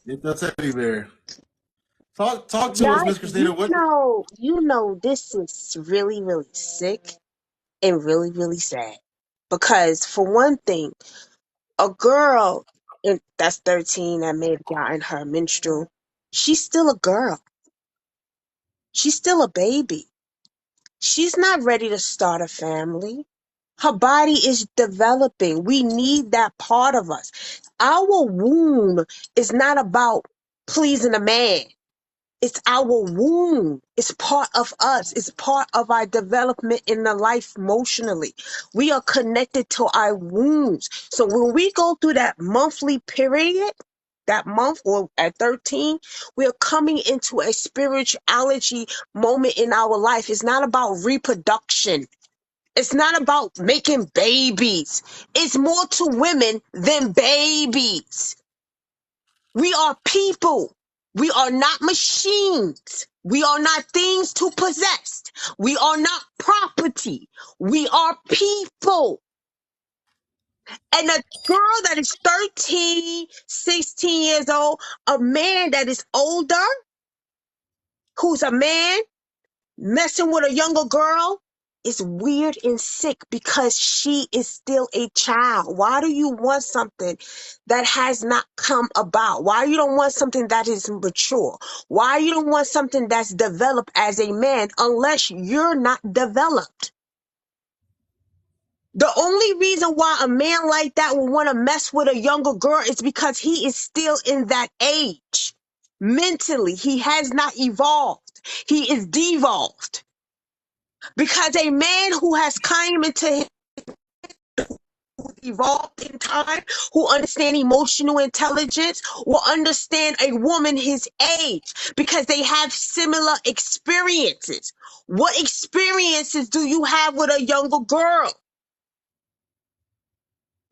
Get that teddy bear. Talk to us, Yeah, Miss Christina. What? this is really, really sick and really, really sad. Because for one thing, a girl that's 13 that may have gotten her menstrual, she's still a girl. She's still a baby. She's not ready to start a family. Her body is developing. We need that part of us. Our womb is not about pleasing a man. It's our womb. It's part of us. It's part of our development in the life emotionally. We are connected to our wombs. So when we go through that monthly period, that month or at 13, we are coming into a spirituality moment in our life. It's not about reproduction. It's not about making babies. It's more to women than babies. We are people. We are not machines. We are not things to possess. We are not property. We are people. And a girl that is 13, 16 years old, a man that is older, who's a man, messing with a younger girl is weird and sick because she is still a child. Why do you want something that has not come about? Why you don't want something that is mature? Why you don't want something that's developed as a man unless you're not developed? The only reason why a man like that would want to mess with a younger girl is because he is still in that age. Mentally, he has not evolved. He is devolved. Because a man who has come into evolved in time, who understand emotional intelligence, will understand a woman his age because they have similar experiences. What experiences do you have with a younger girl?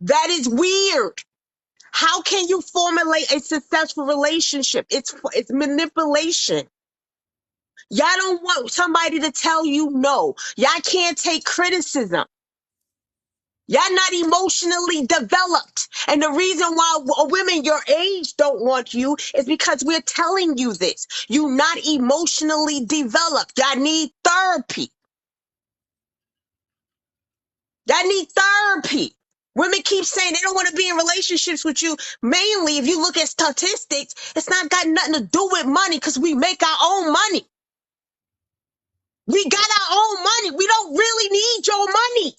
That is weird. How can you formulate a successful relationship? It's manipulation. Y'all don't want somebody to tell you no. Y'all can't take criticism. Y'all not emotionally developed. And the reason why women your age don't want you is because we're telling you this. You not emotionally developed. Y'all need therapy. Y'all need therapy. Women keep saying they don't want to be in relationships with you. Mainly, if you look at statistics, it's not got nothing to do with money because we make our own money. We got our own money. We don't really need your money.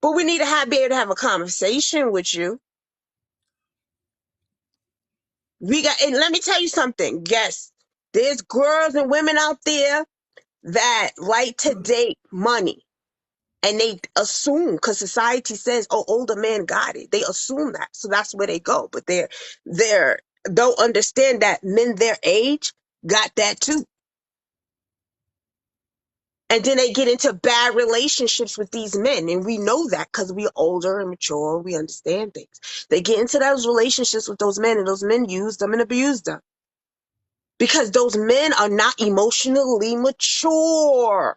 But we need to be able to have a conversation with you. And let me tell you something. Yes, there's girls and women out there that like to date money. And they assume, because society says, oh, older men got it. They assume that. So that's where they go. But they're don't understand that men their age got that too. And then they get into bad relationships with these men. And we know that because we're older and mature. We understand things. They get into those relationships with those men, and those men use them and abuse them. Because those men are not emotionally mature.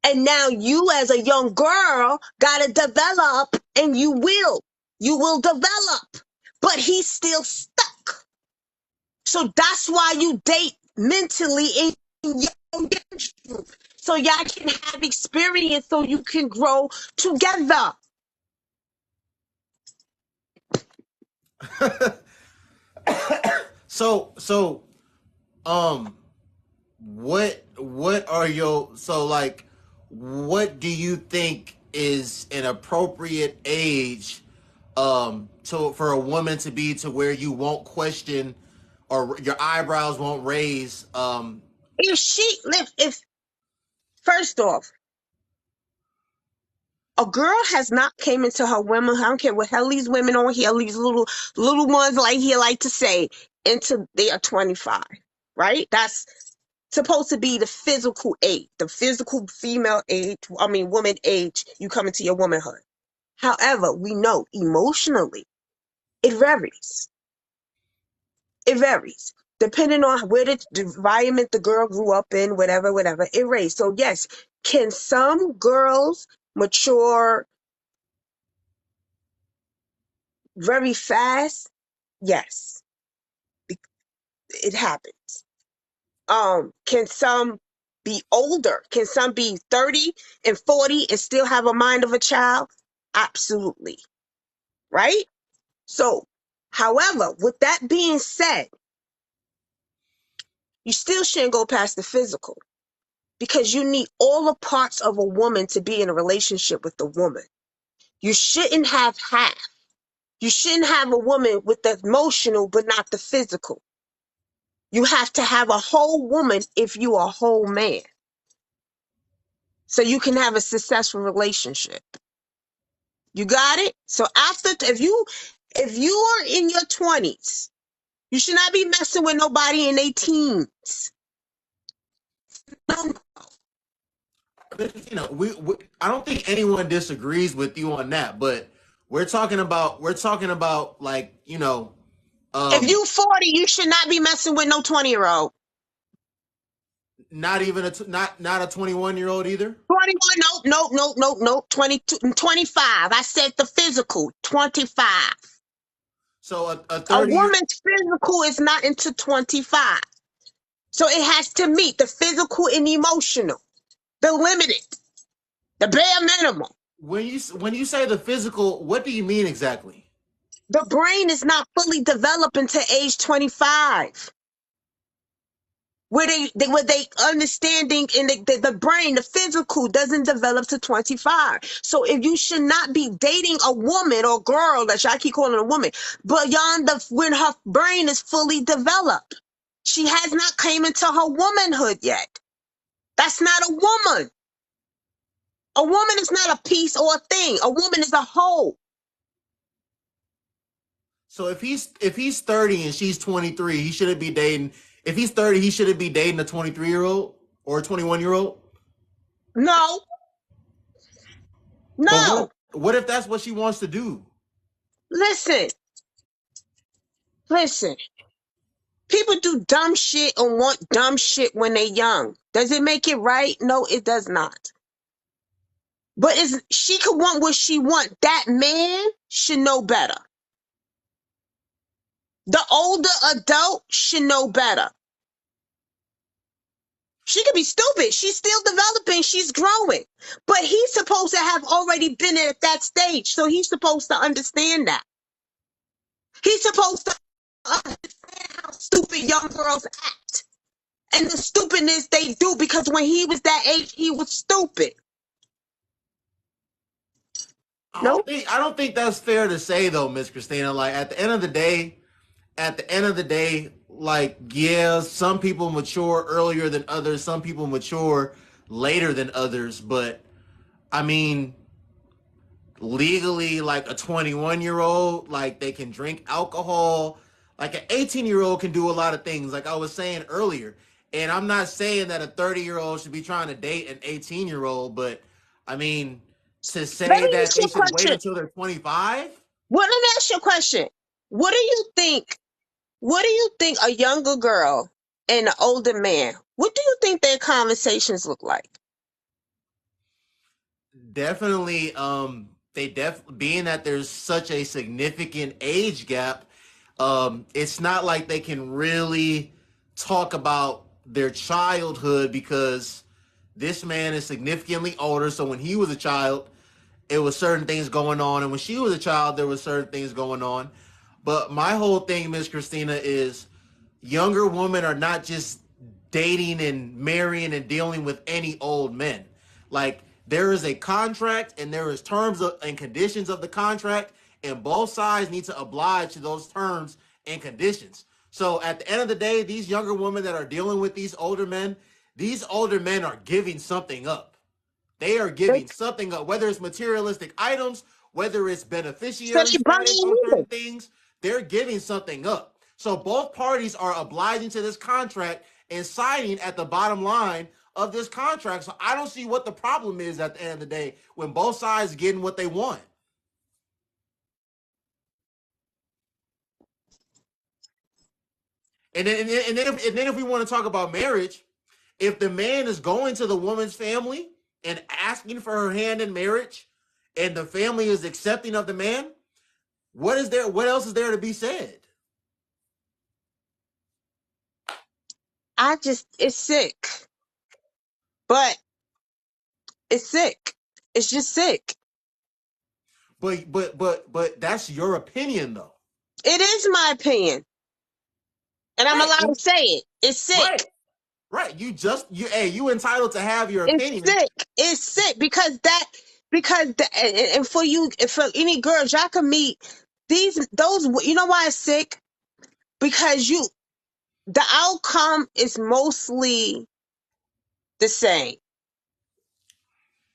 And now you as a young girl gotta develop, and you will develop, but he's still stuck. So that's why you date mentally in your age group. So y'all can have experience so you can grow together. So um, what are your like? What do you think is an appropriate age to for a woman to be to where you won't question or your eyebrows won't raise If first off, a girl has not came into her women, I don't care what hell these women on here, these little ones like here like to say, into they are 25, right? That's supposed to be the physical age, the physical female age, woman age, you come into your womanhood. However, we know emotionally, it varies. It varies. Depending on where the environment the girl grew up in, whatever, it varies. So yes, can some girls mature very fast? Yes. it happens. Can some be older? Can some be 30 and 40 and still have a mind of a child? Absolutely. Right? So, however, with that being said, you still shouldn't go past the physical because you need all the parts of a woman to be in a relationship with the woman. You shouldn't have half. You shouldn't have a woman with the emotional but not the physical. You have to have a whole woman if you are a whole man. So you can have a successful relationship. You got it? So if you are in your 20s, you should not be messing with nobody in their teens. No, You know, we I don't think anyone disagrees with you on that, but we're talking about like, you know, if um you 40, you should not be messing with no 20-year-old. not even not a 21-year-old either. 21, no, 22, 25. I said the physical, 25. So a A 30 year woman's physical is not into 25. So it has to meet the physical and emotional, the limited, the bare minimum. when you say the physical, what do you mean exactly? The brain is not fully developed until age 25. Where they understanding in the brain, the physical doesn't develop to 25. So if you should not be dating a woman or girl, that I keep calling a woman, beyond when her brain is fully developed. She has not came into her womanhood yet. That's not a woman. A woman is not a piece or a thing. A woman is a whole. So if he's 30 and she's 23, he shouldn't be dating. If he's 30, he shouldn't be dating a 23-year-old or a 21-year-old. No, But no. what if that's what she wants to do? Listen, listen. People do dumb shit and want dumb shit when they're young. Does it make it right? No, it does not. But she could want what she want. That man should know better. The older adult should know better. She could be stupid. She's still developing. She's growing. But he's supposed to have already been at that stage. So he's supposed to understand that. He's supposed to understand how stupid young girls act. And the stupidness they do, because when he was that age, he was stupid. No, I don't think that's fair to say though, Miss Christina. Like at the end of the day, like yeah, some people mature earlier than others, some people mature later than others, but I mean, legally like a 21-year-old, like they can drink alcohol, like an 18-year-old can do a lot of things like I was saying earlier. And I'm not saying that a 30-year-old should be trying to date an 18-year-old, but I mean, to let say me that ask you they a should wait question. until they're 25. Well, let me ask you a question. What do you think? What do you think a younger girl and an older man? What do you think their conversations look like? Definitely, being that there's such a significant age gap, it's not like they can really talk about their childhood because this man is significantly older. So when he was a child, it was certain things going on, and when she was a child, there was certain things going on. But my whole thing, Miss Christina, is younger women are not just dating and marrying and dealing with any old men. Like there is a contract and there is and conditions of the contract, and both sides need to oblige to those terms and conditions. So at the end of the day, these younger women that are dealing with these older men are giving something up. They are They, giving something up, whether it's materialistic items, whether it's so beneficiary they status buying on certain you. things, they're giving something up. So both parties are obliging to this contract and signing at the bottom line of this contract. So I don't see what the problem is at the end of the day when both sides are getting what they want. And then if we want to talk about marriage, if the man is going to the woman's family and asking for her hand in marriage, and the family is accepting of the man, what else is there to be said? I just, it's sick. But it's sick. It's just sick. But that's your opinion though. It is my opinion. And I'm Right. allowed to say it. It's Right. sick. Right. You entitled to have your It's opinion. sick. It's sick and for you, for any girls, y'all can meet those, you know why it's sick? Because the outcome is mostly the same.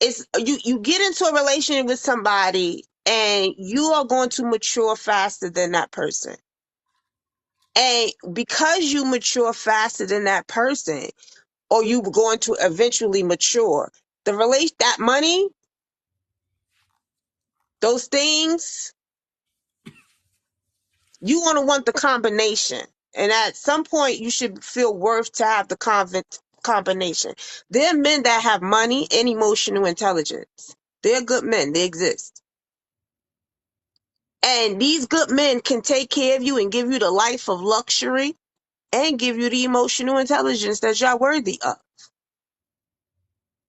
It's you get into a relationship with somebody and you are going to mature faster than that person. And because you mature faster than that person, or you going to eventually mature, that money, those things, you want to want the combination. And at some point, you should feel worth to have the combination. There are men that have money and emotional intelligence. They're good men. They exist. And these good men can take care of you and give you the life of luxury and give you the emotional intelligence that you're worthy of.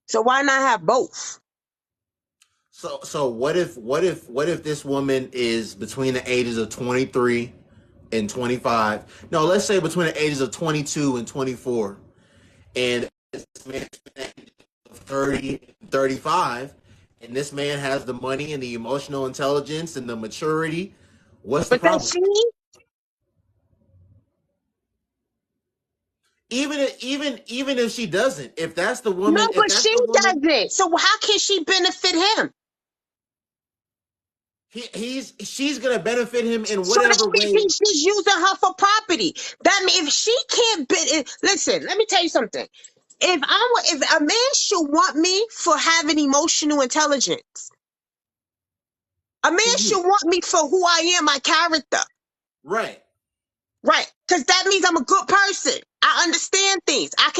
So why not have both? So what if this woman is between the ages of 23 and 25? No, let's say between the ages of 22 and 24. And this man is 30, 35, and this man has the money and the emotional intelligence and the maturity. What's the But problem? Even if she doesn't, if that's the No, woman, if but that's she the woman, doesn't. So how can she benefit him? she's gonna benefit him in So that whatever means way. he's using her for property. That means if she can't listen, let me tell you something. If a man should want me for having emotional intelligence, a To man you, should want me for who I am, my character. right? Right. Because that means I'm a good person. I understand things. I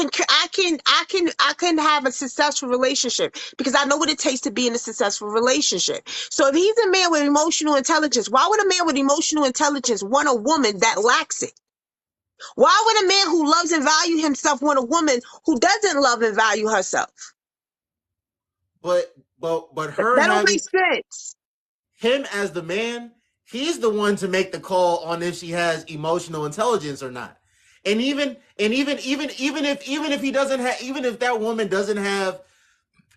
can have a successful relationship because I know what it takes to be in a successful relationship. So if he's a man with emotional intelligence, why would a man with emotional intelligence want a woman that lacks it? Why would a man who loves and values himself want a woman who doesn't love and value herself? But her That don't having make sense. him as the man, he's the one to make the call on if she has emotional intelligence or not. And even if he doesn't have, even if that woman doesn't have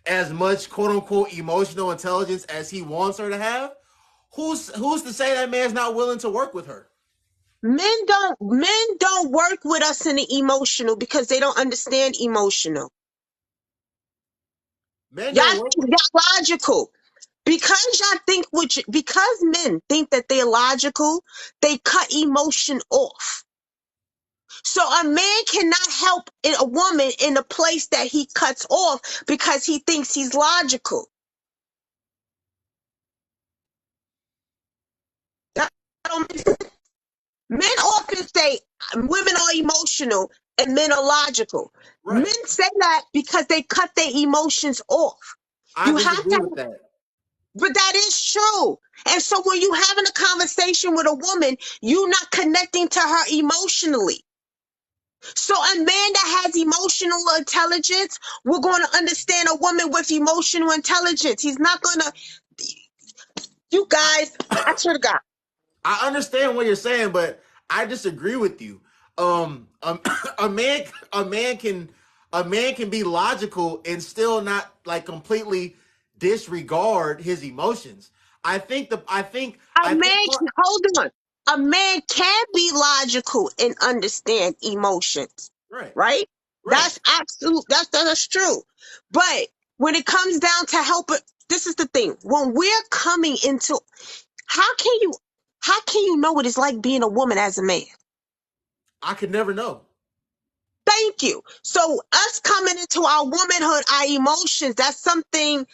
as much quote unquote emotional intelligence as he wants her to have, who's to say that man's not willing to work with her? Men don't work with us in the emotional because they don't understand emotional. Men Y'all don't work think with. y'all logical. Because men think that they're logical, they cut emotion off. So a man cannot help a woman in a place that he cuts off because he thinks he's logical. That don't make sense. Men often say women are emotional and men are logical. Right. Men say that because they cut their emotions off. I You have disagree to, with that. but that is true. And so when you having a conversation with a woman, you're not connecting to her emotionally. So a man that has emotional intelligence, we're going to understand a woman with emotional intelligence. He's not going to, you guys, I swear to God. I understand what you're saying, but I disagree with you. A man, a man can, a man can be logical and still not like completely disregard his emotions. A I think man part, can, hold on. A man can be logical and understand emotions, right, right? right. That's true. But when it comes down to help it, this is the thing. When we're coming into, how can you, how can you know what it's like being a woman as a man? I could never know. Thank you. So us coming into our womanhood, our emotions, that's something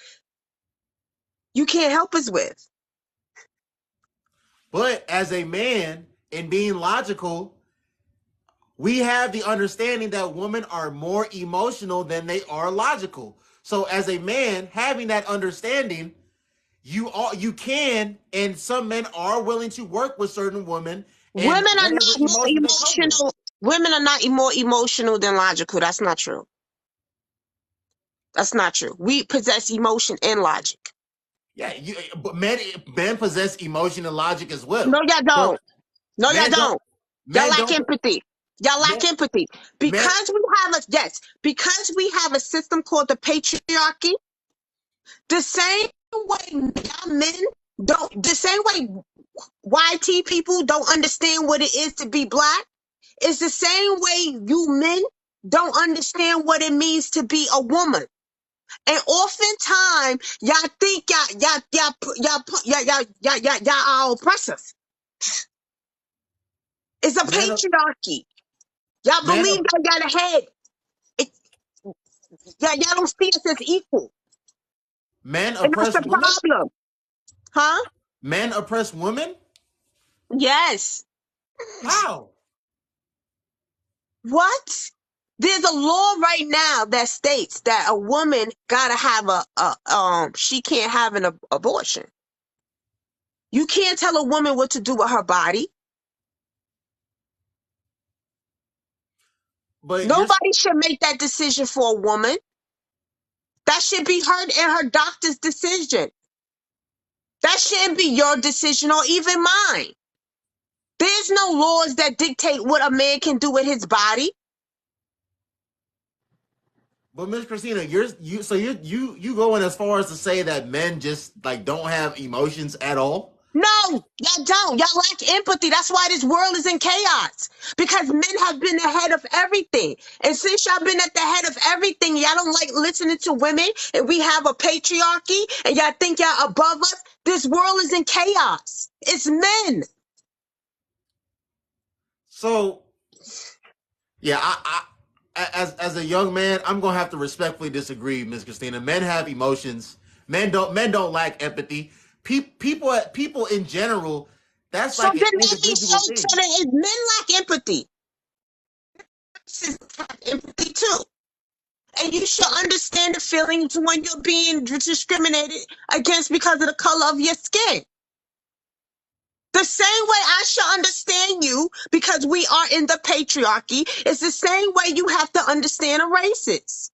you can't help us with. But as a man and being logical, we have the understanding that women are more emotional than they are logical. So as a man, having that understanding, you can, and some men are willing to work with certain women and Women are whatever not more emotion they come with. emotional. Women are not more emotional than logical. That's not true. That's not true. We possess emotion and logic. Yeah, but men possess emotion and logic as well. No, y'all But don't. No, y'all men don't don't. Y'all men lack don't empathy. Y'all lack men empathy. men Because we have a system called the patriarchy, the same way y'all men don't, the same way YT people don't understand what it is to be black, it's the same way you men don't understand what it means to be a woman. And oftentimes, y'all think y'all are oppressors. It's a men patriarchy. Y'all men believe y'all got a head. It, y'all don't see us as equal. men And that's oppress the women. problem. Huh? Men oppress women. Yes. How? What? There's a law right now that states that a woman gotta have she can't have an abortion. You can't tell a woman what to do with her body. But you're Nobody should make that decision for a woman. That should be her and her doctor's decision. That shouldn't be your decision or even mine. There's no laws that dictate what a man can do with his body. but Miss Christina, you going as far as to say that men just like don't have emotions at all? No, y'all don't. Y'all lack empathy. That's why this world is in chaos. Because men have been ahead of everything. And since y'all been at the head of everything, y'all don't like listening to women, and we have a patriarchy, and y'all think y'all above us. This world is in chaos. It's men. So yeah, as a young man, I'm gonna have to respectfully disagree, Miss Christina. Men have emotions. Men don't lack empathy. People in general, that's So like an then individual thing. if men lack empathy, sisters have empathy too. And you should understand the feelings when you're being discriminated against because of the color of your skin. The same way I should understand you because we are in the patriarchy, it's the same way you have to understand a racist.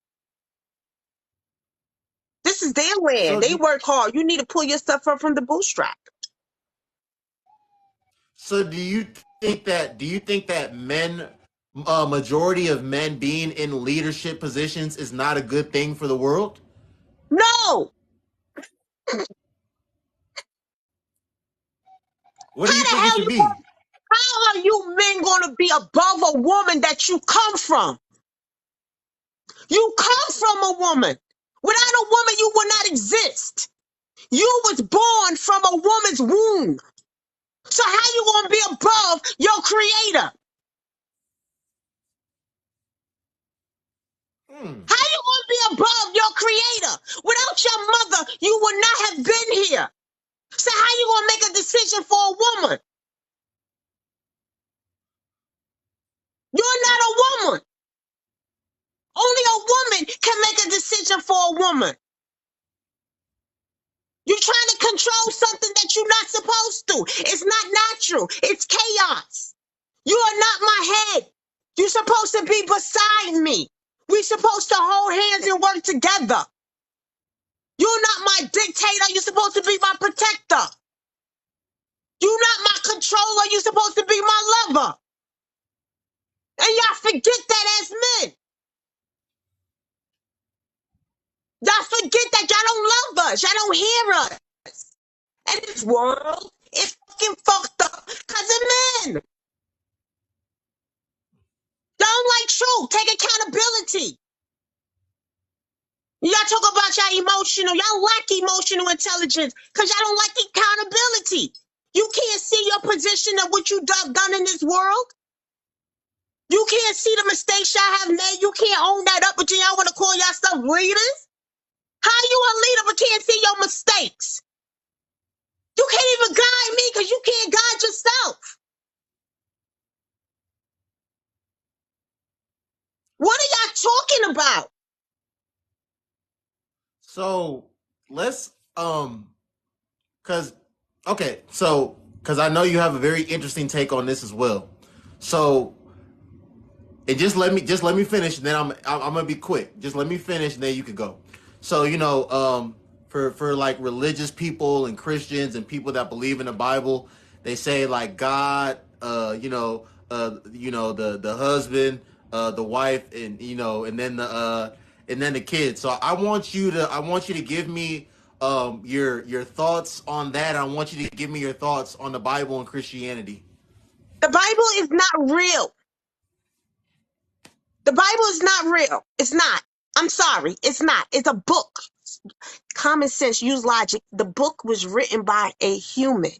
This is their land. So They do work hard. You need to pull yourself up from the bootstrap. so do you think that men majority of men being in leadership positions is not a good thing for the world? No! What do How you the think it hell should you be? going how are you men gonna be above a woman that you come from? You come from a woman. Without a woman, you will not exist. You was born from a woman's womb. So how you gonna be above your creator? Hmm. How you gonna be above your creator? Without your mother, you would not have been here. So how you gonna make a decision for a woman? You're not a woman. Only a woman can make a decision for a woman. You're trying to control something that you're not supposed to. It's not natural. It's chaos. You are not my head. You're supposed to be beside me. We're supposed to hold hands and work together. You're not my dictator. You're supposed to be my protector. You're not my controller. You're supposed to be my lover. And y'all forget that as men. Y'all forget that y'all don't love us. Y'all don't hear us. And this world is fucking fucked up because of men. Don't like truth. Take accountability. Y'all talk about y'all emotional. Y'all lack emotional intelligence because y'all don't like accountability. You can't see your position of what you done in this world. You can't see the mistakes y'all have made. You can't own that up, but y'all want to call yourself leaders? How you a leader but can't see your mistakes? You can't even guide me because you can't guide yourself. What are y'all talking about? So let's cuz okay, so cuz I know you have a very interesting take on this as well. So And just let me finish, and then I'm gonna be quick. Just let me finish, and then you could go. So for like religious people and Christians and people that believe in the Bible, they say like God, the husband, the wife, and and then the kids. So I want you to give me your thoughts on that. I want you to give me your thoughts on the Bible and Christianity. The Bible is not real. The Bible is not real. It's not. I'm sorry. It's not. It's a book. Common sense, use logic. The book was written by a human.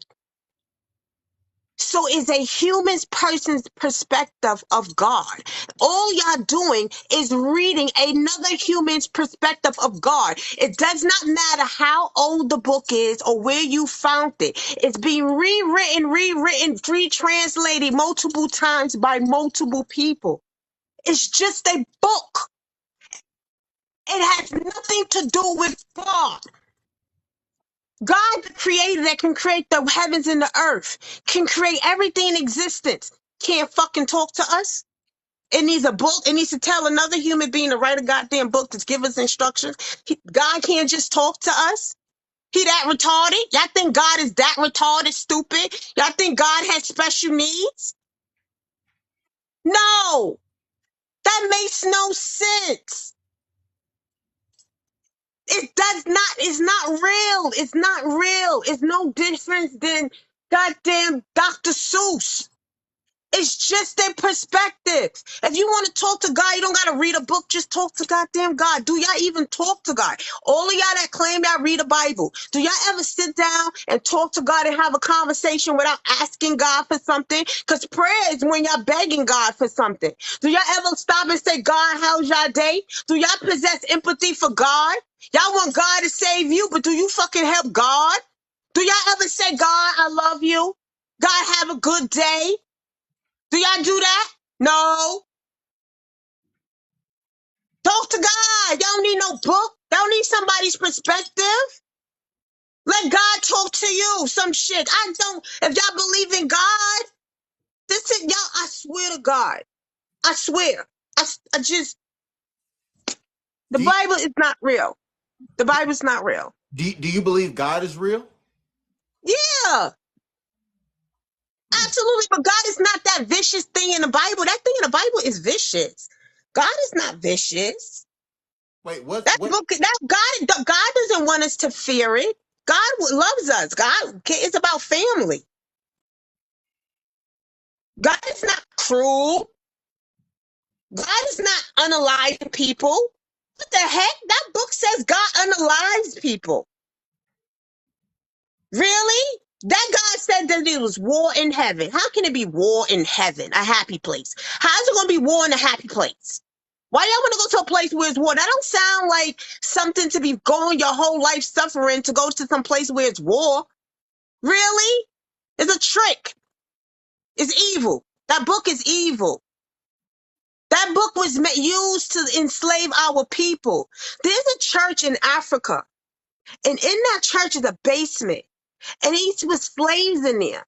So it's a human person's perspective of God. All y'all doing is reading another human's perspective of God. It does not matter how old the book is or where you found it. It's being rewritten, retranslated multiple times by multiple people. It's just a book. It has nothing to do with God. God, the creator that can create the heavens and the earth, can create everything in existence, can't fucking talk to us. It needs a book. It needs to tell another human being to write a goddamn book to give us instructions. God can't just talk to us. He that retarded? Y'all think God is that retarded, stupid? Y'all think God has special needs? No, that makes no sense. It does not, it's not real. It's not real. It's no difference than goddamn Dr. Seuss. It's just their perspective. If you want to talk to God, you don't got to read a book. Just talk to goddamn God. Do y'all even talk to God? All of y'all that claim y'all read a Bible, do y'all ever sit down and talk to God and have a conversation without asking God for something? Because prayer is when y'all begging God for something. Do y'all ever stop and say, God, how's y'all day? Do y'all possess empathy for God? Y'all want God to save you, but do you fucking help God? Do y'all ever say, God, I love you? God, have a good day? Do y'all do that? No. Talk to God. Y'all don't need no book. Y'all don't need somebody's perspective. Let God talk to you. Some shit. I don't. If y'all believe in God, this is y'all. I swear to God. I swear. I just. The Do you, Bible is not real. The Bible's not real. do you believe God is real? Yeah, Hmm. absolutely. But God is not that vicious thing in the Bible. That thing in the Bible is vicious. God is not vicious. Wait, what's That what? book, that God doesn't want us to fear it. God loves us. God, it's about family. God is not cruel. God is not unalive people. What the heck? That book says God unalives people. Really? That God said that it was war in heaven. How can it be war in heaven, a happy place? How's it going to be war in a happy place? Why y'all want to go to a place where it's war? That don't sound like something to be going your whole life suffering to go to some place where it's war. Really? It's a trick. It's evil. That book is evil. That book was used to enslave our people. There's a church in Africa, and in that church is a basement, and there was slaves in there.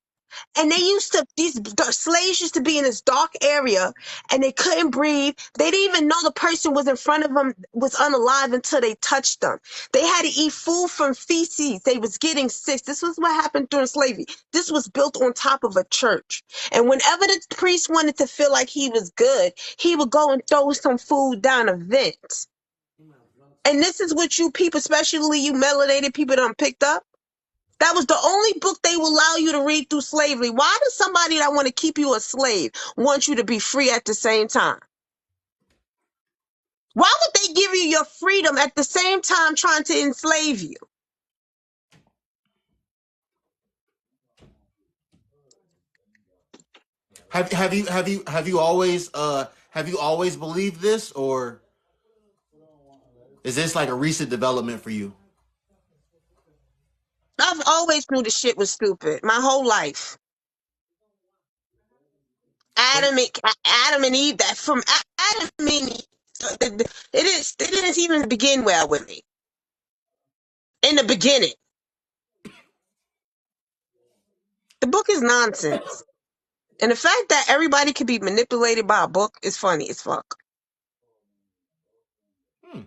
And they used to, the slaves used to be in this dark area and they couldn't breathe. They didn't even know the person was in front of them was unalive until they touched them. They had to eat food from feces. They was getting sick. This was what happened during slavery. This was built on top of a church. And whenever the priest wanted to feel like he was good, he would go and throw some food down a vent. And this is what you people, especially you melanated people, done picked up. That was the only book they will allow you to read through slavery. Why does somebody that want to keep you a slave want you to be free at the same time? Why would they give you your freedom at the same time trying to enslave you? Have you always believed this, or is this like a recent development for you? I've always knew the shit was stupid my whole life. Wait, Adam and Eve, that from Adam and Eve, it didn't even begin well with me. In the beginning, the book is nonsense. And the fact that everybody can be manipulated by a book is funny as fuck. Hmm.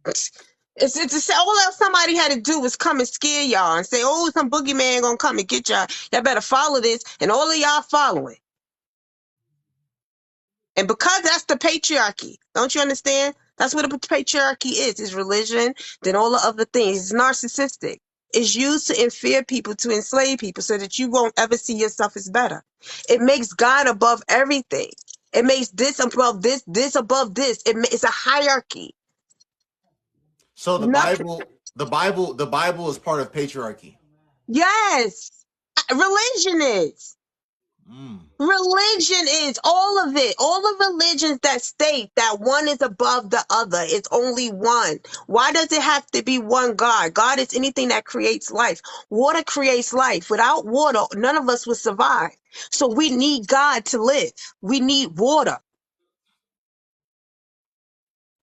It's to say all else somebody had to do was come and scare y'all and say, oh, some boogeyman gonna come and get y'all. Y'all better follow this, and all of y'all following. And because that's the patriarchy, don't you understand? That's what the patriarchy is. It's religion, then all the other things. It's narcissistic. It's used to inferior people, to enslave people, so that you won't ever see yourself as better. It makes God above everything. It makes this above this, this above this. It's a hierarchy. So Nothing. The Bible is part of patriarchy. Yes, religion is. Mm. Religion is all of it. All the religions that state that one is above the other. It's only one. Why does it have to be one God? God is anything that creates life. Water creates life. Without water, none of us would survive. So we need God to live. We need water.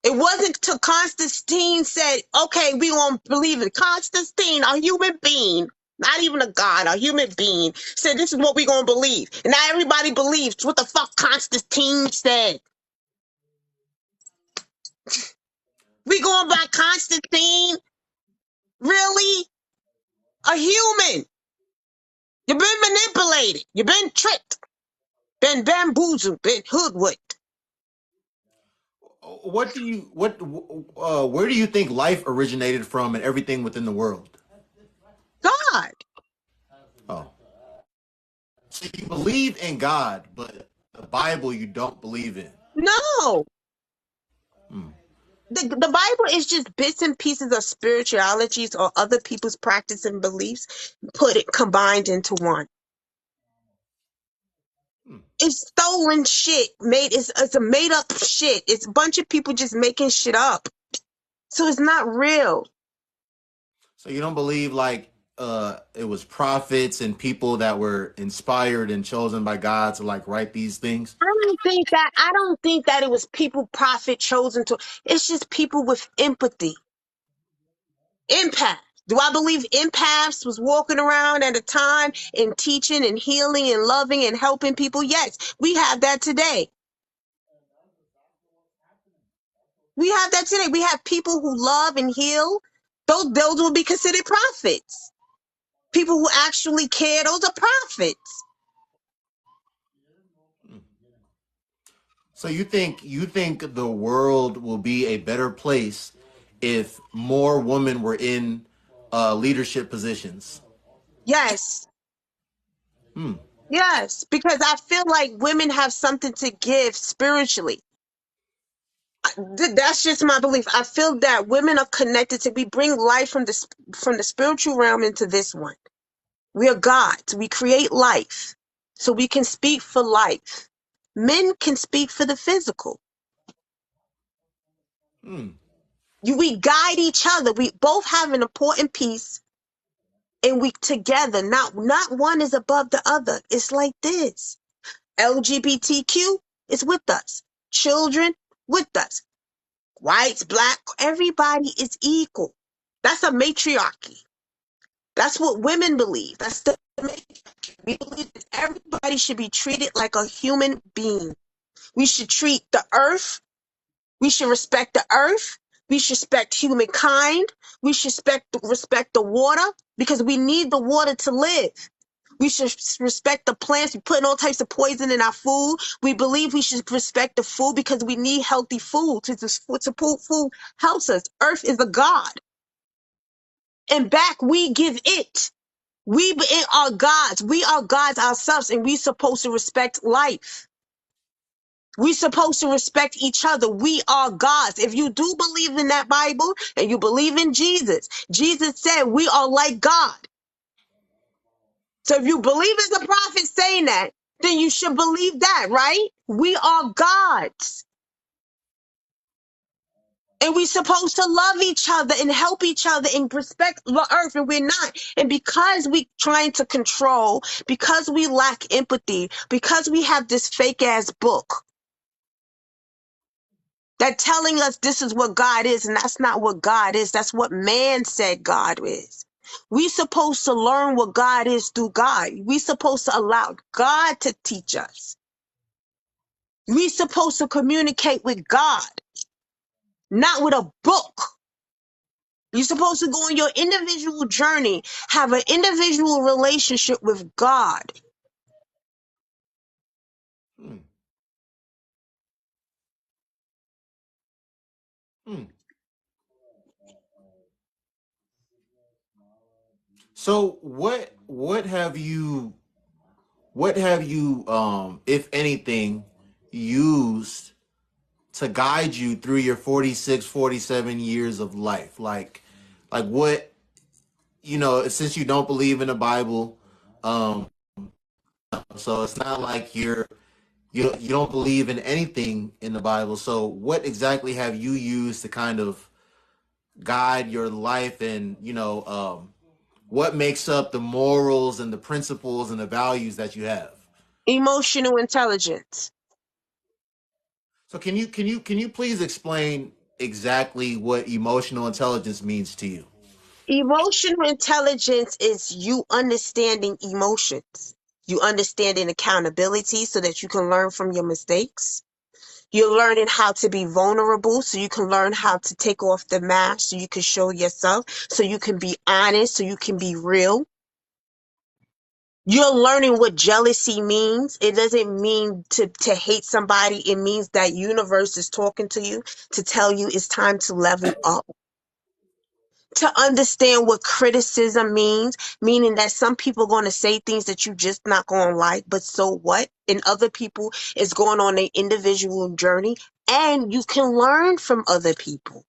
It wasn't till Constantine said, okay, we won't believe it. Constantine, a human being, not even a god, a human being, said this is what we're going to believe. And now everybody believes what the fuck Constantine said. We going by Constantine? Really? A human. You've been manipulated. You've been tricked. Been bamboozled. Been hoodwinked. Where do you think life originated from and everything within the world? God. Oh, so you believe in God, but the Bible you don't believe in. No. Hmm. The Bible is just bits and pieces of spiritualities or other people's practice and beliefs put it combined into one. Hmm. It's stolen shit. It's a made up shit. It's a bunch of people just making shit up. So it's not real. So you don't believe like it was prophets and people that were inspired and chosen by God to like write these things? I don't think that it was people prophet chosen to. It's just people with empathy. Empath. Do I believe empaths was walking around at a time and teaching and healing and loving and helping people? Yes, we have that today. We have that today. We have people who love and heal. Those will be considered prophets. People who actually care, those are prophets. So you think the world will be a better place if more women were in leadership positions? Yes, Hmm. yes, because I feel like women have something to give spiritually. That's just my belief. I feel that women are connected to. We bring life from the spiritual realm into this one. We are gods. We create life, so we can speak for life. Men can speak for the physical. Hmm. We guide each other. We both have an important piece, and we together. Not one is above the other. It's like this. LGBTQ is with us. Children with us. Whites, black, everybody is equal. That's a matriarchy. That's what women believe. That's the matriarchy. We believe that everybody should be treated like a human being. We should treat the earth. We should respect the earth. We should respect humankind. We should respect the water because we need the water to live. We should respect the plants. We're putting all types of poison in our food. We believe we should respect the food because we need healthy food. To support food helps us. Earth is a god. And back we give it. We are gods. We are gods ourselves, and we supposed to respect life. We supposed to respect each other. We are gods. If you do believe in that Bible and you believe in Jesus, Jesus said we are like God. So if you believe as a prophet saying that, then you should believe that, right? We are gods. And we're supposed to love each other and help each other and respect the earth, and we're not. And because we trying to control, because we lack empathy, because we have this fake ass book that telling us this is what God is, and that's not what God is. That's what man said God is. We supposed to learn what God is through God. We supposed to allow God to teach us. We supposed to communicate with God, not with a book. You're supposed to go on your individual journey, have an individual relationship with God. Hmm. Hmm. So what have you if anything used to guide you through your 46, 47 years of life? Like what, since you don't believe in the Bible, um so it's not like you don't believe in anything in the Bible. So what exactly have you used to kind of guide your life, and what makes up the morals and the principles and the values that you have? Emotional intelligence. So can you please explain exactly what emotional intelligence means to you? Emotional intelligence is you understanding emotions. You understanding accountability so that you can learn from your mistakes. You're learning how to be vulnerable so you can learn how to take off the mask so you can show yourself, so you can be honest, so you can be real. You're learning what jealousy means. It doesn't mean to hate somebody. It means that universe is talking to you to tell you it's time to level up. To understand what criticism means, meaning that some people are going to say things that you just not going to like, but so what? And other people is going on an individual journey, and you can learn from other people.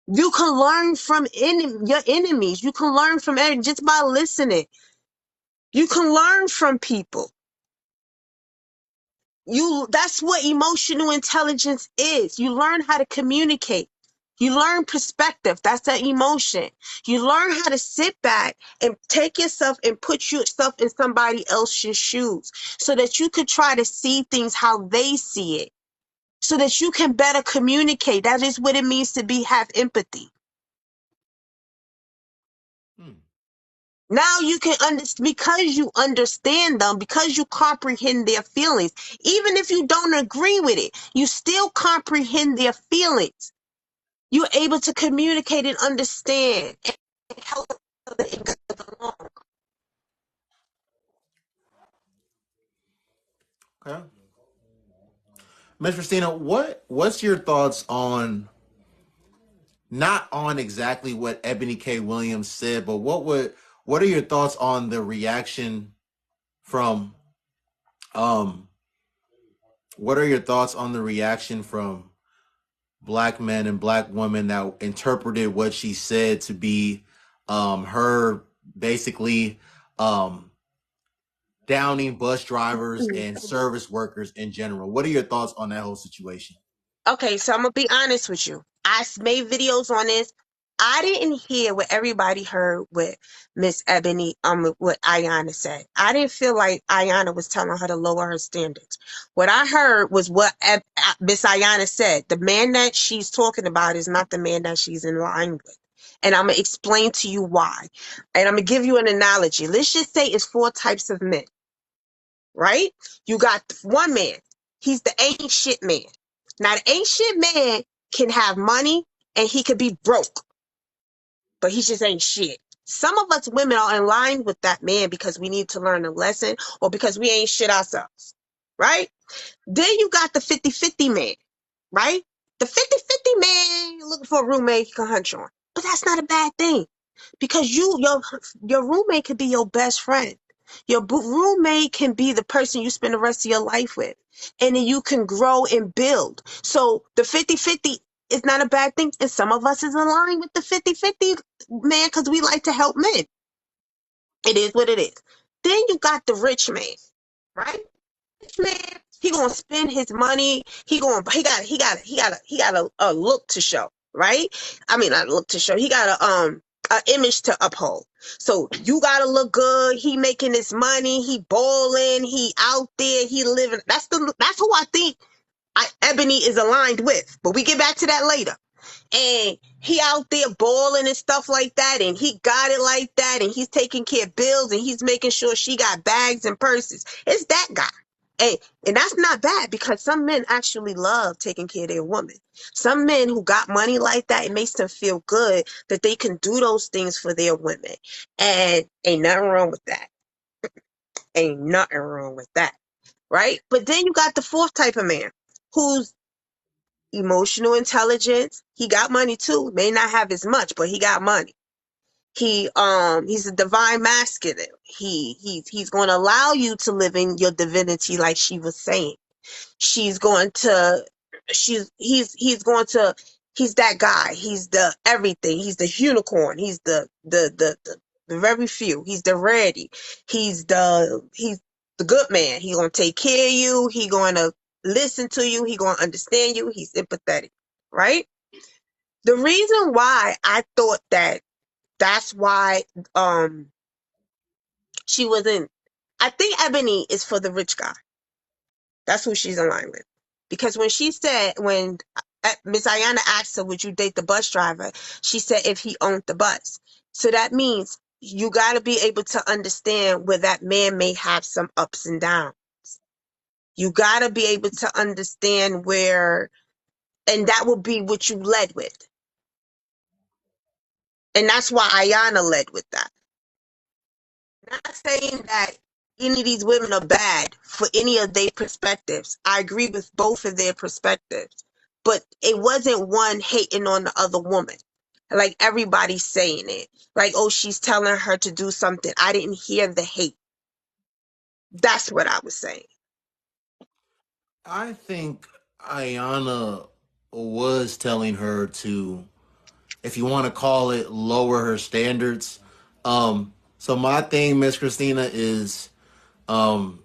You can learn from your enemies. You can learn from just by listening. You can learn from people. That's what emotional intelligence is. You learn how to communicate. You learn perspective. That's an emotion. You learn how to sit back and take yourself and put yourself in somebody else's shoes so that you could try to see things how they see it, so that you can better communicate. That is what it means to have empathy. Hmm. Now you can understand, because you understand them, because you comprehend their feelings. Even if you don't agree with it, you still comprehend their feelings. You're able to communicate and understand and help it go along. Okay. Miss Christina, what's your thoughts on, not on exactly what Ebony K. Williams said, but what are your thoughts on the reaction from um what are your thoughts on the reaction from black men and black women that interpreted what she said to be her basically um downing bus drivers and service workers in general? What are your thoughts on that whole situation? Okay, so I'm gonna be honest with you. Made videos on this. I didn't hear what everybody heard with Miss Ebony, what Ayana said. I didn't feel like Ayana was telling her to lower her standards. What I heard was what Miss Ayana said. The man that she's talking about is not the man that she's in line with. And I'm gonna explain to you why. And I'm gonna give you an analogy. Let's just say it's four types of men, right? You got one man. He's the ain't shit man. Now, the ain't shit man can have money and he could be broke, but he just ain't shit. Some of us women are in line with that man because we need to learn a lesson or because we ain't shit ourselves, right? Then you got the 50-50 man, right? The 50-50 man, you're looking for a roommate he can hunch on. But that's not a bad thing because your roommate could be your best friend. Your roommate can be the person you spend the rest of your life with. And then you can grow and build. So the 50-50 is not a bad thing. And some of us is in line with the 50-50 man because we like to help men. It is what it is. Then you got the rich man, right? Man, he gonna spend his money. He got a look to show, right? I mean, not look to show. He got a image to uphold. So you gotta look good. He making his money. He balling. He out there. He living. That's who I think Ebony is aligned with. But we get back to that later. and he out there balling and stuff like that, and he got it like that, and he's taking care of bills, and he's making sure she got bags and purses. It's that guy. And that's not bad, because some men actually love taking care of their woman. Some men who got money like that, it makes them feel good that they can do those things for their women. And ain't nothing wrong with that. Ain't nothing wrong with that. Right? But then you got the fourth type of man who's emotional intelligence. He got money too. May not have as much, but he got money. He's a divine masculine. He's going to allow you to live in your divinity, like she was saying. She's going to he's going to he's that guy. He's the everything. He's the unicorn. He's the very few. He's the rarity. He's the good man. He gonna take care of you. He gonna listen to you. He gonna understand you. He's empathetic, right? The reason why I thought that's why she wasn't. I think Ebony is for the rich guy. That's who she's aligned with. Because when Miss Ayana asked her, would you date the bus driver? She said if he owned the bus. So that means you got to be able to understand where that man may have some ups and downs. You got to be able to understand where, and that will be what you led with. And that's why Ayana led with that. Not saying that any of these women are bad for any of their perspectives. I agree with both of their perspectives, but it wasn't one hating on the other woman. Like everybody's saying it. Like, oh, she's telling her to do something. I didn't hear the hate. That's what I was saying. I think Ayana was telling her to, if you want to call it, lower her standards. So my thing, Miss Christina, is, and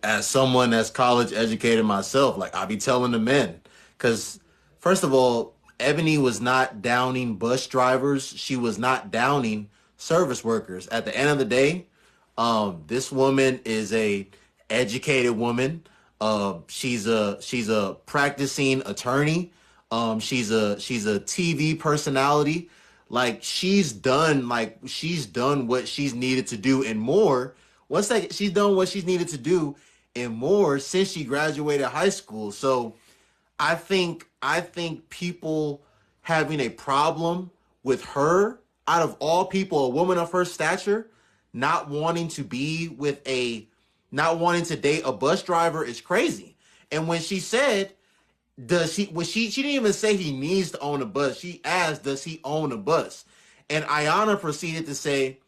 as someone that's college educated myself, like I be telling the men, because first of all, Ebony was not downing bus drivers. She was not downing service workers. At the end of the day, this woman is a educated woman. She's a practicing attorney. She's a TV personality. Like she's done what she's needed to do and more. Once that she's done what she's needed to do and more since she graduated high school. So I think people having a problem with her, out of all people, a woman of her stature, not wanting to be with a not wanting to date a bus driver is crazy. And when she said, does he was she didn't even say he needs to own a bus. She asked, does he own a bus? And Ayana proceeded to say,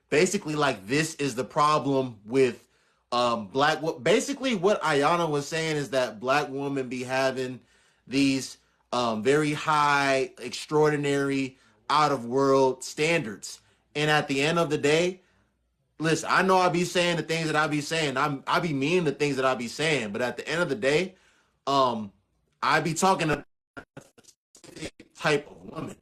basically, like, this is the problem with black. Basically, what Ayana was saying is that black women be having these very high, extraordinary, out of world standards. And at the end of the day, listen, I know I be saying the things that I be saying. I be meaning the things that I be saying. But at the end of the day, um, I be talking a type of woman.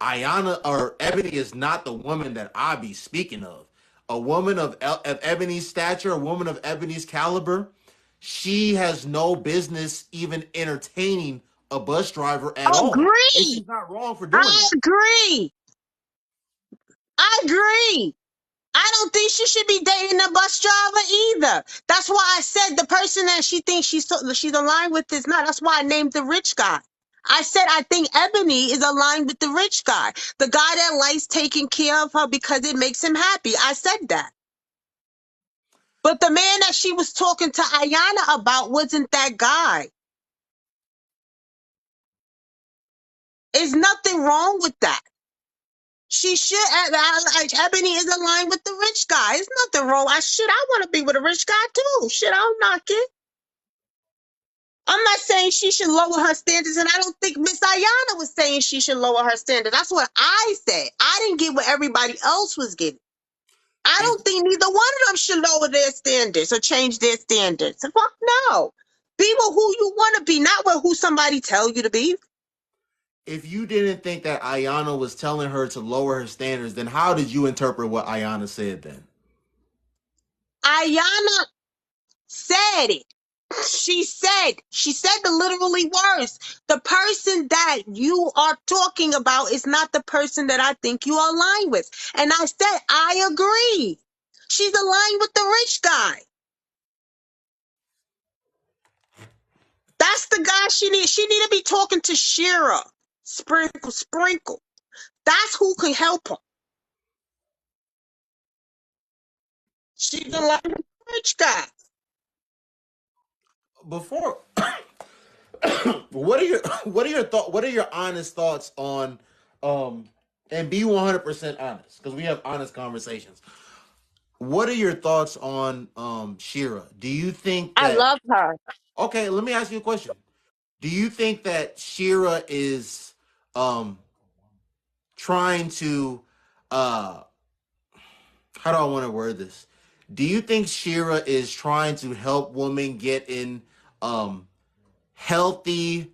Ayana or Ebony is not the woman that I be speaking of. A woman of Ebony's stature, a woman of Ebony's caliber, she has no business even entertaining a bus driver at all. And Agree. she's not wrong for doing I that. agree. I agree. I don't think she should be dating a bus driver either. That's why I said the person that she thinks she's aligned with is not. That's why I named the rich guy. I said I think Ebony is aligned with the rich guy, the guy that likes taking care of her because it makes him happy. I said that. But the man that she was talking to Ayana about wasn't that guy. There's nothing wrong with that. She should, like, Ebony is aligned with the rich guy. There's nothing wrong. I want to be with a rich guy too. Shit, I don't knock it. I'm not saying she should lower her standards, and I don't think Miss Ayana was saying she should lower her standards. That's what I said. I didn't get what everybody else was getting. I If don't think neither one of them should lower their standards or change their standards. Fuck no. Be with who you want to be, not with who somebody tell you to be. if you didn't think that Ayana was telling her to lower her standards, then how did you interpret what Ayana said then? Ayana said it. She said the literally words. The person that you are talking about is not the person that I think you are aligned with. And I said, I agree. She's aligned with the rich guy. That's the guy she needs. She need to be talking to Shira. Sprinkle, sprinkle. That's who can help her. She's aligned with the rich guy. Before, what are your honest thoughts on and be 100% honest because we have honest conversations. What are your thoughts on Shira? Do you think I that love her. okay, let me ask you a question. Do you think that Shira is um trying to uh how do I want to word this? Do you think Shira is trying to help women get in um healthy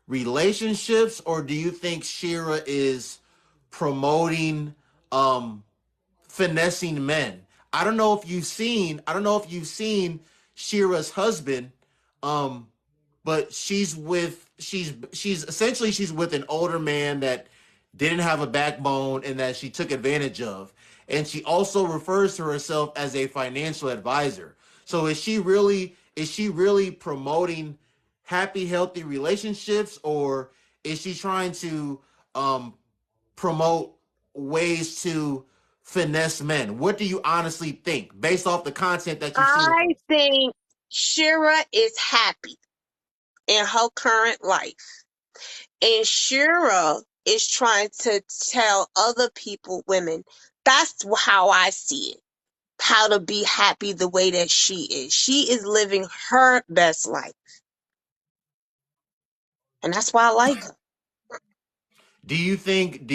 relationships, or do you think Shira is promoting um finessing men? I don't know if you've seen Shira's husband, um but she's essentially she's with an older man that didn't have a backbone and that she took advantage of. And she also refers to herself as a financial advisor. So is she really promoting happy, healthy relationships, or is she trying to um, promote ways to finesse men? What do you honestly think, based off the content that you've seen of her? I think Shira is happy in her current life. And Shira is trying to tell other people, women, that's how I see it, how to be happy the way that she is. She is living her best life. And that's why I like her. Do you think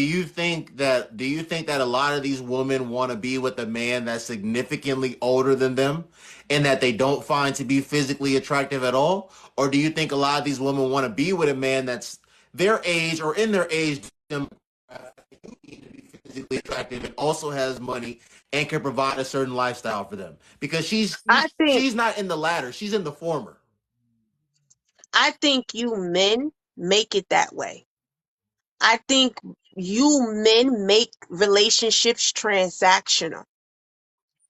that a lot of these women want to be with a man that's significantly older than them and that they don't find to be physically attractive at all? Or do you think a lot of these women want to be with a man that's their age or in their age physically attractive and also has money and can provide a certain lifestyle for them? Because she's I she's, think she's not in the latter, she's in the former. I think you men make it that way. I think you men make relationships transactional.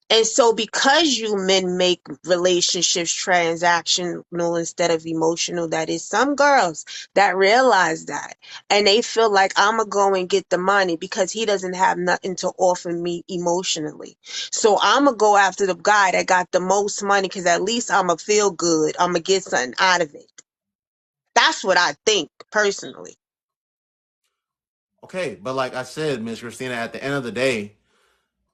And so because you men make relationships transactional instead of emotional, that is some girls that realize that. And they feel like I'ma go and get the money because he doesn't have nothing to offer me emotionally. So I'ma go after the guy that got the most money because at least I'ma feel good. I'ma get something out of it. That's what I think personally. Okay, but like I said, Miss Christina, at the end of the day,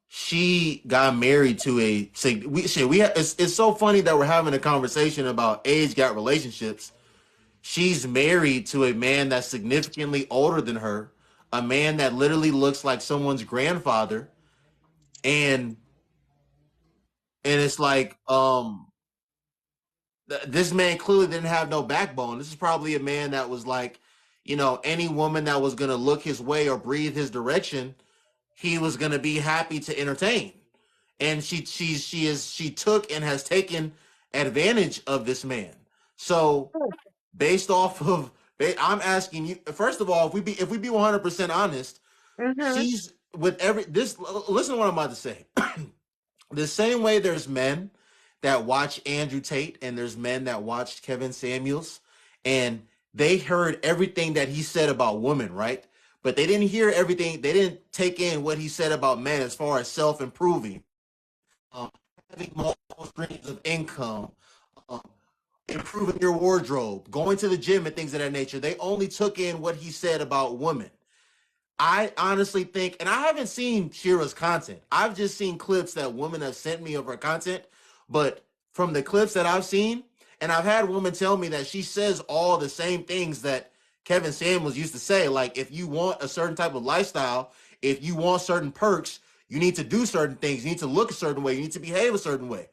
she got married to a it's so funny that we're having a conversation about age gap relationships. She's married to a man that's significantly older than her, a man that literally looks like someone's grandfather, and it's like this man clearly didn't have no backbone. This is probably a man that was like, any woman that was going to look his way or breathe his direction, he was going to be happy to entertain. And she took and has taken advantage of this man. So based off of, I'm asking you first of all, if we be 100% honest, Mm-hmm. she's with every this. Listen to what I'm about to say. The same way there's men that watch Andrew Tate and there's men that watched Kevin Samuels, and they heard everything that he said about women, right? But they didn't hear everything. They didn't take in what he said about men as far as self-improving, um, having multiple streams of income, um, improving your wardrobe, going to the gym and things of that nature. They only took in what he said about women. I honestly think, and I haven't seen Shira's content. I've just seen clips that women have sent me of her content. But from the clips that I've seen, and I've had women tell me that she says all the same things that Kevin Samuels used to say. Like, if you want a certain type of lifestyle, if you want certain perks, you need to do certain things. You need to look a certain way. You need to behave a certain way.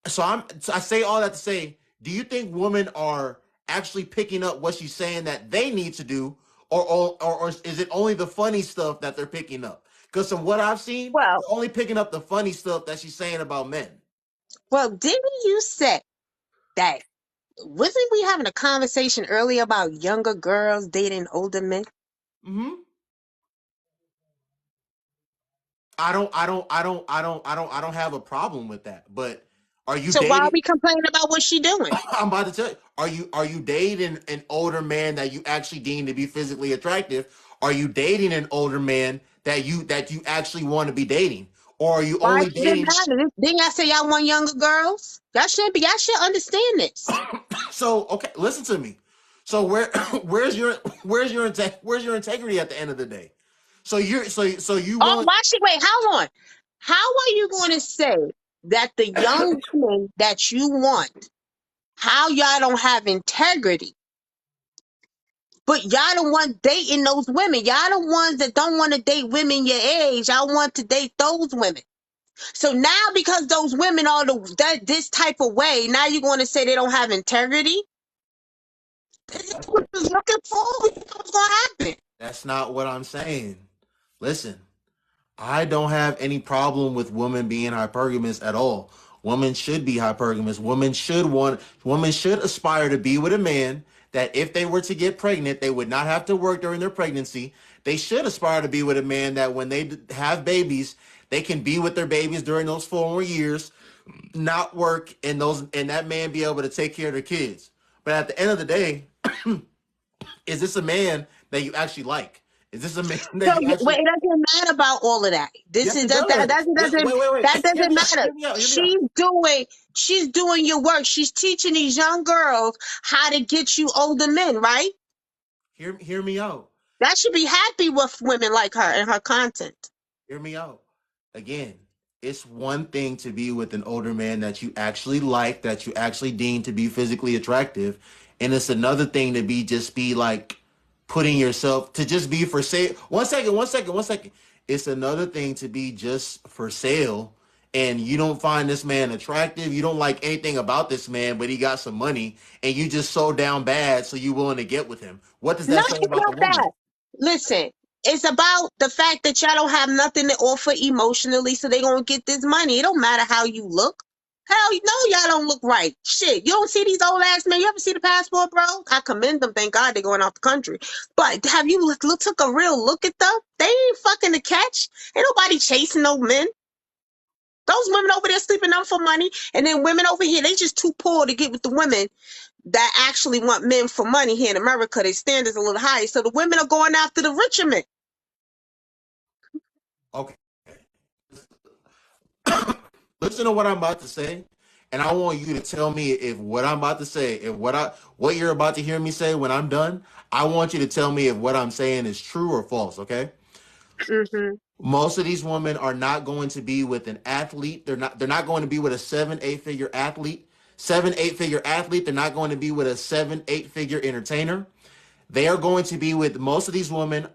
So I say all that to say, do you think women are actually picking up what she's saying that they need to do, or is it only the funny stuff that they're picking up? Because from what I've seen, Well, they're only picking up the funny stuff that she's saying about men. didn't you say that? wasn't we having a conversation earlier about younger girls dating older men? Mm-hmm. I don't have a problem with that. But are you So why are dating? we complaining about what she doing? I'm about to tell you. Are you dating an older man that you actually deem to be physically attractive? Are you dating an older man that you actually want to be dating? Or are you Why only should it dating? matter? Didn't y'all say y'all want younger girls? Y'all should understand this. So okay, listen to me. So where's your integrity at the end of the day? So you Oh, willing? why should wait? How on? How are you going to say that the young women that you want, how y'all don't have integrity, but y'all the one dating those women? Y'all the ones that don't want to date women your age. Y'all want to date those women. So now, because those women are this type of way, now you're going to say they don't have integrity? This is what I was looking for. What's going to happen? That's not what I'm saying. Listen, I don't have any problem with women being hypergamous at all. Women should be hypergamous. Women should aspire to be with a man that if they were to get pregnant, they would not have to work during their pregnancy. They should aspire to be with a man that when they have babies, they can be with their babies during those 4 years, not work, and that man be able to take care of their kids. But at the end of the day, is this a man that you actually like? Is this a man So that you wait, actually? it doesn't matter about all of that. This Yes, is it does. Wait. that Hear doesn't me out. matter. Hear me out. Hear me out. She's doing your work. She's teaching these young girls how to get you older men, right? Hear me out. That should be happy with women like her and her content. Hear me out. Again, it's one thing to be with an older man that you actually like, that you actually deem to be physically attractive, and it's another thing to be like putting yourself to just be for sale. One second. It's another thing to be just for sale, and you don't find this man attractive. You don't like anything about this man, but he got some money, and you just so down bad, so you willing to get with him. What does No, that say it's about the not woman? that. Listen, it's about the fact that y'all don't have nothing to offer emotionally, so they gonna get this money. It don't matter how you look. Hell, no, y'all don't look right. Shit, you don't see these old ass men. You ever see the passport, bro? I commend them. Thank God they're going out the country. But have you took a real look at them? They ain't fucking the catch. Ain't nobody chasing no men. Those women over there sleeping them for money, and then women over here, they just too poor to get with the women that actually want men for money here in America. Their standards a little higher. So the women are going after the richer men. Okay. Listen to what I'm about to say, and I want you to tell me if what I'm about to say, if what you're about to hear me say when I'm done, I want you to tell me if what I'm saying is true or false, okay? Mm-hmm. Most of these women are not going to be with an athlete. They're not going to be with a 7, 8 figure athlete. 7, 8 figure athlete. They're not going to be with a 7, 8 figure entertainer. They are going to be with most of these women.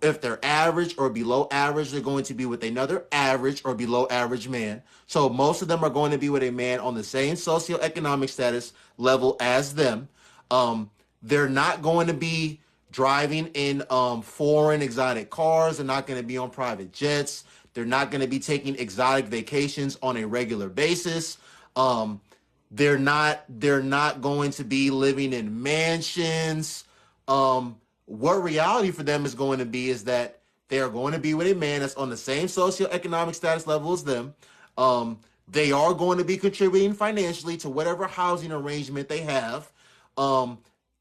If they're average or below average, they're going to be with another average or below average man. So most of them are going to be with a man on the same socioeconomic status level as them. They're not going to be driving in foreign exotic cars. They're not going to be on private jets. They're not going to be taking exotic vacations on a regular basis. Um, they're not going to be living in mansions. What reality for them is going to be is that they are going to be with a man that's on the same socioeconomic status level as them. They are going to be contributing financially to whatever housing arrangement they have. Um,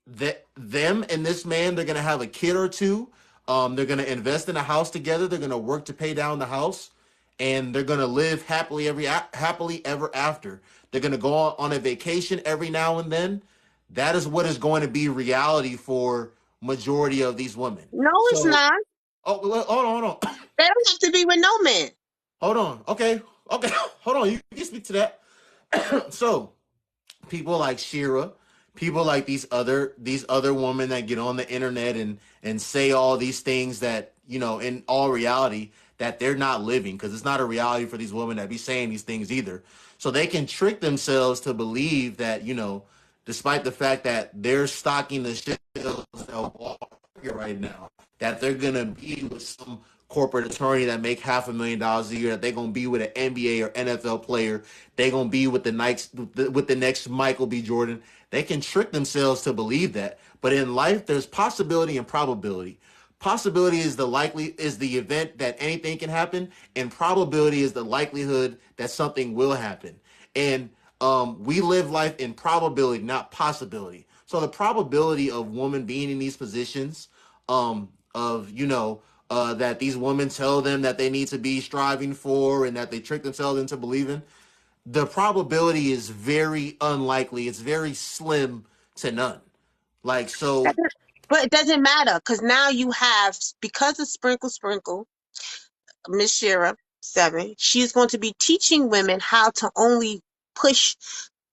that them and this man, they're going to have a kid or two. They're going to invest in a house together. They're going to work to pay down the house, and they're going to live happily ever after. They're going to go on a vacation every now and then. That is what is going to be reality for majority of these women. No, it's So, not. oh, hold on. They don't have to be with no man. Hold on. Okay, hold on. You can speak to that. So, people like Shira, people like these other women that get on the internet and say all these things that in all reality that they're not living, because it's not a reality for these women that be saying these things either. So they can trick themselves to believe that despite the fact that they're stocking the shelves at Walmart right now, that they're gonna be with some corporate attorney that make $500,000 a year, that they're gonna be with an NBA or NFL player, they're gonna be with the next Michael B. Jordan. They can trick themselves to believe that. But in life, there's possibility and probability. Possibility is the event that anything can happen, and probability is the likelihood that something will happen. And we live life in probability, not possibility. So the probability of women being in these positions, of that these women tell them that they need to be striving for, and that they trick themselves into believing, the probability is very unlikely. It's very slim to none. Like so, But it doesn't matter because now you have, because of Sprinkle Sprinkle, Miss Shira, 7, she's going to be teaching women how to only push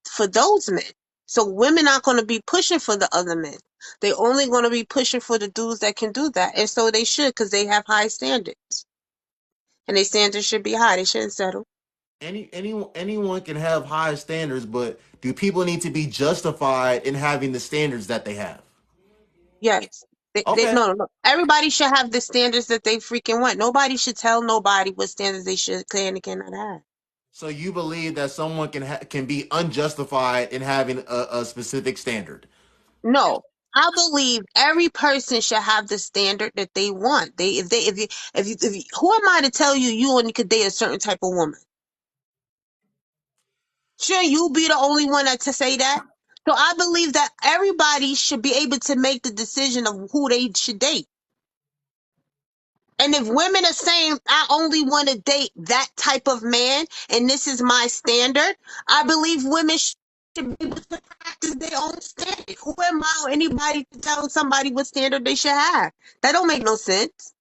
for those men. So women aren't going to be pushing for the other men. They're only going to be pushing for the dudes that can do that. And so they should, because they have high standards. And their standards should be high. They shouldn't settle. anyone can have high standards, but do people need to be justified in having the standards that they have? Yes. Okay. No, no, no. Everybody should have the standards that they freaking want. Nobody should tell nobody what standards they should can and cannot have. So you believe that someone can be unjustified in having a specific standard? No. I believe every person should have the standard that they want. If you, who am I to tell you you only could date a certain type of woman? Shouldn't you be the only one to say that? So I believe that everybody should be able to make the decision of who they should date. And if women are saying, I only want to date that type of man, and this is my standard, I believe women should be able to practice their own standard. Who am I or anybody to tell somebody what standard they should have? That don't make no sense.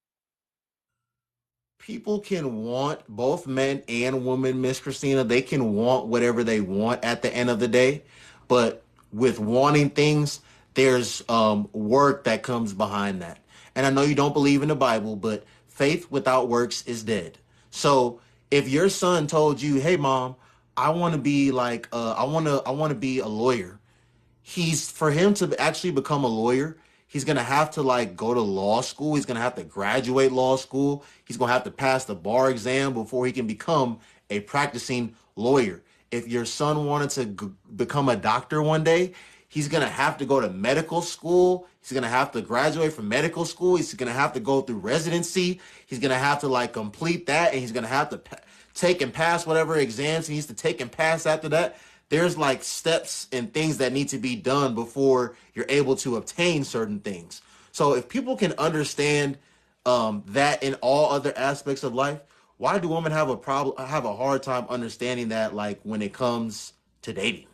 People can want, both men and women, Miss Christina, they can want whatever they want at the end of the day. But with wanting things, there's work that comes behind that. And I know you don't believe in the Bible, but faith without works is dead. So if your son told you, hey mom, I want to be like I want to be a lawyer, he's for him to actually become a lawyer, he's gonna have to like go to law school. He's gonna have to graduate law school. He's gonna have to pass the bar exam before he can become a practicing lawyer. If your son wanted to become a doctor one day, he's gonna have to go to medical school. He's gonna have to graduate from medical school. He's gonna have to go through residency. He's gonna have to like complete that, and he's gonna have to take and pass whatever exams he needs to take and pass after that. There's like steps and things that need to be done before you're able to obtain certain things. So if people can understand that in all other aspects of life, why do women have a hard time understanding that, like when it comes to dating?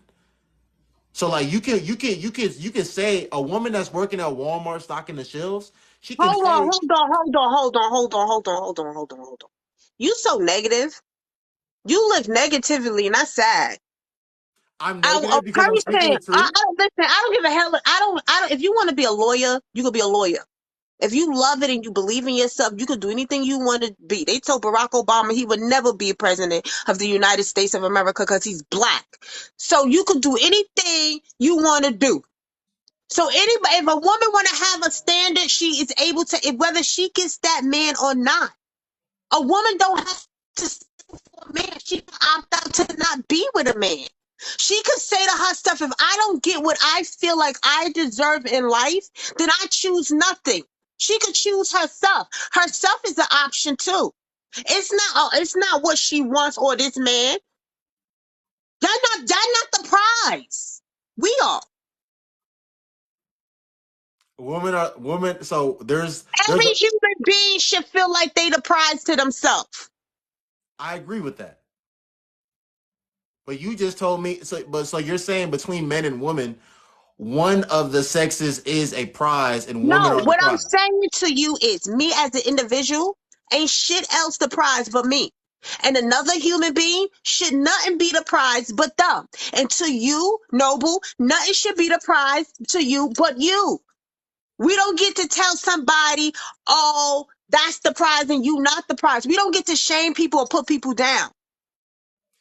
So like you can say a woman that's working at Walmart stocking the shelves, she can Hold on, say, hold on, hold on, hold on, hold on, hold on, hold on, hold on, hold on. You so negative. You live negatively, and that's sad. I'm A negative because I'm speaking person, the truth. I don't listen. I don't give a hell. I don't. If you want to be a lawyer, you could be a lawyer. If you love it and you believe in yourself, you could do anything you want to be. They told Barack Obama he would never be a president of the United States of America because he's black. So you could do anything you want to do. So anybody, if a woman want to have a standard, she is able to, whether she gets that man or not. A woman don't have to settle for a man. She can opt out to not be with a man. She could say to herself, if I don't get what I feel like I deserve in life, then I choose nothing. She could choose herself. Herself is an option too. It's not what she wants or this man. They're not the prize. We are. Women. So there's Every human being should feel like they the prize to themselves. I agree with that. But you just told me so you're saying between men and women, one of the sexes is a prize and women No, are the what I'm prize. saying to you is me as an individual ain't shit else the prize but me. And another human being should nothing be the prize but them. And to you, Noble, nothing should be the prize to you but you. We don't get to tell somebody, oh, that's the prize and you not the prize. We don't get to shame people or put people down.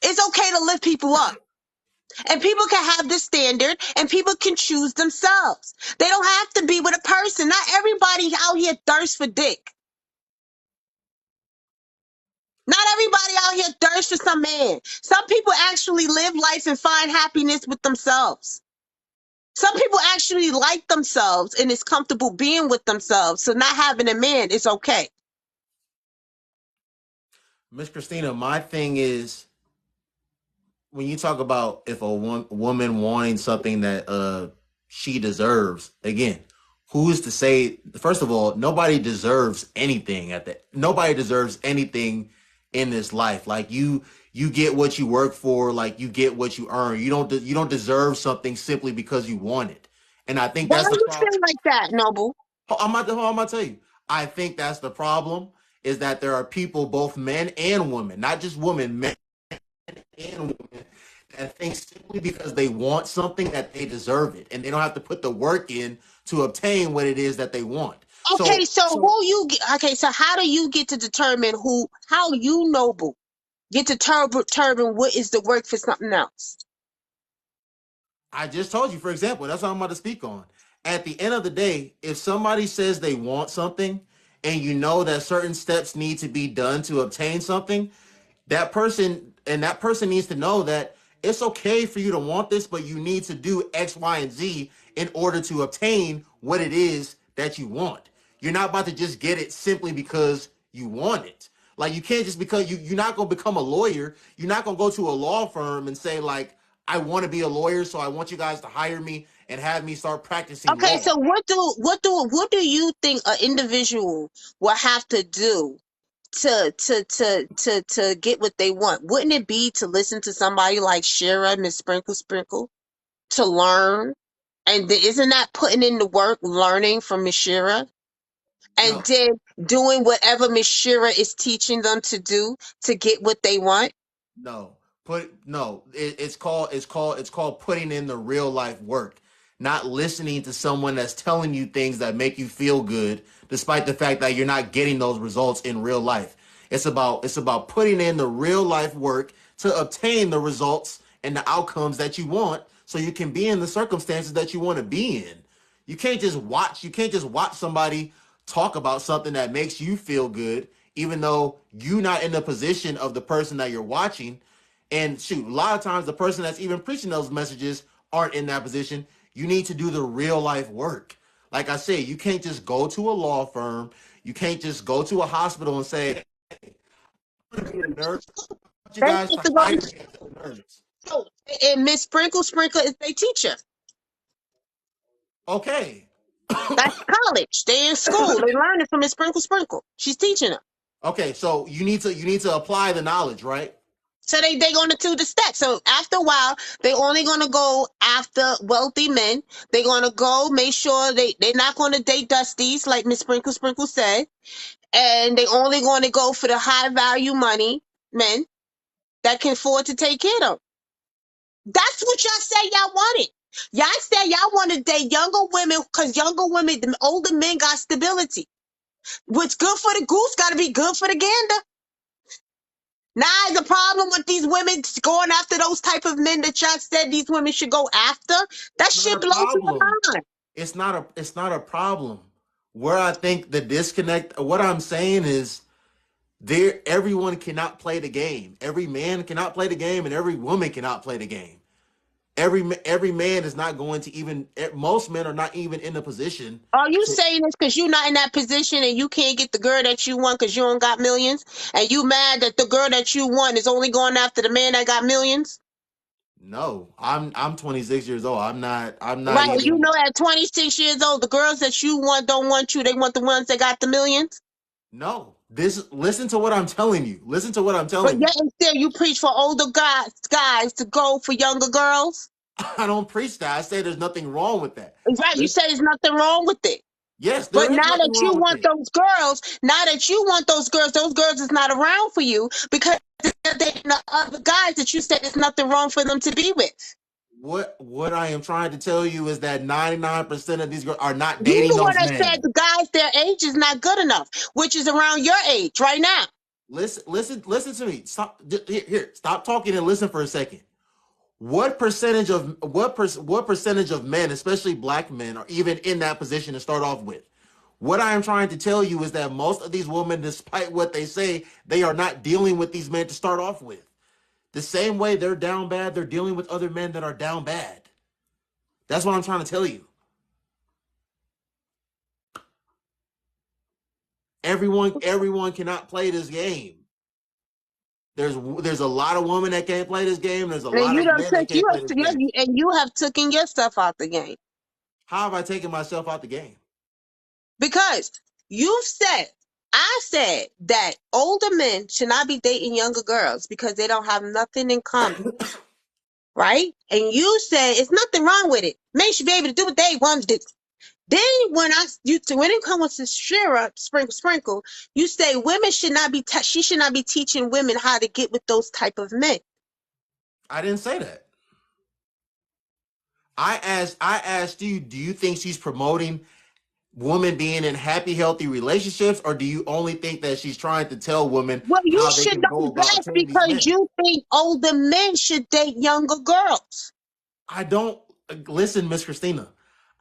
It's okay to lift people up. And people can have this standard and people can choose themselves. They don't have to be with a person. Not everybody out here thirsts for dick. Not everybody out here thirsts for some man. Some people actually live life and find happiness with themselves. Some people actually like themselves and is comfortable being with themselves. So not having a man is okay. Miss Christina, my thing is when you talk about if a woman wanting something that she deserves, again, who's to say? First of all, nobody deserves anything at that. Nobody deserves anything in this life. Like you get what you work for. Like you get what you earn. You don't deserve something simply because you want it. And I think Why that's do the you problem. feel like that, Noble? I'm gonna tell you. I think that's the problem. Is that there are people, both men and women, not just women, men and women, that think simply because they want something that they deserve it, and they don't have to put the work in to obtain what it is that they want. Okay, So, so so okay, so how do you get to determine how you, Noble, get to determine what is the work for something else? I just told you, for example, that's what I'm about to speak on. At the end of the day, if somebody says they want something, and you know that certain steps need to be done to obtain something, that person needs to know that it's okay for you to want this, but you need to do X, Y, and Z in order to obtain what it is that you want. You're not about to just get it simply because you want it. Like you can't just because you're not gonna become a lawyer. You're not gonna go to a law firm and say like, I want to be a lawyer, so I want you guys to hire me and have me start practicing Okay, law. so what do you think an individual will have to do to get what they want? Wouldn't it be to listen to somebody like Shira, Miss Sprinkle Sprinkle, to learn? And isn't that putting in the work, learning from Miss Shira, and No, then doing whatever Miss Shira is teaching them to do to get what they want? no, it's called putting in the real life work, not listening to someone that's telling you things that make you feel good, despite the fact that you're not getting those results in real life. It's about putting in the real life work to obtain the results and the outcomes that you want, so you can be in the circumstances that you want to be in. You can't just watch somebody talk about something that makes you feel good, even though you're not in the position of the person that you're watching. And shoot, a lot of times the person that's even preaching those messages aren't in that position. You need to do the real life work. Like I said, you can't just go to a law firm. You can't just go to a hospital and say, I'm gonna be a nurse. I want you They guys need to to go hire to me as a nurse. school. And Miss Sprinkle Sprinkle is their teacher. Okay. That's college. They in school. They learning from Miss Sprinkle Sprinkle. She's teaching them. Okay, so you need to apply the knowledge, right? So they gonna do the steps. So after a while, they only gonna go after wealthy men. They gonna go make sure they're not gonna date dusties like Miss Sprinkle Sprinkle said, and they only gonna go for the high value money men that can afford to take care of them. That's what y'all say y'all wanted. Y'all said y'all want to date younger women because younger women, the older men got stability. What's good for the goose got to be good for the gander. Now the problem with these women going after those type of men that y'all said these women should go after. That It's not shit a blows my problem. mind. It's not a problem. Where I think the disconnect, what I'm saying is there everyone cannot play the game. Every man cannot play the game and every woman cannot play the game. Every man is not going to even most men are not even in the position Are you to saying this because you're not in that position and you can't get the girl that you want because you don't got millions? And you mad that the girl that you want is only going after the man that got millions? no. I'm 26 years old. I'm not Right, you even know at 26 years old, the girls that you want don't want you. They want the ones that got the millions. no. This listen to what I'm telling you. Listen to what I'm But telling you. yet and still you preach for older guys to go for younger girls. I don't preach that. I say there's nothing wrong with that. Right, you say Listen, there's nothing wrong with it. yes, But there is now nothing that you wrong with want it. those girls is not around for you because they're dating the other guys that you said there's nothing wrong for them to be with. What I am trying to tell you is that 99% of these girls are not You dating the one those that said men. the guys their age is not good enough, which is around your age right now. Listen to me. Stop here. Stop talking and listen for a second. What percentage of men, especially black men, are even in that position to start off with? What I am trying to tell you is that most of these women, despite what they say, they are not dealing with these men to start off with. The same way they're down bad, they're dealing with other men that are down bad. That's what I'm trying to tell you. Everyone cannot play this game. There's a lot of women that can't play this game. There's a And lot you of don't men that take you can't play have this to, game. and you have taken yourself out the game How have I taken myself out the game? because you said I said that older men should not be dating younger girls because they don't have nothing in common, right? And you said it's nothing wrong with it. Men should be able to do what they want to do. Then when it comes to Shira sprinkle, you say women should not be she should not be teaching women how to get with those type of men. I didn't say that. I asked you, do you think she's promoting women being in happy, healthy relationships, or do you only think that she's trying to tell women Well, you how they should can go know about best obtaining these because men? you think older men should date younger girls. I don't listen, Miss Christina.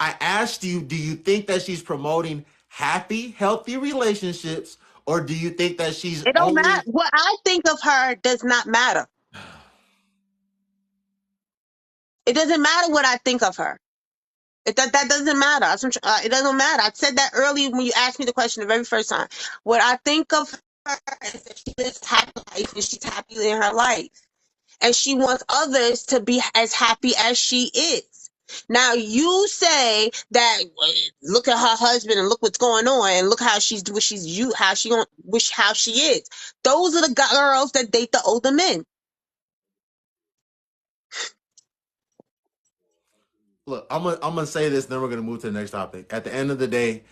I asked you, do you think that she's promoting happy, healthy relationships, or do you think that she's It don't matter. only What I think of her does not matter. It doesn't matter what I think of her. That doesn't matter. It doesn't matter. I said that earlier when you asked me the question the very first time. What I think of her is that she lives a happy life and she's happy in her life. And she wants others to be as happy as she is. Now you say that look at her husband and look what's going on and look how she's what she's you how she going wish how she is. Those are the girls that date the older men. look, I'm gonna say this, then we're gonna move to the next topic. At the end of the day,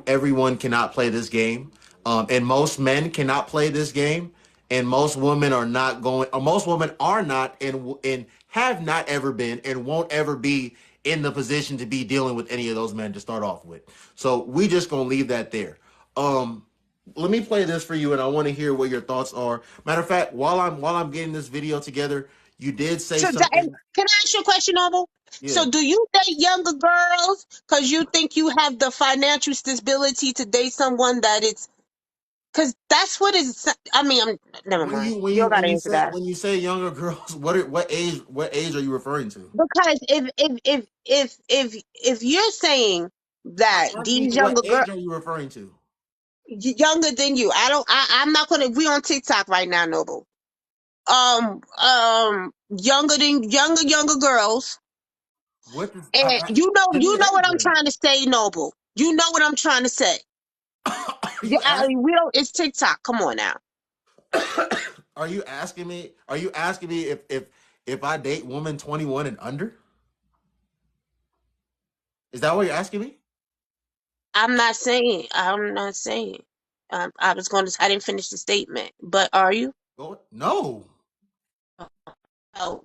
everyone cannot play this game, and most men cannot play this game, and most women are not going, or most women are not, and have not ever been, and won't ever be in the position to be dealing with any of those men to start off with. So we just gonna leave that there. Um, Let me play this for you, and I want to hear what your thoughts are. Matter of fact, while I'm getting this video together, you did say And something. can I ask you a question, Noble? Yeah. So do you date younger girls because you think you have the financial stability to date someone that it's because that's what is I mean, I'm never When mind. you when You you don't when gotta you answer say that. when you say younger girls, what age are you referring to? Because if you're saying I'm that asking these you what younger girls age are you referring to? younger than you, I'm not gonna we on TikTok right now, Noble. Younger girls, What does and give me you an know age what I'm range? trying to say, Noble. You know what I'm trying to say. Are Yeah, you ask, we don't. It's TikTok. Come on now. are you asking me if I date women 21 and under? Is that what you're asking me? I'm not saying. I'm not saying. I was going to. I didn't finish the statement. But are you? Go no.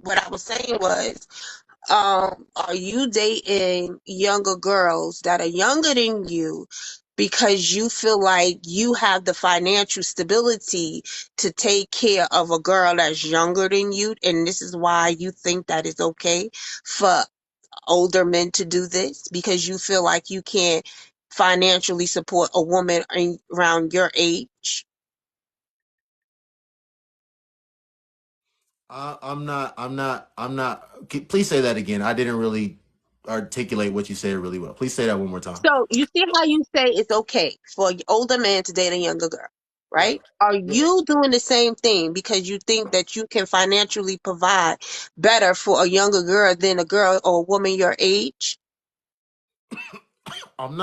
What I was saying was, are you dating younger girls that are younger than you because you feel like you have the financial stability to take care of a girl that's younger than you, and this is why you think that it's okay for older men to do this because you feel like you can't financially support a woman around your age. I'm not. Please say that again. I didn't really articulate what you said really well. Please say that one more time. So you see how you say it's okay for an older man to date a younger girl, Yeah. right? Are Yeah. you doing the same thing because you think that you can financially provide better for a younger girl than a girl or a woman your age? I'm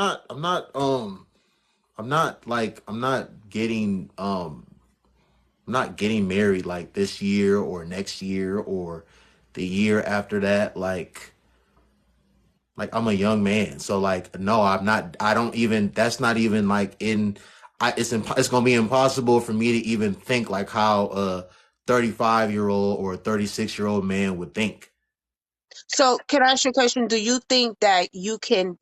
not getting married like this year or next year or the year after that. Like I'm a young man, so like no, I'm not. I don't even. That's not even like in. It's gonna be impossible for me to even think like how a 35-year-old or a 36-year-old man would think. So can I ask you a question? Do you think that you can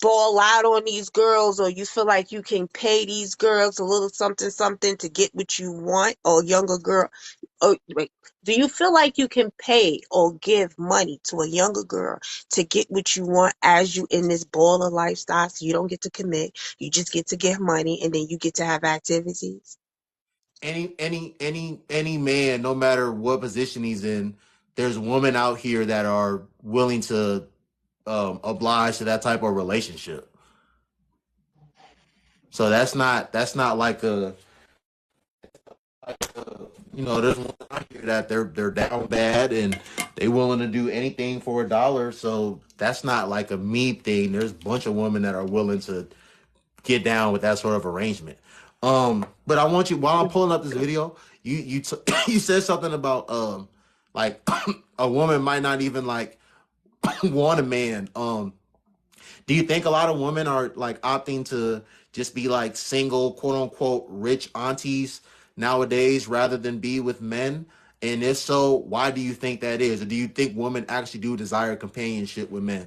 ball out on these girls or you feel like you can pay these girls a little something something to get what you want or younger girl Oh, wait. Do you feel like you can pay or give money to a younger girl to get what you want as you in this baller lifestyle? So you don't get to commit. You just get to give money and then you get to have activities. Any man, no matter what position he's in, there's women out here that are willing to oblige to that type of relationship. So that's not like there's one out here that they're down bad and they willing to do anything for a dollar. So that's not like a me thing. There's a bunch of women that are willing to get down with that sort of arrangement. But I want you, while I'm pulling up this video, you said something about like a woman might not even like want a man. Do you think a lot of women are like opting to just be like single, quote unquote, rich aunties nowadays rather than be with men? And if so, why do you think that is? Or do you think women actually do desire companionship with men?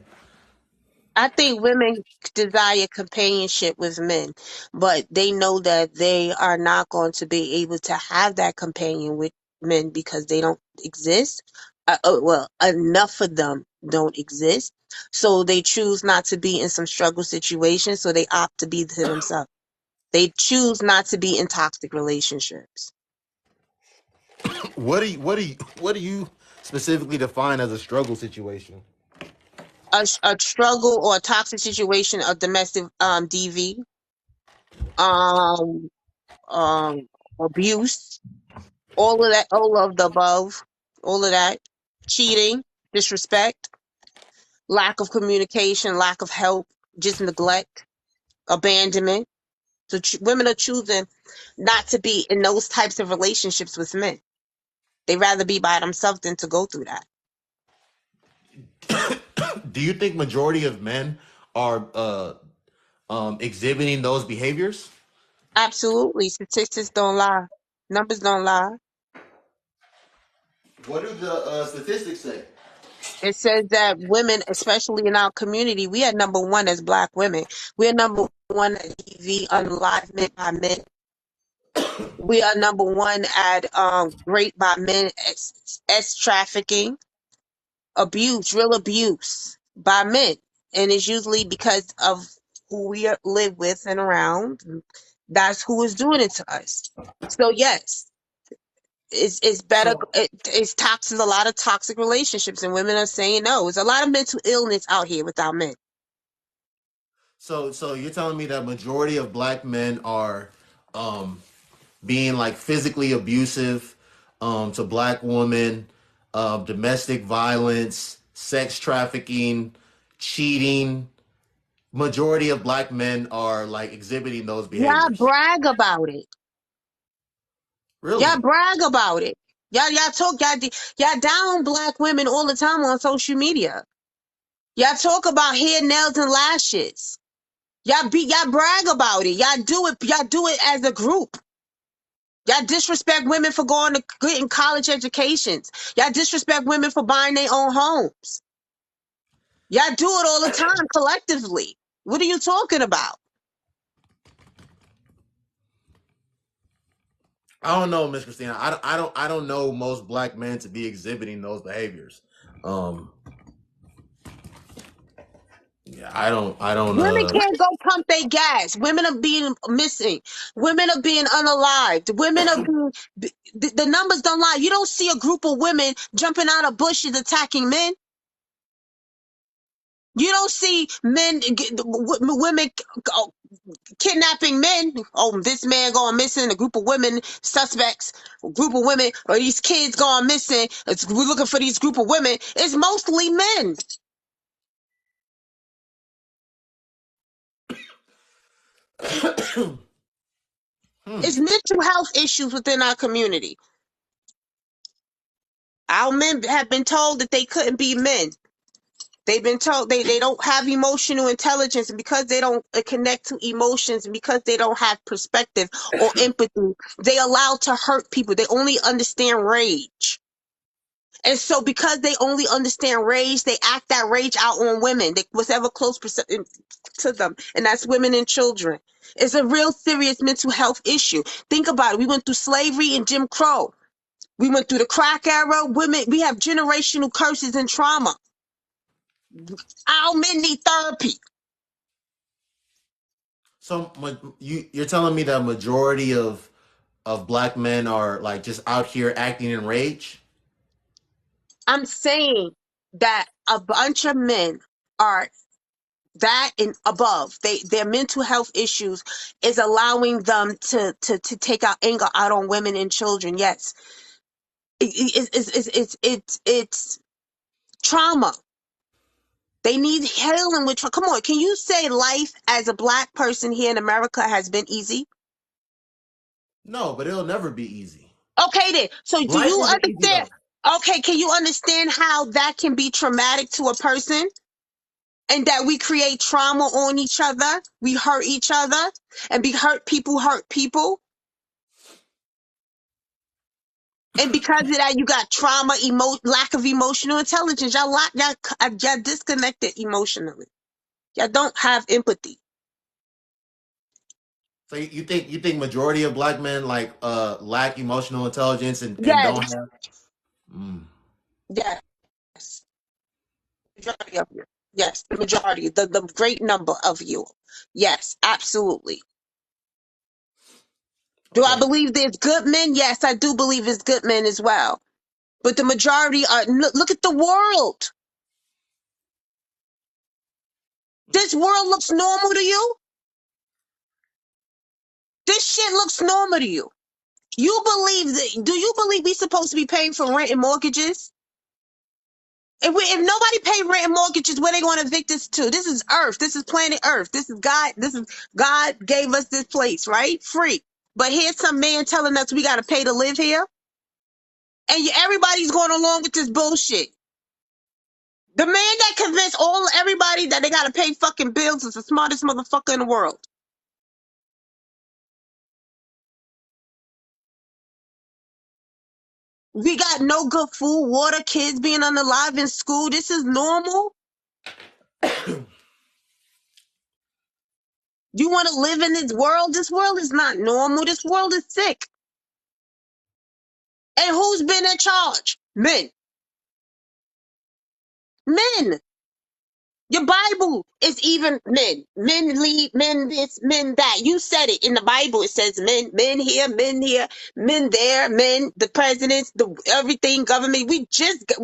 I think women desire companionship with men, but they know that they are not going to be able to have that companion with men because they don't exist. Well, enough of them don't exist. So they choose not to be in some struggle situations, so they opt to be to themselves. They choose not to be in toxic relationships. What do you specifically define as a struggle situation? A struggle or a toxic situation, a domestic DV, um, um, abuse, all of that, all of the above, all of that, cheating, disrespect, lack of communication, lack of help, just neglect, abandonment. So women are choosing not to be in those types of relationships with men. They rather be by themselves than to go through that. Do you think majority of men are exhibiting those behaviors? Absolutely. Statistics don't lie. Numbers don't lie. What do the statistics say? It says that women, especially in our community, we are number one as Black women. We're number one at EV unalivement by men. We are number one at rape by men, S trafficking, abuse, real abuse by men, and it's usually because of who we live with and around. That's who is doing it to us. So yes, it's better. So It's toxic. A lot of toxic relationships, and women are saying no. There's a lot of mental illness out here without men. so you're telling me that majority of black men are um being like physically abusive to black women, domestic violence, sex trafficking, cheating. Majority of black men are like exhibiting those Y'all behaviors. brag about it. Y'all Really? brag about it. Y'all talk. Y'all down Black women all the time on social media. Y'all talk about hair, nails, and lashes. Y'all brag about it. Y'all do it. Y'all do it as a group. Y'all disrespect women for going to getting college educations. Y'all disrespect women for buying their own homes. Y'all do it all the time collectively. What are you talking about? I don't know, Miss Christina. I don't know most black men to be exhibiting those behaviors. Um, yeah, I don't. Women can't go pump their gas. Women are being missing. Women are being unalived. Women are being. The numbers don't lie. You don't see a group of women jumping out of bushes attacking men. You don't see women kidnapping men. Oh, this man going missing. A group of women suspects. A group of women or these kids going missing. We're looking for these group of women. It's mostly men. Hmm. It's mental health issues within our community. Our men have been told that they couldn't be men. They've been told they don't have emotional intelligence, and because they don't connect to emotions and because they don't have perspective or empathy, they allow to hurt people. They only understand rage. And so because they only understand rage, they act that rage out on women, whatever close to them. And that's women and children. It's a real serious mental health issue. Think about it. We went through slavery and Jim Crow. We went through the crack era. Women, we have generational curses and trauma. Our men need therapy. So you're telling me that majority of black men are like just out here acting in rage? I'm saying that a bunch of men are that and above. Their mental health issues is allowing them to take out anger out on women and children. Yes, it's trauma. They need healing with trauma. Come on, can you say life as a black person here in America has been easy? No, but it'll never be easy. Okay, then. So do Life you isn't easy understand? though. Okay, can you understand how that can be traumatic to a person? And that we create trauma on each other, we hurt each other, and be hurt people. And because of that, you got trauma, lack of emotional intelligence. Y'all disconnected emotionally. Y'all don't have empathy. So you think majority of black men like lack emotional intelligence and don't Yes, have. Mm, yes, majority of you. Yes, the majority, the great number of you. Yes, absolutely. Do I okay. believe there's good men? Yes, I do believe there's good men as well. But the majority are. Look at the world. This world looks normal to you. This shit looks normal to you. You believe that? Do you believe we supposed to be paying for rent and mortgages? If nobody pay rent and mortgages, where they going to evict us to? This is Earth. This is planet Earth. This is God. This is God gave us this place, right? Free. But here's some man telling us we got to pay to live here, and everybody's going along with this bullshit. The man that convinced everybody that they got to pay fucking bills is the smartest motherfucker in the world. We got no good food, water, kids being unalive in school. This is normal. You want to live in this world? This world is not normal. This world is sick. And who's been in charge? Men. Men. Your Bible is even men. Men lead, men this, men that. You said it in the Bible. It says men here, men there, men, the presidents, the everything, government. We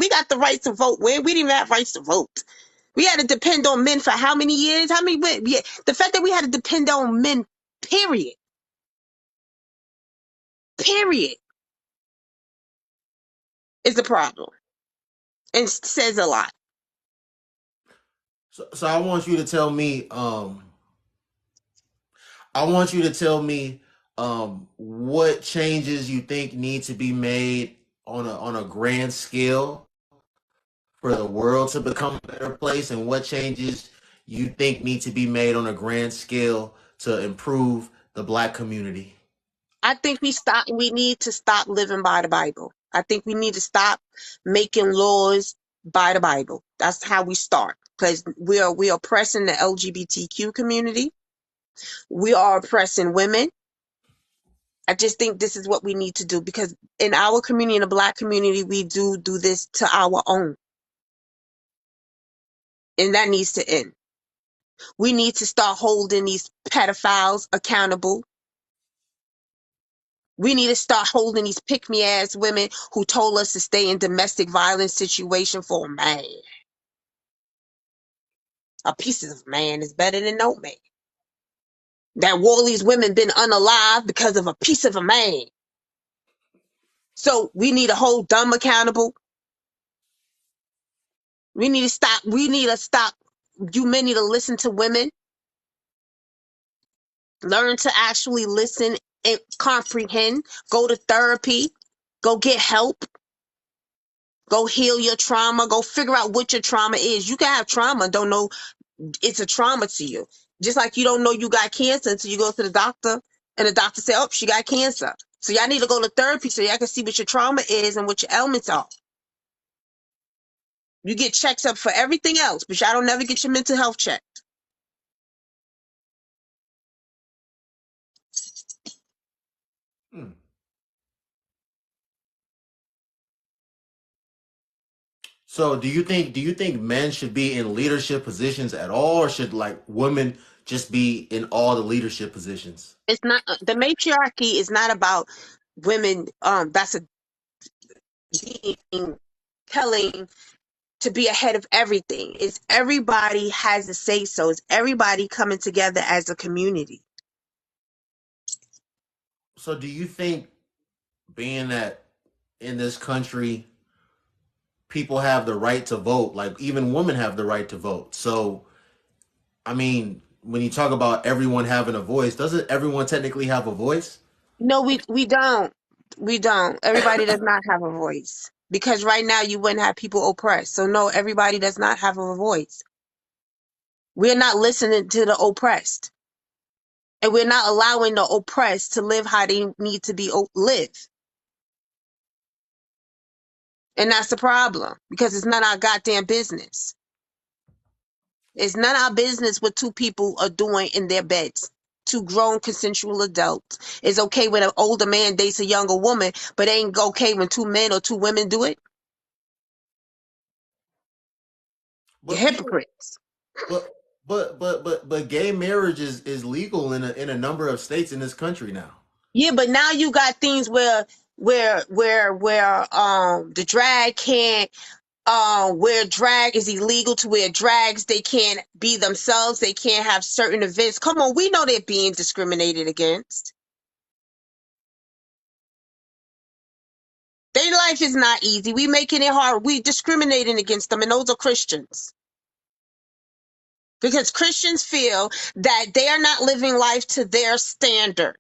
got the right to vote. When we didn't even have rights to vote. We had to depend on men for how many years? How many? Yeah, the fact that we had to depend on men, period, period, is a problem and says a lot. So I want you to tell me. I want you to tell me what changes you think need to be made on a grand scale for the world to become a better place, and what changes you think need to be made on a grand scale to improve the black community. I think we need to stop living by the Bible. I think we need to stop making laws by the Bible. That's how we start. Because we are oppressing the LGBTQ community. We are oppressing women. I just think this is what we need to do because in our community, in the black community, we do this to our own. And that needs to end. We need to start holding these pedophiles accountable. We need to start holding these pick-me ass women who told us to stay in domestic violence situation for a man. A piece of man is better than no man. That all these women been unalive because of a piece of a man. So we need to hold them accountable. We need to stop. We need to stop. You men need to listen to women. Learn to actually listen and comprehend. Go to therapy. Go get help. Go heal your trauma. Go figure out what your trauma is. You can have trauma and don't know it's a trauma to you. Just like you don't know you got cancer until you go to the doctor and the doctor say, oh, she got cancer. So y'all need to go to therapy so y'all can see what your trauma is and what your ailments are. You get checks up for everything else, but y'all don't never get your mental health checked. Hmm. So do you think men should be in leadership positions at all, or should like women just be in all the leadership positions? It's not the matriarchy is not about women. That's a being telling to be ahead of everything. It's everybody has a say so. It's everybody coming together as a community. So do you think, being that in this country people have the right to vote, like even women have the right to vote. So I mean, when you talk about everyone having a voice, doesn't everyone technically have a voice? No, we don't. We don't. Everybody does not have a voice. Because right now you wouldn't have people oppressed. So no, everybody does not have a voice. We're not listening to the oppressed. And we're not allowing the oppressed to live how they need to be live. And that's the problem. Because it's not our goddamn business. It's none of our business what two people are doing in their beds. Two grown consensual adults. It's okay when an older man dates a younger woman, but it ain't okay when two men or two women do it. You're But people, hypocrites. but but gay marriage is legal in a number of states in this country now. Yeah, but now you got things where the drag can't where drag is illegal to where drags they can't be themselves, they can't have certain events. Come on, we know they're being discriminated against. Their life is not easy. We making it hard. We discriminating against them, and those are Christians. Because Christians feel that they are not living life to their standard.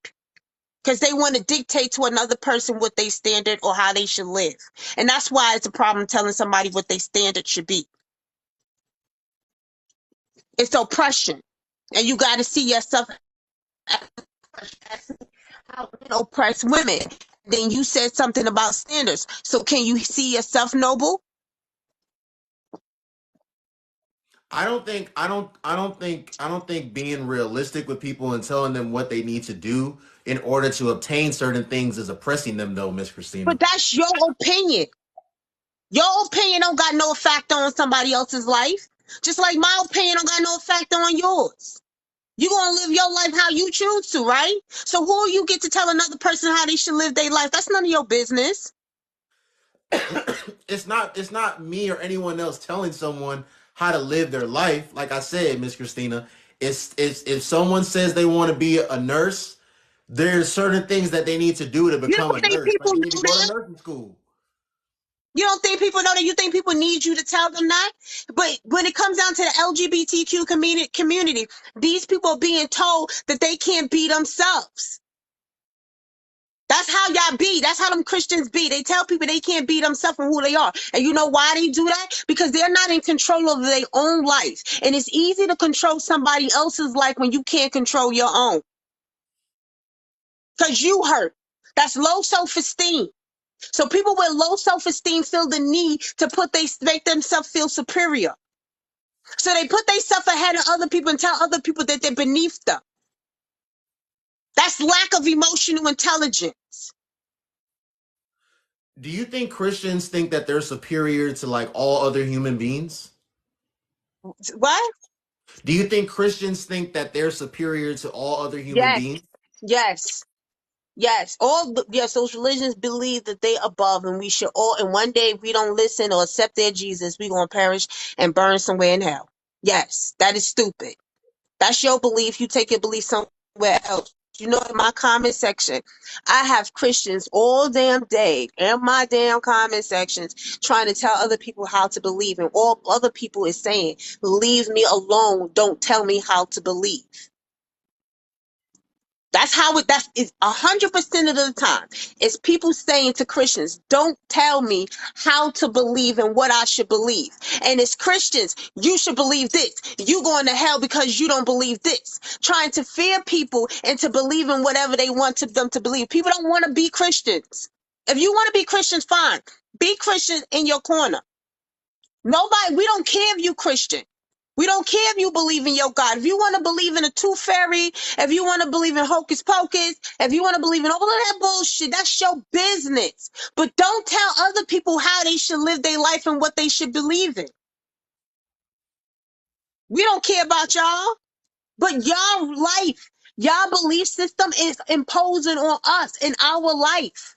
Because they want to dictate to another person what they standard or how they should live. And that's why it's a problem telling somebody what their standard should be. It's oppression. And you got to see yourself as how men oppress women. Then you said something about standards. So can you see yourself noble? I don't think being realistic with people and telling them what they need to do in order to obtain certain things is oppressing them, though, Miss But Christina. that's your opinion. Your opinion don't got no effect on somebody else's life. Just like my opinion don't got no effect on yours. You gonna live your life how you choose to, right? So who you get to tell another person how they should live their life? That's none of your business. It's not me or anyone else telling someone how to live their life. Like I said, Miss Christina, it's if someone says they want to be a nurse, there's certain things that they need to do to You become don't a think nurse. Like people you need to know go to that? nursing school. You don't think people know that? You think people need you to tell them that? But when it comes down to the LGBTQ community, these people are being told that they can't be themselves. That's how y'all be. That's how them Christians be. They tell people they can't be themselves and who they are. And you know why they do that? Because they're not in control of their own life. And it's easy to control somebody else's life when you can't control your own. Because you hurt. That's low self-esteem. So people with low self-esteem feel the need to make themselves feel superior. So they put themselves ahead of other people and tell other people that they're beneath them. That's lack of emotional intelligence. Do you think Christians think that they're superior to like all other human beings? What? Do you think Christians think that they're superior to all other human Yes, beings? yes, yes. Yes, those religions believe that they above and we should all, and one day if we don't listen or accept their Jesus, we're going to perish and burn somewhere in hell. Yes, that is stupid. That's your belief. You take your belief somewhere else. You know, in my comment section, I have Christians all damn day in my damn comment sections trying to tell other people how to believe. And all other people is saying, leave me alone. Don't tell me how to believe. That's 100% of the time. It's people saying to Christians, don't tell me how to believe and what I should believe. And it's Christians, you should believe this. You going to hell because you don't believe this. Trying to fear people into believing whatever they want them to believe. People don't want to be Christians. If you want to be Christians, fine. Be Christians in your corner. Nobody, we don't care if you Christian. We don't care if you believe in your God. If you want to believe in a tooth fairy, if you want to believe in hocus pocus, if you want to believe in all of that bullshit, that's your business. But don't tell other people how they should live their life and what they should believe in. We don't care about y'all, but y'all life, y'all belief system is imposing on us in our life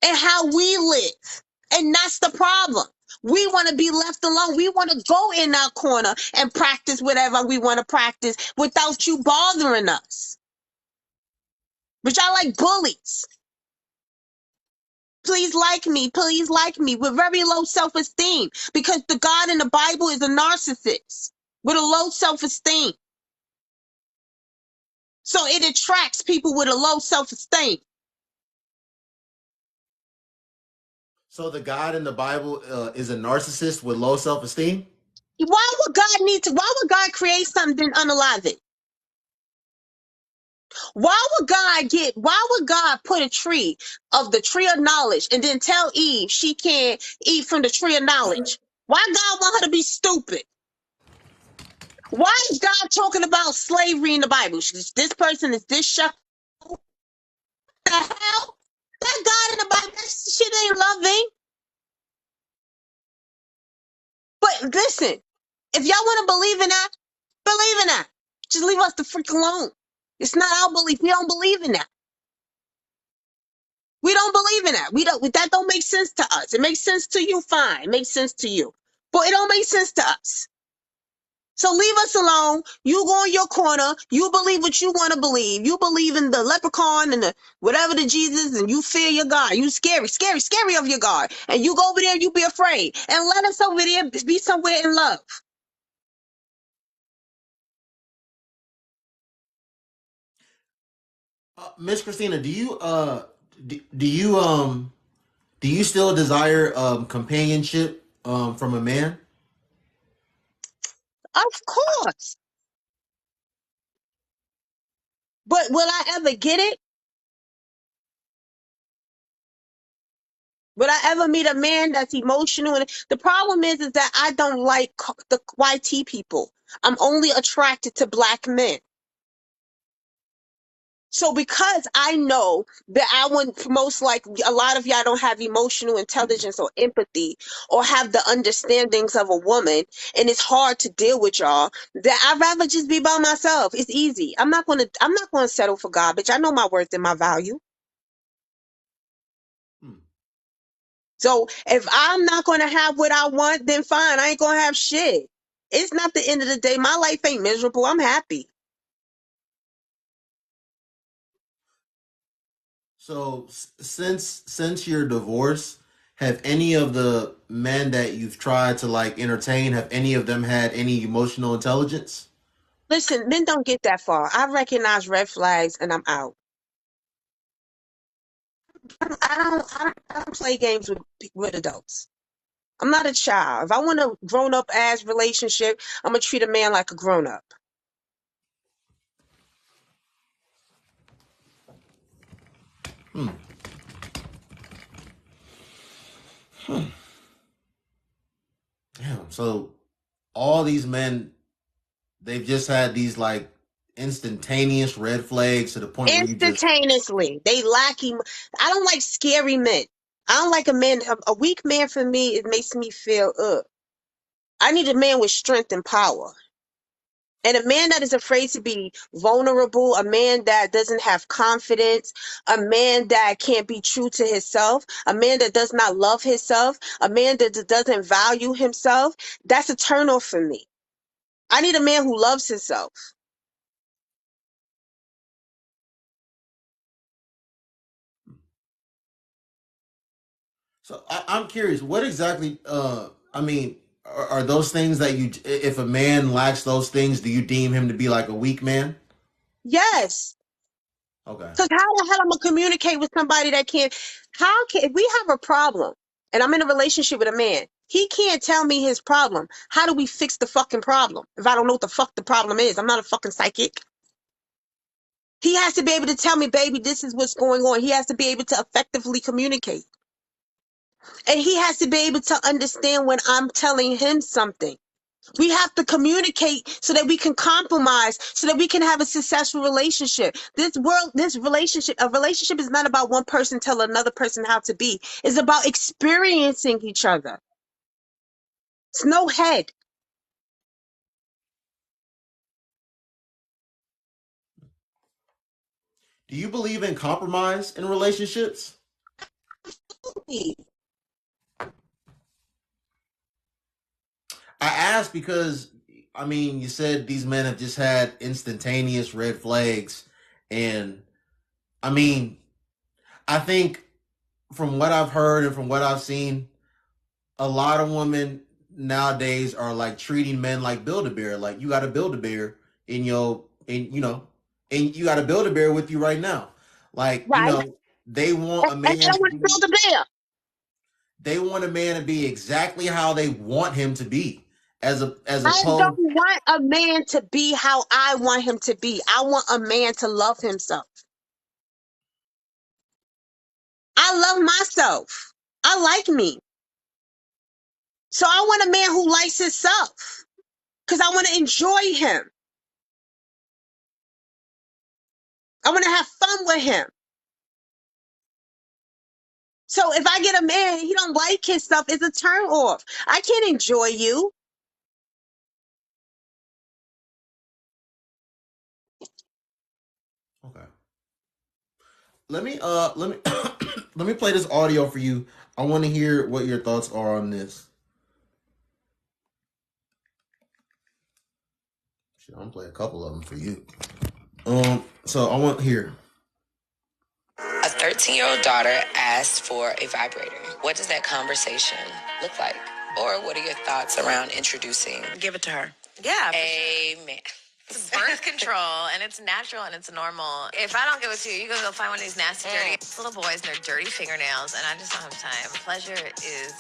and how we live. And that's the problem. We want to be left alone. We want to go in our corner and practice whatever we want to practice without you bothering us. But y'all like bullies. Please like me. Please like me. With very low self-esteem. Because the God in the Bible is a narcissist with a low self-esteem. So it attracts people with a low self-esteem. So the God in the Bible is a narcissist with low self-esteem? Why would God create something then unalive it? Why would God put a tree of the tree of knowledge and then tell Eve she can't eat from the tree of knowledge? Why God want her to be stupid? Why is God talking about slavery in the Bible? This person is this shepherd. What the hell? That God in the Bible, that shit ain't loving. But listen, if y'all want to believe in that, believe in that. Just leave us the freak alone. It's not our belief. We don't believe in that. We don't believe in that. That don't make sense to us. It makes sense to you, fine. It makes sense to you. But it don't make sense to us. So leave us alone. You go in your corner. You believe what you want to believe. You believe in the leprechaun and the whatever the Jesus, and you fear your God. You scary of your God. And you go over there, you be afraid. And let us over there be somewhere in love. Miss Christina, do you still desire companionship from a man? Of course. But will I ever get it? Would I ever meet a man that's emotional? And the problem is that I don't like the YT people. I'm only attracted to black men. So because I know that I would most likely, a lot of y'all don't have emotional intelligence or empathy or have the understandings of a woman, and it's hard to deal with y'all, that I'd rather just be by myself. It's easy. I'm not gonna settle for garbage. I know my worth and my value. Hmm. So if I'm not gonna have what I want, then fine, I ain't gonna have shit. It's not the end of the day. My life ain't miserable. I'm happy. So since your divorce, have any of the men that you've tried to like entertain, have any of them had any emotional intelligence? Listen, men don't get that far. I recognize red flags and I'm out. I don't play games with adults. I'm not a child. If I want a grown up ass relationship, I'm gonna treat a man like a grown up. Hmm. Hmm. Damn. So all these men, they've just had these like instantaneous red flags to the point where you just Instantaneously, they lack I don't like scary men. I don't like a man. A weak man for me, it makes me feel I need a man with strength and power. And a man that is afraid to be vulnerable, a man that doesn't have confidence, a man that can't be true to himself, a man that does not love himself, a man that doesn't value himself, that's a turn off for me. I need a man who loves himself. so I'm curious, what exactly I mean, are those things that you if a man lacks those things, do you deem him to be like a weak man? Yes. Okay. Because how the hell I'm gonna communicate with somebody that can't? How can if we have a problem and I'm in a relationship with a man, he can't tell me his problem. How do we fix the fucking problem if I don't know what the fuck the problem is? I'm not a fucking psychic. He has to be able to tell me, baby, this is what's going on. He has to be able to effectively communicate. And he has to be able to understand when I'm telling him something. We have to communicate so that we can compromise, so that we can have a successful relationship. A relationship is not about one person telling another person how to be. It's about experiencing each other. It's no head. Do you believe in compromise in relationships? I asked because I mean, you said these men have just had instantaneous red flags, and I mean, I think from what I've heard and from what I've seen, a lot of women nowadays are like treating men like Build a Bear. Like you got to build a bear in your, in and you got to build a bear with you right now. Like Right. they want a And man I to want to be. build a bear. They want a man to be exactly how they want him to be, as I don't opposed. want a man to be how I want him to be. I want a man to love himself. I love myself. I like me. So I want a man who likes himself because I want to enjoy him. I want to have fun with him. So if I get a man, he don't like his stuff, it's a turn off. I can't enjoy you. Okay. Let me let me play this audio for you. I want to hear what your thoughts are on this. Shit, I'm gonna play a couple of them for you. So I want here. A 13-year-old daughter asked for a vibrator. What does that conversation look like? Or what are your thoughts around introducing? Give it to her. Yeah. Amen. It's birth control, and it's natural and it's normal. If I don't give it to you, you're gonna go find one of these nasty, dirty little boys and their dirty fingernails, and I just don't have time. Pleasure is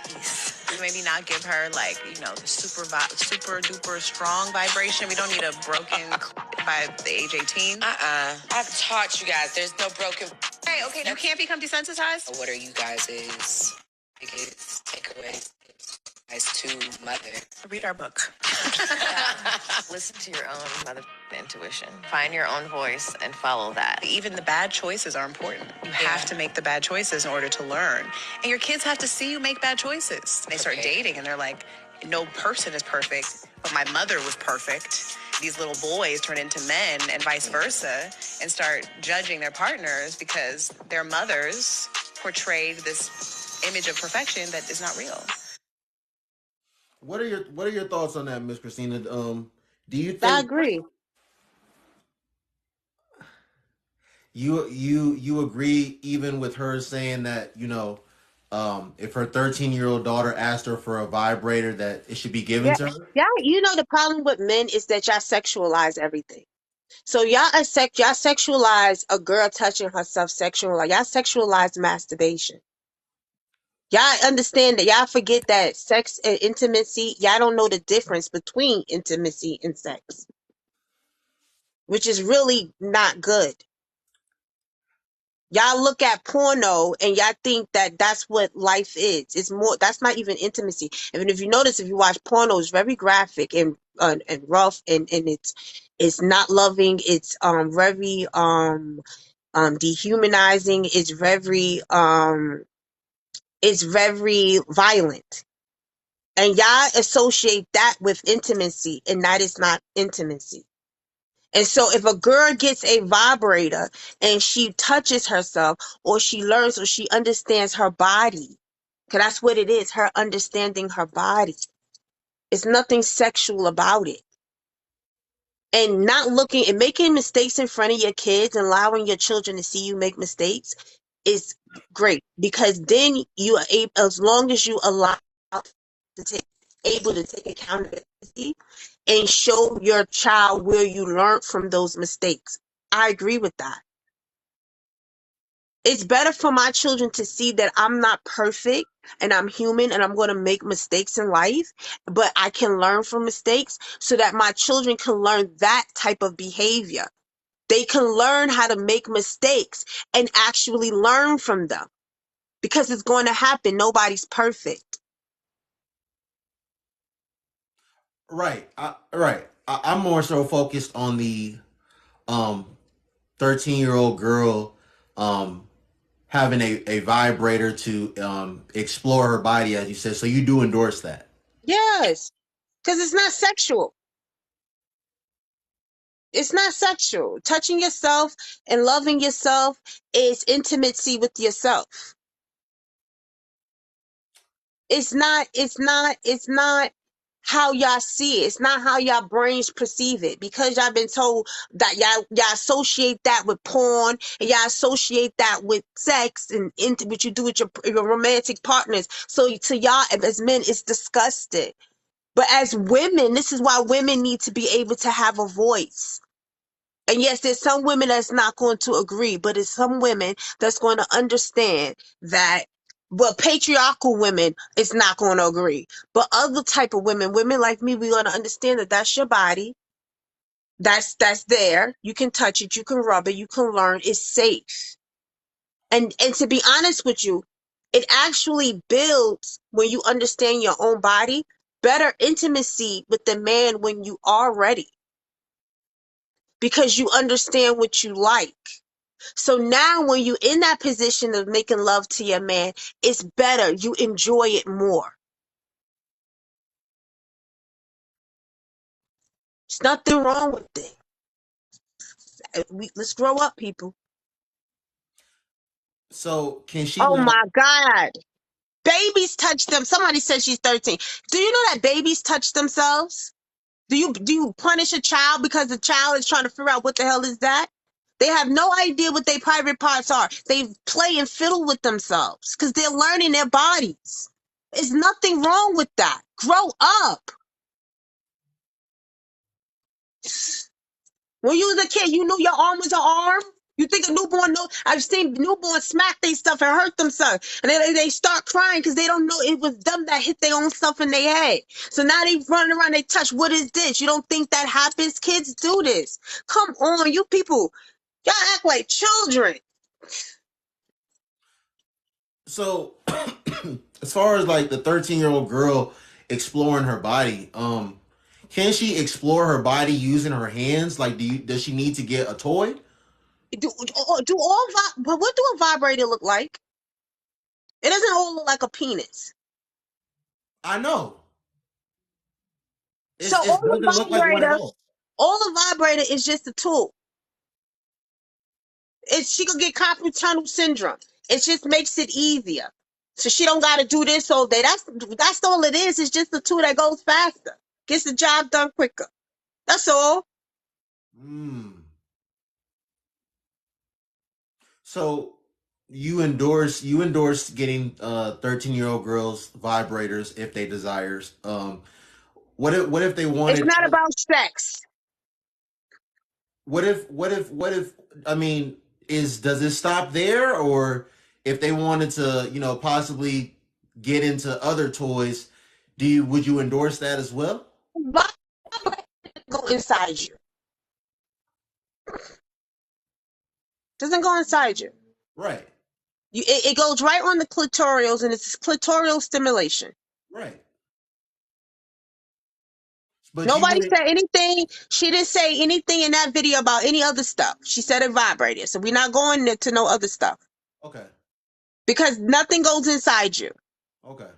peace. Maybe not give her the super duper strong vibration. We don't need a broken by the age 18. I've taught you guys there's no broken. Hey, okay, you can't become desensitized. What are you guys' biggest takeaways as to mother? Read our book. Listen to your own mother intuition. Find your own voice and follow that. Even the bad choices are important. You have to make the bad choices in order to learn. And your kids have to see you make bad choices. They start dating and they're like, no person is perfect, but my mother was perfect. These little boys turn into men and vice versa and start judging their partners because their mothers portrayed this image of perfection that is not real. What are your thoughts on that, Miss Christina? Do you I think agree. you agree even with her saying that if her 13-year-old daughter asked her for a vibrator that it should be given Yeah, to her? yeah. You know the problem with men is that y'all sexualize everything. So y'all sexualize a girl touching herself sexual. Like y'all sexualize masturbation. Y'all understand that y'all forget that sex and intimacy. Y'all don't know the difference between intimacy and sex, which is really not good. Y'all look at porno and y'all think that that's what life is. It's more. That's not even intimacy. And if you notice, if you watch porno, it's very graphic and rough and it's not loving. It's very dehumanizing. It's very violent. And y'all associate that with intimacy, and that is not intimacy. And so if a girl gets a vibrator and she touches herself or she learns or she understands her body, because that's what it is, her understanding her body. It's nothing sexual about it. And not looking and making mistakes in front of your kids and allowing your children to see you make mistakes is great because then you are able, as long as you allow to take able to take accountability and show your child where you learned from those mistakes. I agree with that. It's better for my children to see that I'm not perfect and I'm human and I'm going to make mistakes in life, but I can learn from mistakes so that my children can learn that type of behavior. They can learn how to make mistakes and actually learn from them because it's going to happen. Nobody's perfect. Right. Right. I'm more so focused on the 13-year-old girl um having a vibrator to explore her body, as you said. So you do endorse that. Yes, because it's not sexual. It's not sexual. Touching yourself and loving yourself is intimacy with yourself. It's not how y'all see it. It's not how y'all brains perceive it. Because y'all been told that y'all associate that with porn and y'all associate that with sex and into what you do with your romantic partners. So to y'all as men, it's disgusting. But as women, this is why women need to be able to have a voice. And yes, there's some women that's not going to agree, but it's some women that's going to understand that. Well, patriarchal women is not going to agree, but other type of women like me, we're going to understand that that's your body. That's there. You can touch it. You can rub it. You can learn. It's safe. And to be honest with you, it actually builds when you understand your own body, better intimacy with the man when you are ready because you understand what you like. So now when you're in that position of making love to your man, it's better. You enjoy it more. There's nothing wrong with it. Let's grow up, people. So can she Oh not? my God. Babies touch them. Somebody said she's 13. Do you know that babies touch themselves? Do you punish a child because the child is trying to figure out what the hell is that? They have no idea what their private parts are. They play and fiddle with themselves because they're learning their bodies. There's nothing wrong with that. Grow up. When you was a kid, you knew your arm was an arm. You think a newborn know? I've seen newborns smack their stuff and hurt themselves, and they start crying because they don't know it was them that hit their own stuff in their head. So now they running around, they touch. What is this? You don't think that happens? Kids do this. Come on, you people, y'all act like children. So as far as like the 13-year-old girl exploring her body, can she explore her body using her hands? Like, does she need to get a toy? But what do a vibrator look like? It doesn't all look like a penis. I know. So It doesn't look like one at all. all the vibrator is just a tool. She could get carpal tunnel syndrome. It just makes it easier. So she don't got to do this all day. That's all it is. It's just a tool that goes faster, gets the job done quicker. That's all. Hmm. So you endorse getting 13-year-old girls vibrators if they desires. What if they It's wanted? not about sex. What if I mean, is does it stop there, or if they wanted to, possibly get into other toys, would you endorse that as well? Vibrator go inside you. Doesn't go inside you. Right. It goes right on the clitorials, and it's clitoral stimulation. Right. But you Nobody wouldn't. said anything. She didn't say anything in that video about any other stuff. She said it vibrated. So we're not going to no other stuff Okay. because nothing goes inside you. Okay.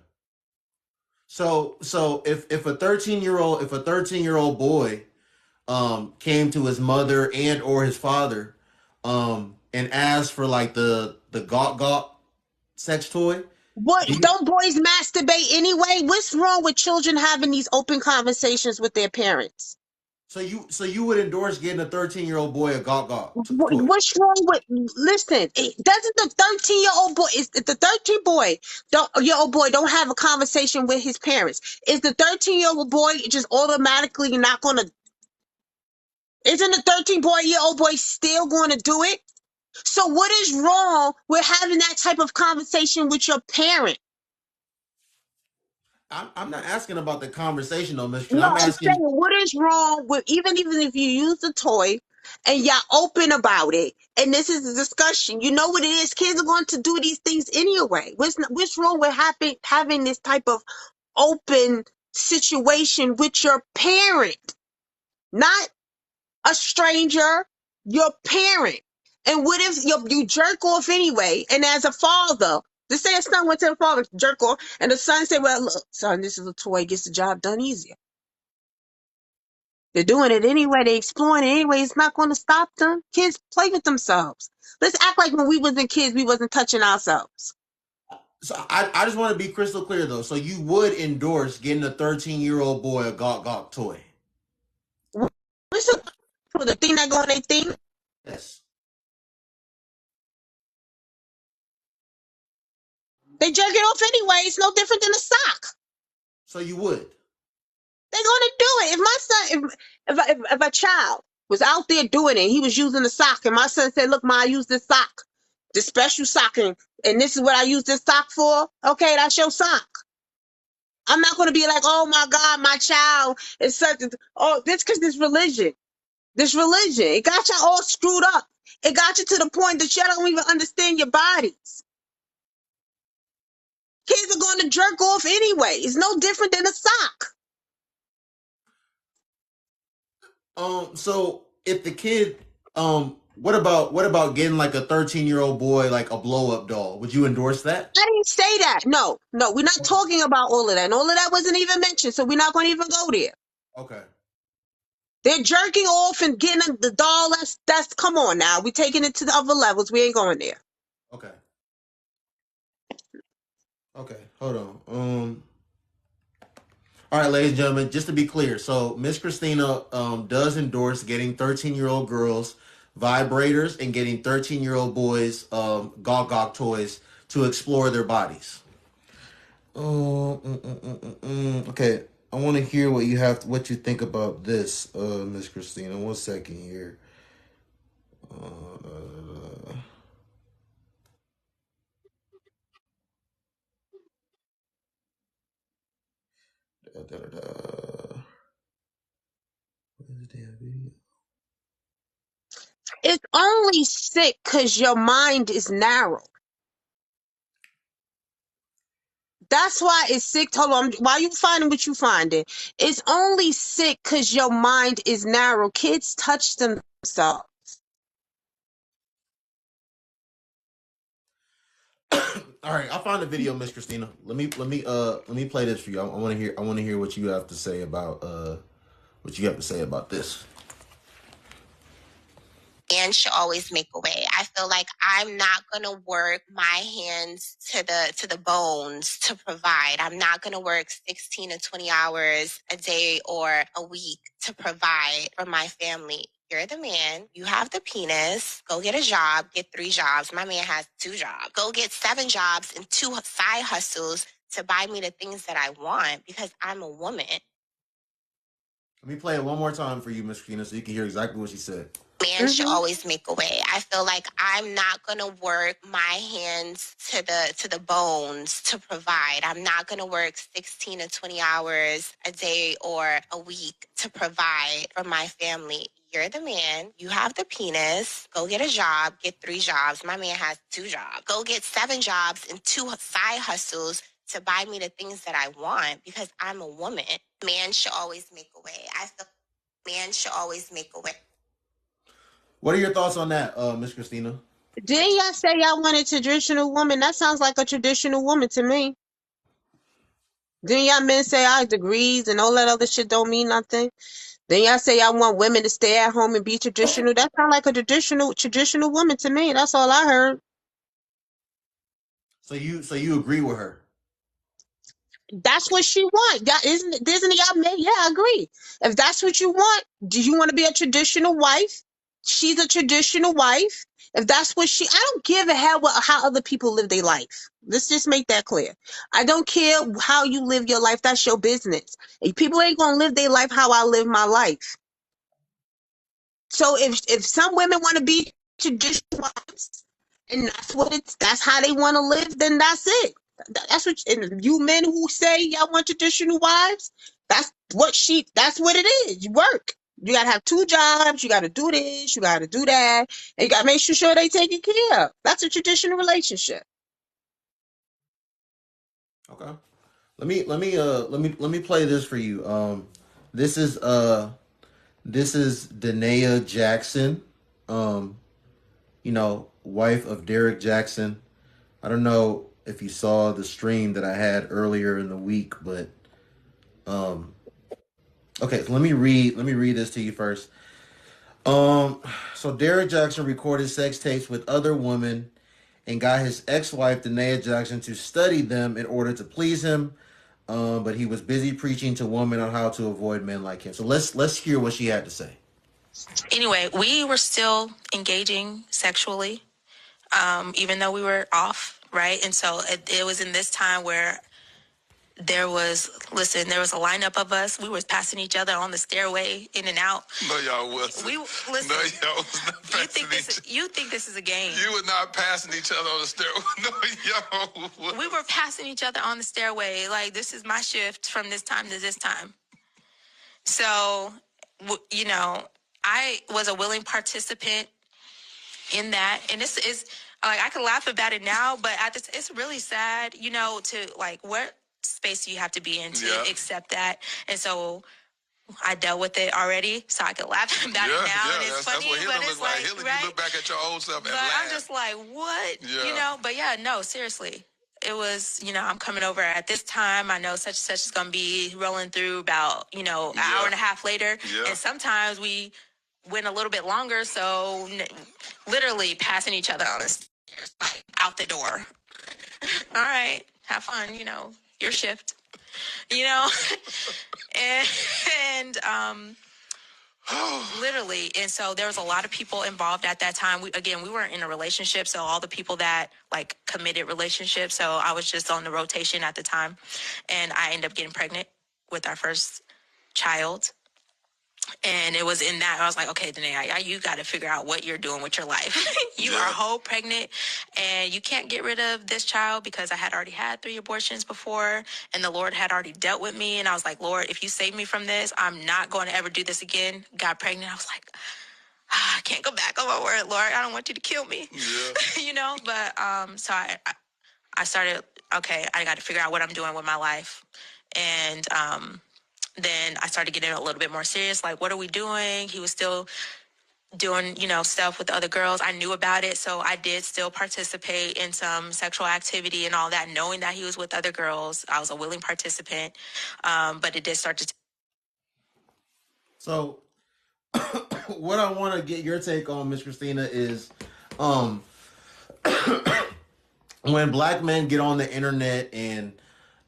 So if a 13-year old boy came to his mother and or his father and asked for like the gawk gawk sex toy, What do you don't boys masturbate anyway? What's wrong with children having these open conversations with their parents? so you would endorse getting a 13-year-old boy a gawk gawk toy? What's wrong with listen? Doesn't the 13-year-old boy is the 13 boy don't year old boy don't have a conversation with his parents? Is the 13-year-old boy just automatically not gonna? Isn't the 13-year-old boy still going to do it? So what is wrong with having that type of conversation with your parent? I'm not asking about the conversation though, Miss Trina. No, I'm I'm saying asking. what is wrong with even if you use the toy and y'all open about it and this is a discussion. You know what it is. Kids are going to do these things anyway. What's wrong with having this type of open situation with your parent, not a stranger, your parent. And what if you jerk off anyway? And as a father, let's say a son went to the father to jerk off, and the son said, "Well, look, son, this is a toy, gets the job done easier." They're doing it anyway. They're exploring it anyway. It's not going to stop them. Kids play with themselves. Let's act like when we wasn't kids, we wasn't touching ourselves. So I just want to be crystal clear though. So you would endorse getting a 13-year-old boy a Gawk Gawk toy? What's the thing that go on their thing? Yes. They jerk it off anyway. It's no different than a sock. So you would? They're gonna do it. If my son, if a child was out there doing it, he was using a sock, and my son said, "Look, Ma, I use this sock, this special sock, and this is what I use this sock for." Okay, that's your sock. I'm not gonna be like, "Oh my God, my child is such." Oh, this because this religion, it got y'all all screwed up. It got you to the point that y'all don't even understand your bodies. Kids are going to jerk off anyway. It's no different than a sock. So if the kid, what about getting like a 13-year-old boy like a blow up doll? Would you endorse that? I didn't say that. No, we're not talking about all of that. And all of that wasn't even mentioned, so we're not going to even go there. Okay. They're jerking off and getting the doll. That's come on now. We're taking it to the other levels. We ain't going there. Okay. Okay. Hold on. All right, ladies and gentlemen, just to be clear, so Miss Christina does endorse getting 13-year-old girls vibrators and getting 13-year-old boys Gawk Gawk toys to explore their bodies. Okay, I want to hear what you think about this, Miss Christina. 1 second here. It's only sick because your mind is narrow. That's why it's sick. Hold on. Why you finding what you finding? It's only sick because your mind is narrow. Kids touch themselves. All right, I'll find a video, Miss Christina. Let me play this for you. I want to hear what you have to say about this. And should always make a way. I feel like I'm not gonna work my hands to the bones to provide. I'm not gonna work 16 to 20 hours a day or a week to provide for my family. You're the man. You have the penis. Go get a job. Get 3 jobs. My man has 2 jobs. Go get 7 jobs and 2 side hustles to buy me the things that I want because I'm a woman. Let me play it one more time for you, Miss Christina, so you can hear exactly what she said. Man should always make a way. I feel like I'm not gonna work my hands to the bones to provide. I'm not gonna work 16 to 20 hours a day or a week to provide for my family. You're the man. You have the penis. Go get a job. Get 3 jobs. My man has 2 jobs. Go get 7 jobs and 2 side hustles to buy me the things that I want because I'm a woman. Man should always make a way. I feel man should always make a way. What are your thoughts on that, Miss Christina? Didn't y'all say y'all wanted a traditional woman? That sounds like a traditional woman to me. Didn't y'all men say our degrees and all that other shit don't mean nothing? Then y'all say y'all want women to stay at home and be traditional. That sounds like a traditional woman to me. That's all I heard. So you agree with her? That's what she want. That isn't it y'all men? Yeah, I agree. If that's what you want, do you want to be a traditional wife? She's a traditional wife. If that's what I don't give a hell how other people live their life. Let's just make that clear. I don't care how you live your life. That's your business. People ain't gonna live their life how I live my life. So if some women want to be traditional wives, and that's how they want to live, then that's it. That's what and you men who say y'all want traditional wives, that's what it is. You work. You gotta have 2 jobs, you gotta do this, you gotta do that, and you gotta make sure they taken care of. That's a traditional relationship. Okay. Let me play this for you. This is Danae Jackson, um, wife of Derek Jackson. I don't know if you saw the stream that I had earlier in the week, but um, okay. So let me read this to you first. Um, so Derek Jackson recorded sex tapes with other women and got his ex-wife Danae Jackson to study them in order to please him. But he was busy preaching to women on how to avoid men like him. So let's hear what she had to say. Anyway, we were still engaging sexually, even though we were off, right? And so it was in this time where there was a lineup of us. We were passing each other on the stairway in and out. No, y'all wasn't. We listen. No, y'all was not passing You think this is a game? You were not passing each other on the stairway. No, y'all was. We were passing each other on the stairway. Like, this is my shift from this time to this time. So, I was a willing participant in that, and this is like, I can laugh about it now, but it's really sad, to like, what space do you have to be in to accept that? And so I dealt with it already, so I can laugh about it now. And it's funny, that's what but it's like, right? You look back at your old self and laugh. I'm just like, what? But no, seriously. It was, I'm coming over at this time. I know such and such is going to be rolling through about, an hour and a half later. Yeah. And sometimes we went a little bit longer, so literally passing each other on this, like, out the door. All right, have fun, your shift, and literally. And so there was a lot of people involved at that time. We weren't in a relationship, so all the people that like committed relationships. So I was just on the rotation at the time, and I ended up getting pregnant with our first child. And it was in that I was like, okay, Danae, you got to figure out what you're doing with your life. You are whole pregnant, and you can't get rid of this child, because I had already had 3 abortions before, and the Lord had already dealt with me. And I was like, Lord, if you save me from this, I'm not going to ever do this again. Got pregnant. I was like, I can't go back on my word, Lord. I don't want you to kill me. Yeah. But so I started, okay, I got to figure out what I'm doing with my life. And then I started getting a little bit more serious. Like, what are we doing? He was still doing, stuff with other girls. I knew about it, so I did still participate in some sexual activity and all that, knowing that he was with other girls. I was a willing participant, but it did start to. So, what I want to get your take on, Miss Christina, is um, when black men get on the internet and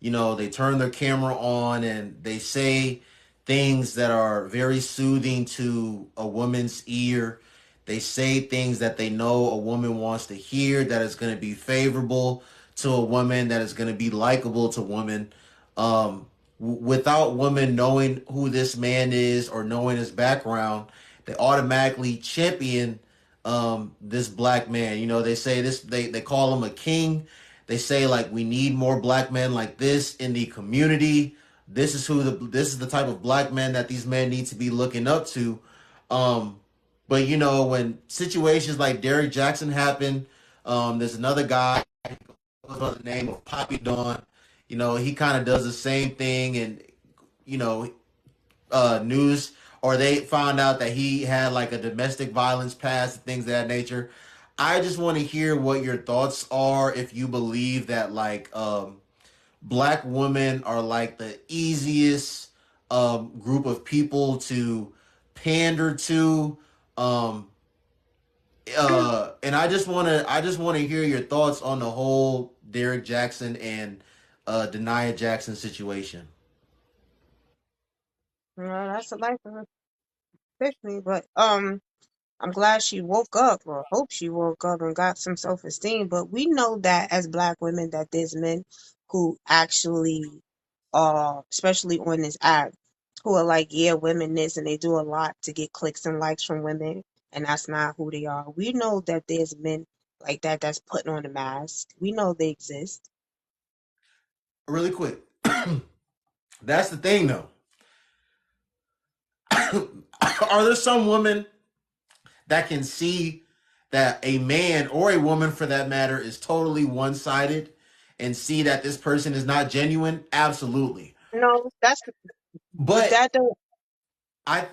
they turn their camera on and they say things that are very soothing to a woman's ear. They say things that they know a woman wants to hear, that is going to be favorable to a woman, that is going to be likable to women. Without women knowing who this man is or knowing his background, they automatically champion this black man. They say this, they call him a king. They say, like, we need more black men like this in the community. This is the type of black men that these men need to be looking up to. But when situations like Derek Jackson happen, there's another guy goes by the name of Poppy Dawn. He kind of does the same thing, and news, or they found out that he had like a domestic violence past, things of that nature. I just want to hear what your thoughts are, if you believe that, like, black women are like the easiest group of people to pander to, and I just want to hear your thoughts on the whole Derek Jackson and Denia Jackson situation. Well, that's a life of a epiphany, but I'm glad she woke up, or hope she woke up and got some self-esteem. But we know that as black women, that there's men who actually, especially on this app, who are like, yeah, women this, and they do a lot to get clicks and likes from women, and that's not who they are. We know that there's men like that that's putting on a mask. We know they exist. Really quick, that's the thing, though. Are there some women that can see that a man, or a woman for that matter, is totally one-sided, and see that this person is not genuine, absolutely. No, but But that don't. I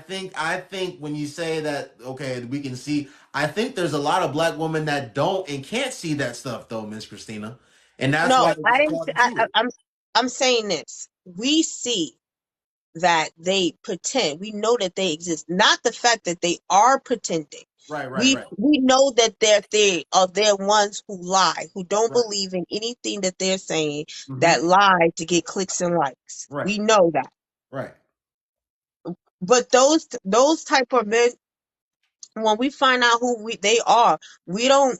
think when you say that, okay, we can see. I think there's a lot of black women that don't and can't see that stuff though, Miss Christina, and that's why No, they I get didn't. caught into it. I'm saying this. We see that they pretend. We know that they exist. Not the fact that they are pretending. Right, right, We know that they're ones who lie, who don't right, believe in anything that they're saying, mm-hmm, that lie to get clicks and likes. right, We know that. right. But those type of men, when we find out they are, we don't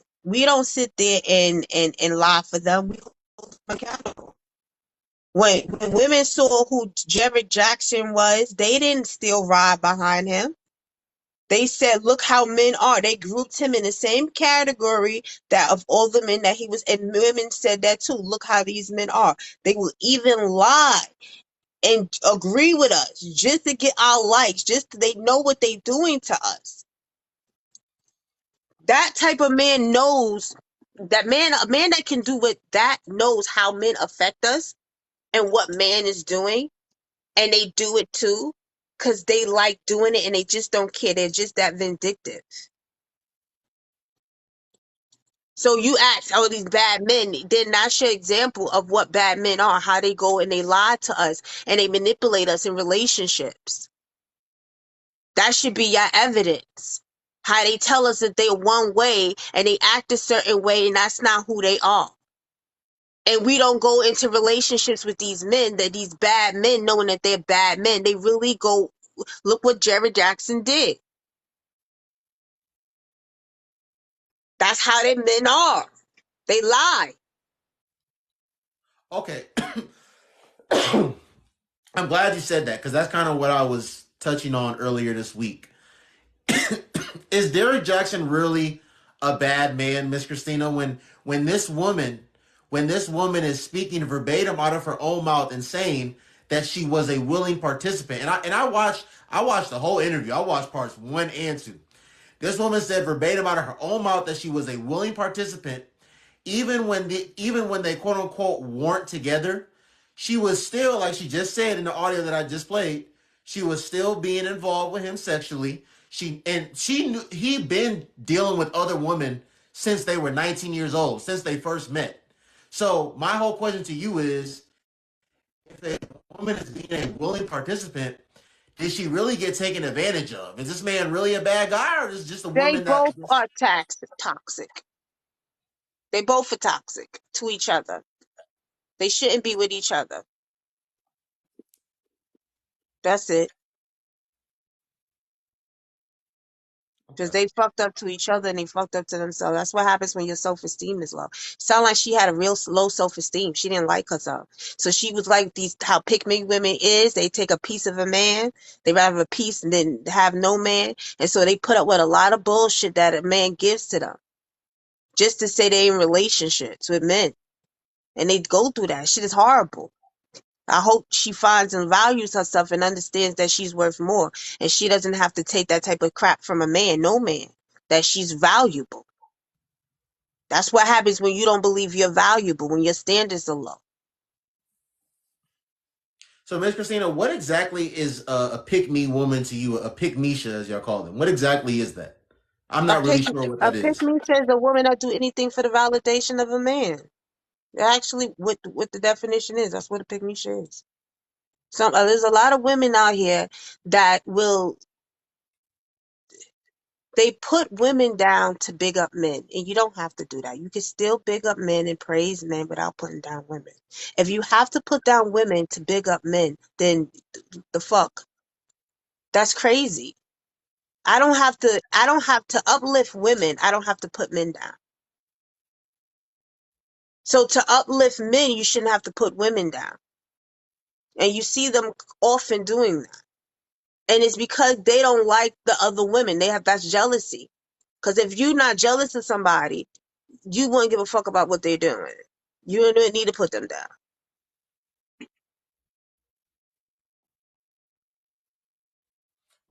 sit there and lie for them. We hold them accountable. When women saw who Jared Jackson was, they didn't still ride behind him. They said, look how men are. They grouped him in the same category that of all the men that he was, and women said that too. Look how these men are. They will even lie and agree with us just to get our likes, they know what they're doing to us. That type of man knows a man that can do what that knows how men affect us and what man is doing, and they do it too because they like doing it and they just don't care. They're just that vindictive. So you ask, oh, these bad men, then that's your example of what bad men are, how they go and they lie to us and they manipulate us in relationships. That should be your evidence. How they tell us that they're one way and they act a certain way and that's not who they are. And we don't go into relationships with these men, that these bad men, knowing that they're bad men. They really go, look what Jared Jackson did. That's how they men are. They lie. Okay, I'm glad you said that because that's kind of what I was touching on earlier this week. Is Derek Jackson really a bad man, Miss Christina? When this woman is speaking verbatim out of her own mouth and saying that she was a willing participant, and I watched the whole interview. I watched parts 1 and 2. This woman said verbatim out of her own mouth that she was a willing participant, even when they quote unquote weren't together. She was still, like she just said in the audio that I just played, she was still being involved with him sexually. She knew he'd been dealing with other women since they were 19 years old, since they first met. So my whole question to you is, if a woman is being a willing participant, did she really get taken advantage of? Is this man really a bad guy, or is this just a They woman that both are toxic. They both are toxic to each other. They shouldn't be with each other. That's it. Because okay? they fucked up to each other and they fucked up to themselves. That's what happens when your self-esteem is low. Sound like she had a real low self-esteem. She didn't like herself. So she was like these, how pick-me women is. They take a piece of a man. They rather have a piece and then have no man. And so they put up with a lot of bullshit that a man gives to them. Just to say they in relationships with men. And they go through that. Shit is horrible. I hope she finds and values herself and understands that she's worth more. And she doesn't have to take that type of crap from a man, no man, that she's valuable. That's what happens when you don't believe you're valuable, when your standards are low. So, Miss Christina, what exactly is a pick me woman to you? A pick Misha, as y'all call them. What exactly is that? I'm A not really pick, sure what a that pick is. me says a woman that do anything for the validation of a man. Actually, what the definition is, that's what a pick me is. There's a lot of women out here that will, they put women down to big up men, and you don't have to do that. You can still big up men and praise men without putting down women. If you have to put down women to big up men, then the fuck, that's crazy. I don't have to uplift women. I don't have to put men down. So to uplift men, you shouldn't have to put women down. And you see them often doing that. And it's because they don't like the other women. That's jealousy. Because if you're not jealous of somebody, you wouldn't give a fuck about what they're doing. You don't need to put them down.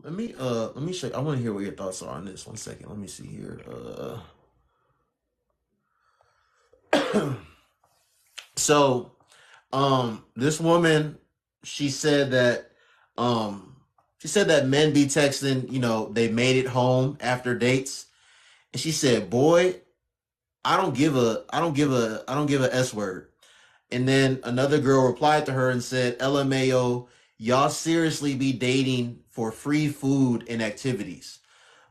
Let me show you. I want to hear what your thoughts are on this. 1 second. Let me see here. So, this woman, she said that, she said that men be texting, they made it home after dates, and she said, "Boy, I don't give a S word." And then another girl replied to her and said, "LMAO, y'all seriously be dating for free food and activities."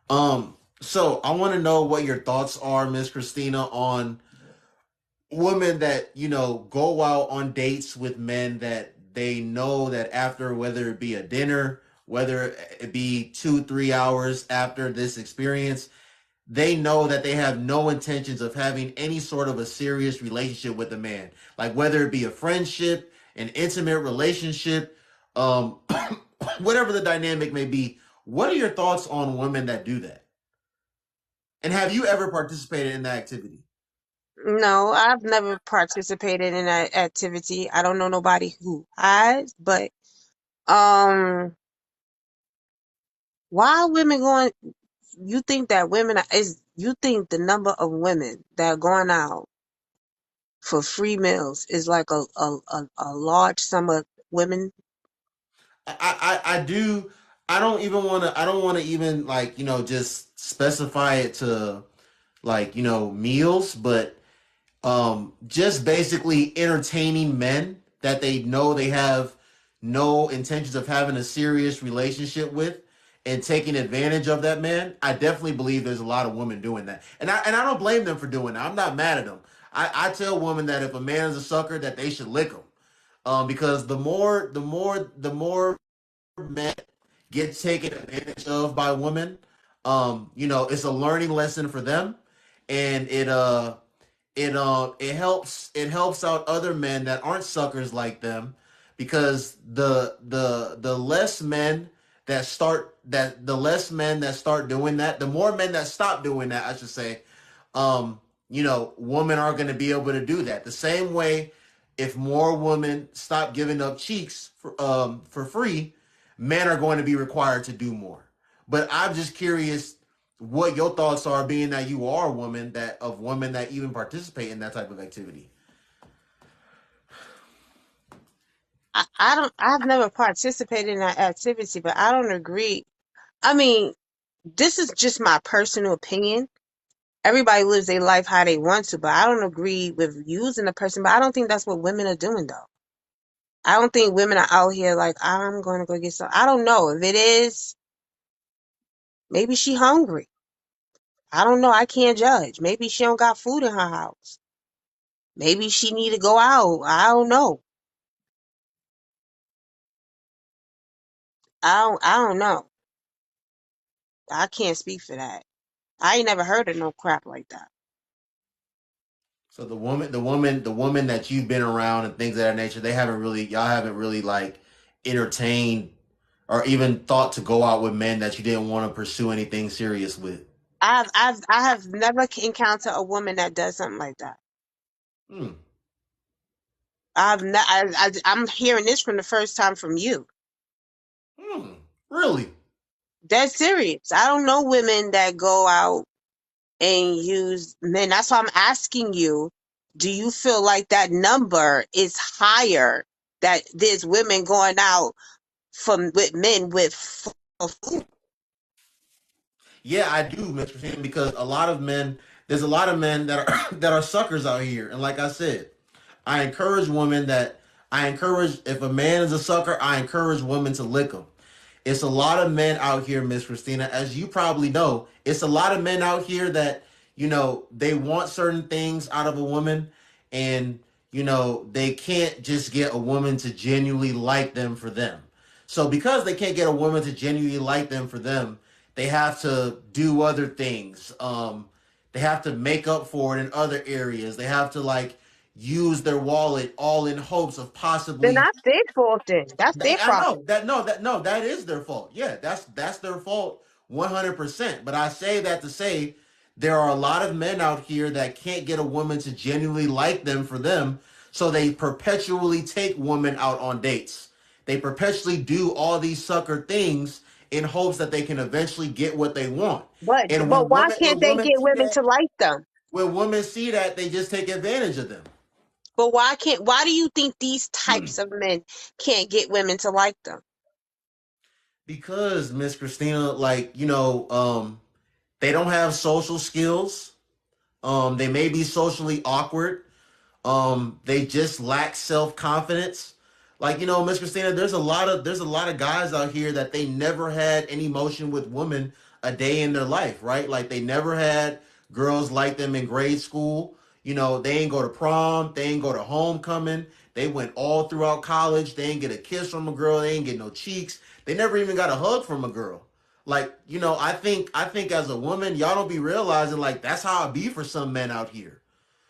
So I want to know what your thoughts are, Miss Christina, on women that, go out on dates with men that they know that after, whether it be a dinner, whether it be 2 3 hours after this experience, they know that they have no intentions of having any sort of a serious relationship with a man, like whether it be a friendship, an intimate relationship, um whatever the dynamic may be. What are your thoughts on women that do that, and have you ever participated in that activity? No, I've never participated in that activity. I don't know nobody who has, but um, why are women going? You think that you think the number of women that are going out for free meals is like a large sum of women? I do. I don't want to even, like, just specify it to, like, meals, but just basically entertaining men that they know they have no intentions of having a serious relationship with, and taking advantage of that man. I definitely believe there's a lot of women doing that, and I don't blame them for doing that. I'm not mad at them. I tell women that if a man is a sucker, that they should lick him, because the more men get taken advantage of by women, it's a learning lesson for them, and it helps out other men that aren't suckers like them, because the less men that start doing that, the more men that stop doing that, I should say. Women are going to be able to do that the same way. If more women stop giving up cheeks for free, men are going to be required to do more. But I'm just curious what your thoughts are, being that you are a woman, of women that even participate in that type of activity. I've never participated in that activity, but I don't agree. I mean, this is just my personal opinion. Everybody lives their life how they want to, but I don't agree with using a person. But I don't think that's what women are doing, though. I don't think women are out here like, I'm going to go get some. I don't know. If it is, maybe she hungry. I don't know. I can't judge. Maybe she don't got food in her house. Maybe she need to go out. I don't know. I don't know. I can't speak for that. I ain't never heard of no crap like that. So the woman that you've been around and things of that nature, y'all haven't really, like, entertained or even thought to go out with men that you didn't want to pursue anything serious with. I have never encountered a woman that does something like that. Hmm. I've not, I'm hearing this from the first time from you. Hmm. Really? That's serious. I don't know women that go out and use men. That's why I'm asking you, do you feel like that number is higher, that there's women going out from with men with for food? Yeah, I do, Mr. Christine, because there's a lot of men that are that are suckers out here, and like I said, I encourage women that I encourage. If a man is a sucker, I encourage women to lick him. It's a lot of men out here, Miss Christina, as you probably know. It's a lot of men out here that, they want certain things out of a woman, and, they can't just get a woman to genuinely like them for them. So because they can't get a woman to genuinely like them for them, they have to do other things. They have to make up for it in other areas. They have to, like, use their wallet, all in hopes of Then possibly. that's their fault. Then that's their I know problem. that no that no that is their fault. Yeah, that's their fault 100%. But I say that to say there are a lot of men out here that can't get a woman to genuinely like them for them, so they perpetually take women out on dates. They perpetually do all these sucker things in hopes that they can eventually get what they want. And But why can't when they women get see women that, to like them? they just take advantage of them. But why do you think these types of men can't get women to like them? Because Miss Christina, like, they don't have social skills. They may be socially awkward. They just lack self confidence. Like, Miss Christina, there's a lot of guys out here that they never had any motion with women a day in their life, right? Like they never had girls like them in grade school. They ain't go to prom, they ain't go to homecoming. They went all throughout college. They ain't get a kiss from a girl. They ain't get no cheeks. They never even got a hug from a girl. Like, I think as a woman, y'all don't be realizing like that's how it be for some men out here.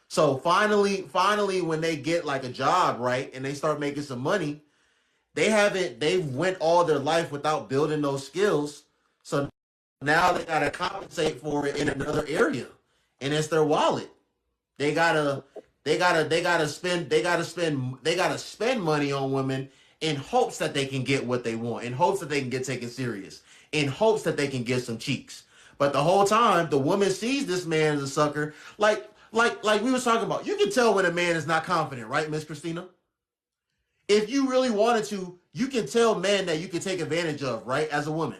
So finally, when they get like a job, right, and they start making some money, they went all their life without building those skills. So now they gotta compensate for it in another area, and it's their wallet. They gotta, they gotta spend money on women in hopes that they can get what they want, in hopes that they can get taken serious, in hopes that they can get some cheeks. But the whole time, the woman sees this man as a sucker. Like we was talking about. You can tell when a man is not confident, right, Miss Christina? If you really wanted to, you can tell men that you can take advantage of, right, as a woman.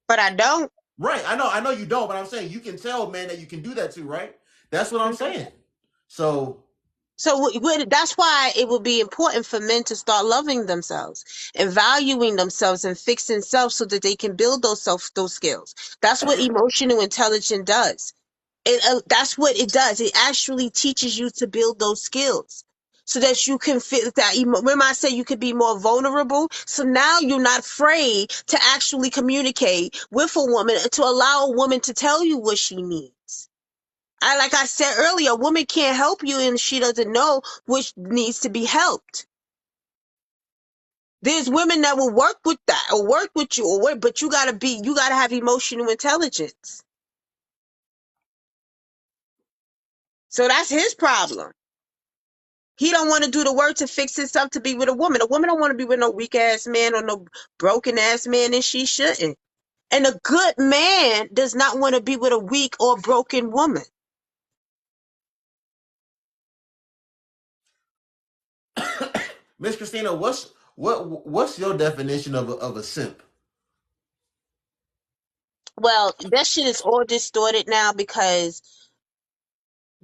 But I don't. Right. I know you don't, but I'm saying you can tell men that you can do that too, right? That's what I'm saying. So So that's why it would be important for men to start loving themselves and valuing themselves and fixing self so that they can build those skills. That's what emotional intelligence does. That's what it does. It actually teaches you to build those skills so that you can fit that. Remember, I said you could be more vulnerable. So now you're not afraid to actually communicate with a woman to allow a woman to tell you what she needs. Like I said earlier, a woman can't help you and she doesn't know which needs to be helped. There's women that will work with that or work with you or work, but you gotta have emotional intelligence. So that's his problem. He don't want to do the work to fix himself to be with a woman. A woman don't want to be with no weak ass man or no broken ass man, and she shouldn't. And a good man does not want to be with a weak or broken woman. Miss Christina, what's your definition of a simp? Well, that shit is all distorted now because,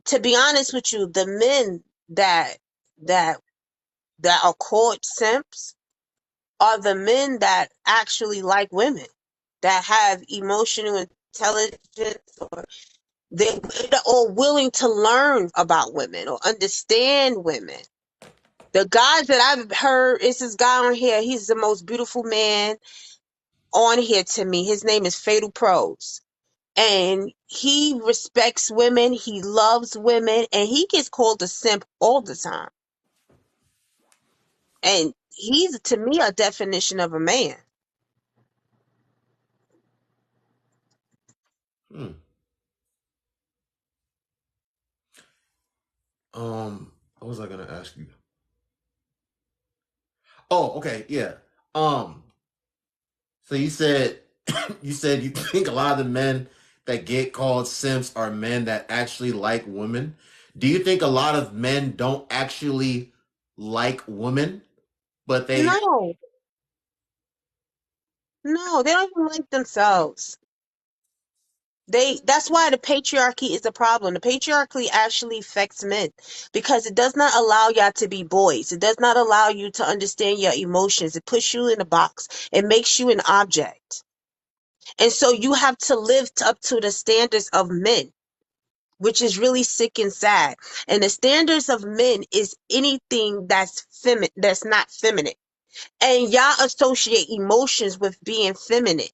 to be honest with you, the men that that are called simps are the men that actually like women, that have emotional intelligence, or they're all willing to learn about women or understand women. The guys that I've heard is this guy on here. He's the most beautiful man on here to me. His name is Fatal Pros. And he respects women, he loves women, and he gets called a simp all the time. And he's, to me, a definition of a man. Hmm. What was I gonna ask you? Oh, okay, yeah. Um, so you said you said you think a lot of the men that get called simps are men that actually like women. Do you think a lot of men don't actually like women, but they No, no, they don't even like themselves. That's why the patriarchy is a problem. The patriarchy actually affects men because it does not allow y'all to be boys. It does not allow you to understand your emotions. It puts you in a box. It makes you an object. And so you have to live up to the standards of men, which is really sick and sad. And the standards of men is anything that's not feminine. And y'all associate emotions with being feminine.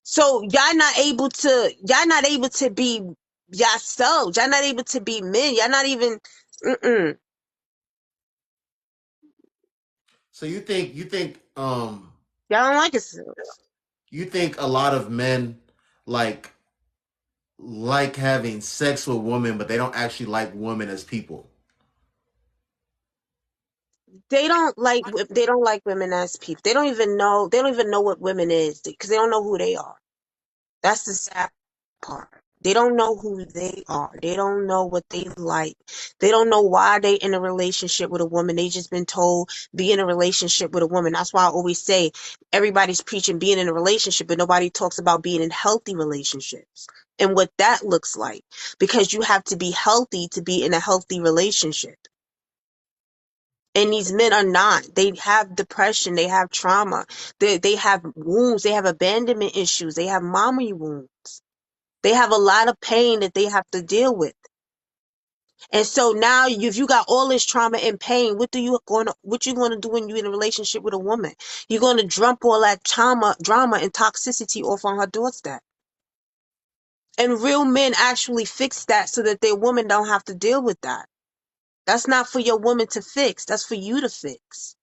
So y'all not able to be yourselves. Y'all not able to be men. Y'all not even mm-mm. so Y'all don't like it. you think a lot of men like like having sex with women, but they don't actually like women as people. They don't like women as people. They don't even know what women is because they don't know who they are. That's the sad part. They don't know who they are. They don't know what they like. They don't know why they in a relationship with a woman. They just been told be in a relationship with a woman. That's why I always say everybody's preaching being in a relationship, but nobody talks about being in healthy relationships and what that looks like. Because you have to be healthy to be in a healthy relationship. And these men are not. They have depression. They have trauma. They have wounds. They have abandonment issues. They have mommy wounds. They have a lot of pain that they have to deal with. And so now if you got all this trauma and pain, what you gonna do when you're in a relationship with a woman? You're gonna dump all that drama and toxicity off on her doorstep. And real men actually fix that so that their woman don't have to deal with that. That's not for your woman to fix. That's for you to fix.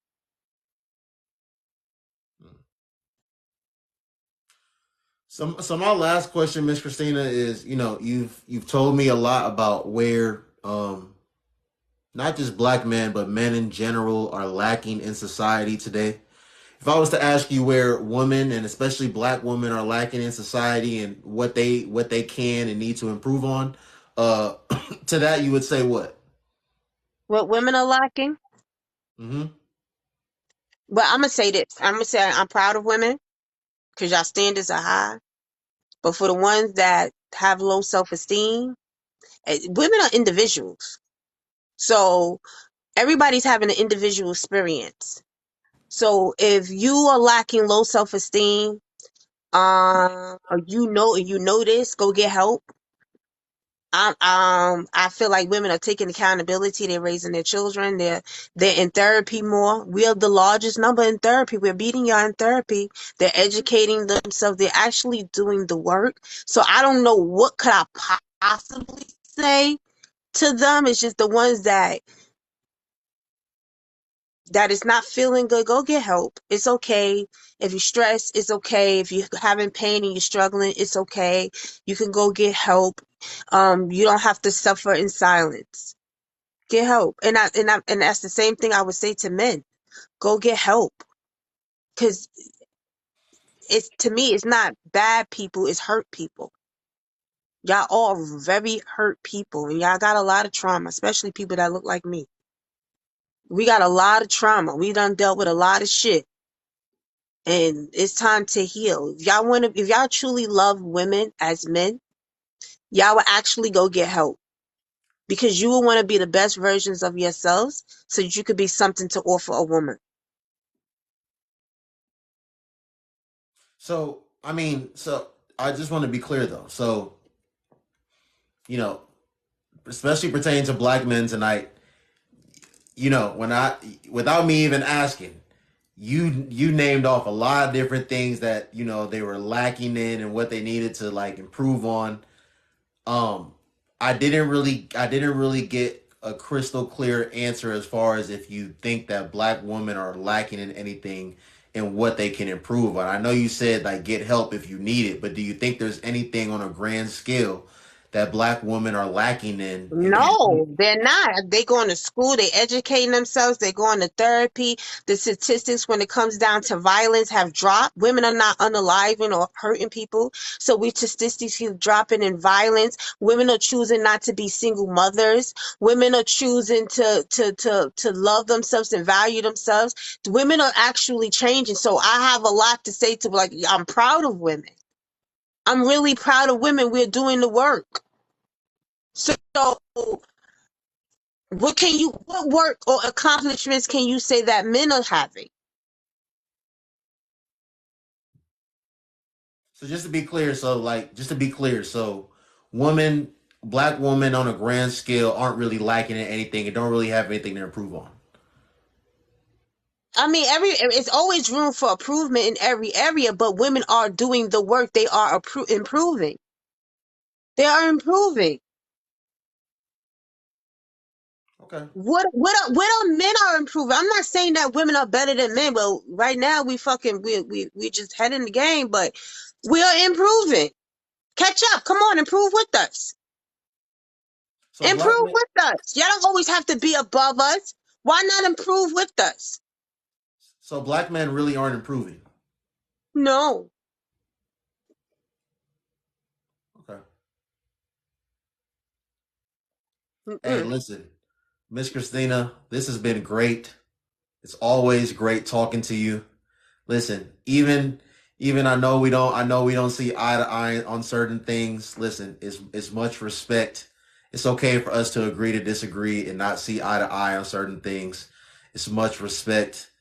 So my last question, Miss Christina, is you've told me a lot about where not just black men but men in general are lacking in society today. If I was to ask you where women and especially black women are lacking in society and what they can and need to improve on, uh, to that you would say what? What women are lacking? Mm-hmm. But I'm gonna say this. I'm gonna say I'm proud of women because y'all standards are high. But for the ones that have low self-esteem, women are individuals. So everybody's having an individual experience. So if you are lacking low self-esteem, or you know this, go get help. I feel like women are taking accountability. They're raising their children. They're in therapy more. We are the largest number in therapy. We're beating y'all in therapy. They're educating themselves. They're actually doing the work. So I don't know what could I possibly say to them. It's just the ones that is not feeling good, go get help. It's okay. If you're stressed, it's okay. If you're having pain and you're struggling, it's okay. You can go get help. You don't have to suffer in silence. Get help. And that's the same thing I would say to men. Go get help. Because to me, it's not bad people, it's hurt people. Y'all all very hurt people, and y'all got a lot of trauma, especially people that look like me. We got a lot of trauma. We done dealt with a lot of shit. And it's time to heal. If y'all truly love women as men, y'all will actually go get help because you will want to be the best versions of yourselves so that you could be something to offer a woman. So I just want to be clear though. So you know, especially pertaining to black men tonight, when I without me even asking, you named off a lot of different things that they were lacking in and what they needed to like improve on. um I didn't really get a crystal clear answer as far as if you think that black women are lacking in anything and what they can improve on. I know you said like get help if you need it, but do you think there's anything on a grand scale that black women are lacking in? And do you No, they're not. They going to school, they educating themselves, they going to therapy. The statistics when it comes down to violence have dropped. Women are not unaliving or hurting people. So we statistics keep dropping in violence. Women are choosing not to be single mothers. Women are choosing to love themselves and value themselves. Women are actually changing. So I have a lot to say to like I'm proud of women. I'm really proud of women. We're doing the work. So what work or accomplishments can you say that men are having? So just to be clear, so women, black women on a grand scale aren't really lacking in anything and don't really have anything to improve on. I mean, it's always room for improvement in every area, but women are doing the work. They are improving. They are improving. Okay. What are men are improving? I'm not saying that women are better than men, but right now we just head in the game, but we are improving. Catch up. Come on, improve with us. So black Improve men with us. Y'all don't always have to be above us. Why not improve with us? so black men really aren't improving. No. Okay. Hey, Mm-mm. listen, Miss Christina, this has been great. It's always great talking to you. Listen, even I know we don't see eye to eye on certain things. Listen, it's much respect. It's okay for us to agree to disagree and not see eye to eye on certain things. It's much respect.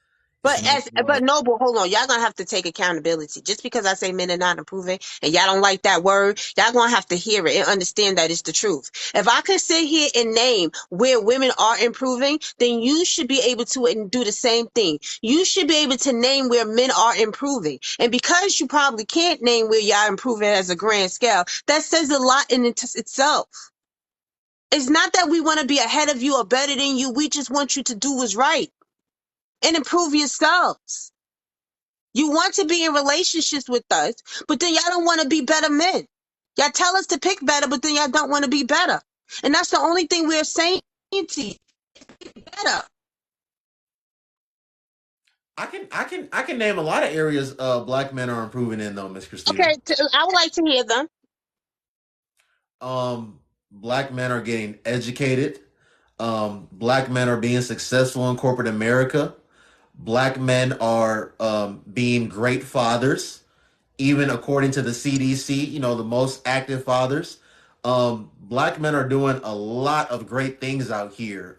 It's much But love. Noble, hold on. Y'all gonna have to take accountability. Just because I say men are not improving and y'all don't like that word, y'all gonna have to hear it and understand that it's the truth. If I can sit here and name where women are improving, then you should be able to and do the same thing. You should be able to name where men are improving. And because you probably can't name where y'all improving as a grand scale, that says a lot in itself. It's not that we want to be ahead of you or better than you. We just want you to do what's right and improve yourselves. You want to be in relationships with us, but then y'all don't want to be better men. Y'all tell us to pick better, but then y'all don't want to be better. And that's the only thing we're saying to you. Better. I can name a lot of areas black men are improving in though, Miss Christina. Okay, I would like to hear them. Black men are getting educated. Black men are being successful in corporate America. Black men are being great fathers, even according to the CDC, you know, the most active fathers. Black men are doing a lot of great things out here.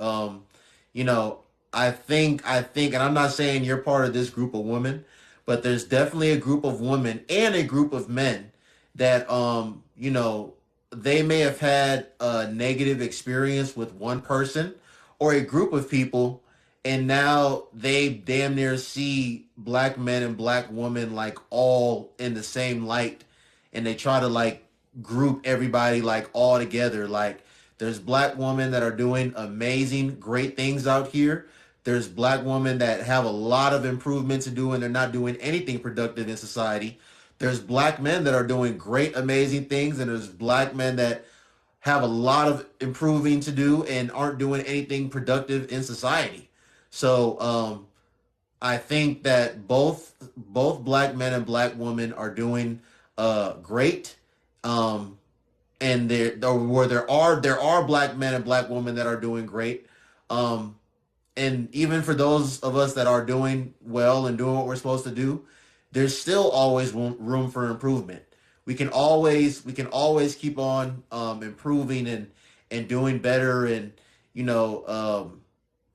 You know, I think, and I'm not saying you're part of this group of women, but there's definitely a group of women and a group of men that, you know, they may have had a negative experience with one person or a group of people, and now they damn near see black men and black women like all in the same light, and they try to like group everybody like all together. Like there's black women that are doing amazing great things out here. There's black women that have a lot of improvement to do and they're not doing anything productive in society. There's black men that are doing great amazing things, and there's black men that have a lot of improving to do and aren't doing anything productive in society. So I think that both black men and black women are doing great. Um, and there are black men and black women that are doing great. Um, and even for those of us that are doing well and doing what we're supposed to do, there's still always room for improvement. We can always keep on improving and doing better, and you know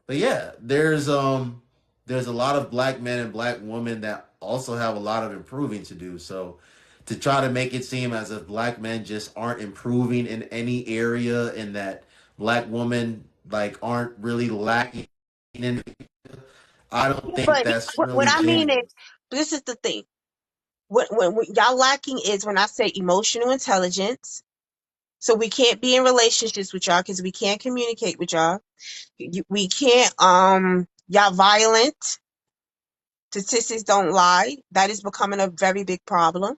but yeah, there's a lot of black men and black women that also have a lot of improving to do. So to try to make it seem as if black men just aren't improving in any area and that black women like aren't really lacking in, I don't think But that's what really I mean is, genuine. this is the thing. When y'all lacking is when I say emotional intelligence. So we can't be in relationships with y'all because we can't communicate with y'all. We can't, y'all violent. Statistics don't lie. That is becoming a very big problem.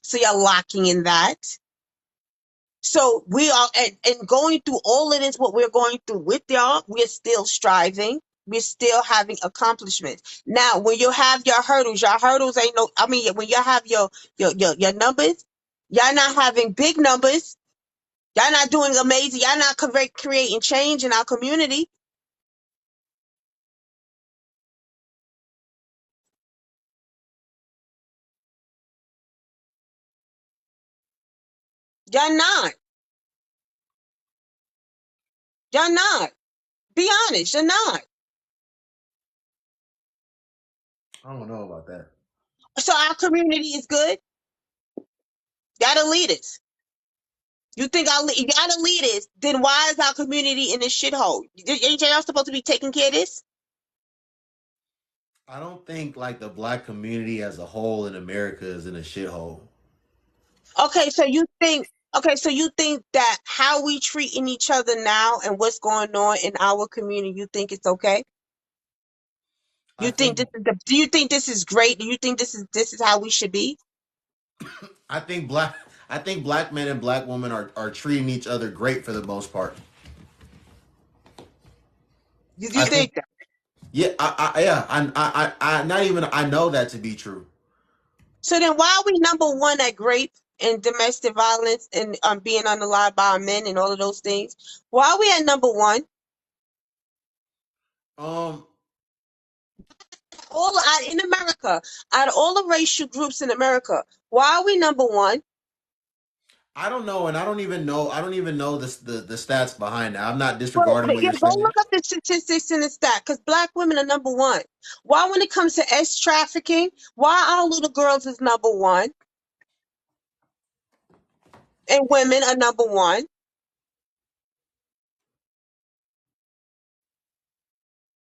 So you're lacking in that. So we are, and going through all of this, what we're going through with y'all, we're still striving. We're still having accomplishments. Now, when you have your hurdles ain't no, I mean, when you have your numbers, y'all not having big numbers. Y'all not doing amazing. Y'all not creating change in our community. Y'all not. Y'all not. Be honest. You're not. I don't know about that. So our community is good. Y'all the leaders. You think y'all the leaders? Then why is our community in this shithole? Ain't y'all supposed to be taking care of this? I don't think like the black community as a whole in America is in a shithole. Okay, so you think. Okay, so you think that how we treating each other now and what's going on in our community, you think it's okay? I You think think this is do you think this is great? Do you think this is how we should be? I think black I think black men and black women are treating each other great for the most part. You I think think that? yeah, I not even I know that to be true. So then why are we number one at great? in domestic violence and being unalive by our men and all of those things. Why are we at number one? Um, In America, out of all the racial groups in America, why are we number one? I don't know, and I don't even know. I don't even know the stats behind that. I'm not disregarding But what yeah, you're go saying. look up the statistics in the stat, because black women are number one. Why, when it comes to trafficking, why our little girls is number one and women are number one?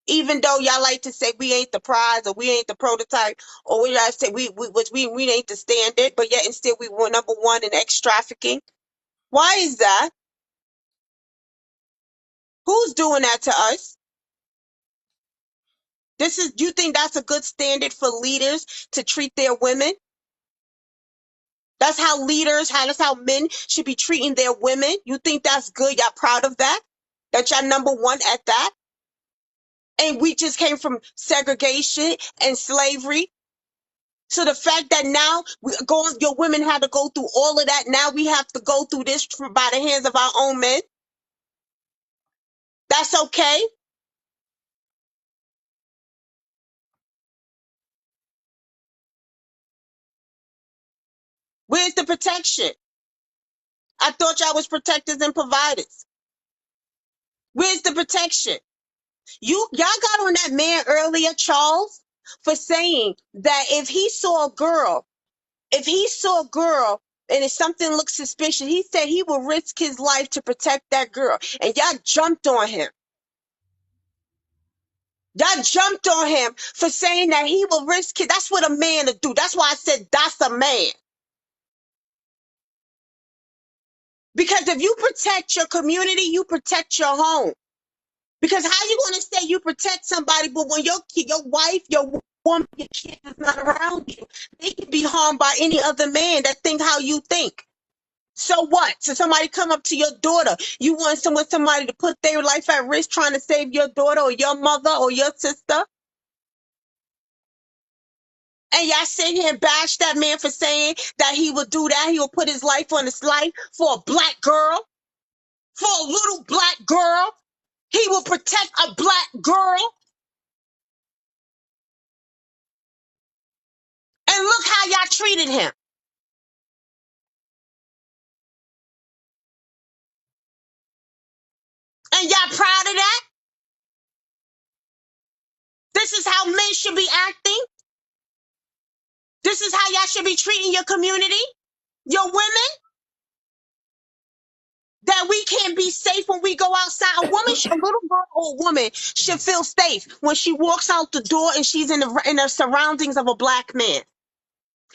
Even though y'all like to say we ain't the prize or we ain't the prototype, or we like to say we ain't the standard, but yet instead we were number one in trafficking. Why is that? Who's doing that to us? You think that's a good standard for leaders to treat their women? That's how men should be treating their women. You think that's good? Y'all proud of that? That y'all number one at that? And we just came from segregation and slavery. So the fact that now your women had to go through all of that, now we have to go through this by the hands of our own men. That's okay. Where's the protection? I thought y'all was protectors and providers. Where's the protection? Y'all got on that man earlier, Charles, for saying that if he saw a girl and if something looked suspicious, he said he would risk his life to protect that girl. And y'all jumped on him. Y'all jumped on him for saying that he will risk it. That's what a man would do. That's why I said that's a man. Because if you protect your community, you protect your home. Because how you gonna say you protect somebody, but when your wife, your woman, your kid is not around you, they can be harmed by any other man that think how you think. So what? So somebody come up to your daughter, you want somebody to put their life at risk trying to save your daughter or your mother or your sister? And y'all sit here and bash that man for saying that he would do that. He will put his life on his life for a black girl, for a little black girl. He will protect a black girl. And look how y'all treated him. And y'all proud of that? This is how men should be acting. This is how y'all should be treating your community, your women. That we can't be safe when we go outside. A little girl or a woman should feel safe when she walks out the door and she's in the surroundings of a black man.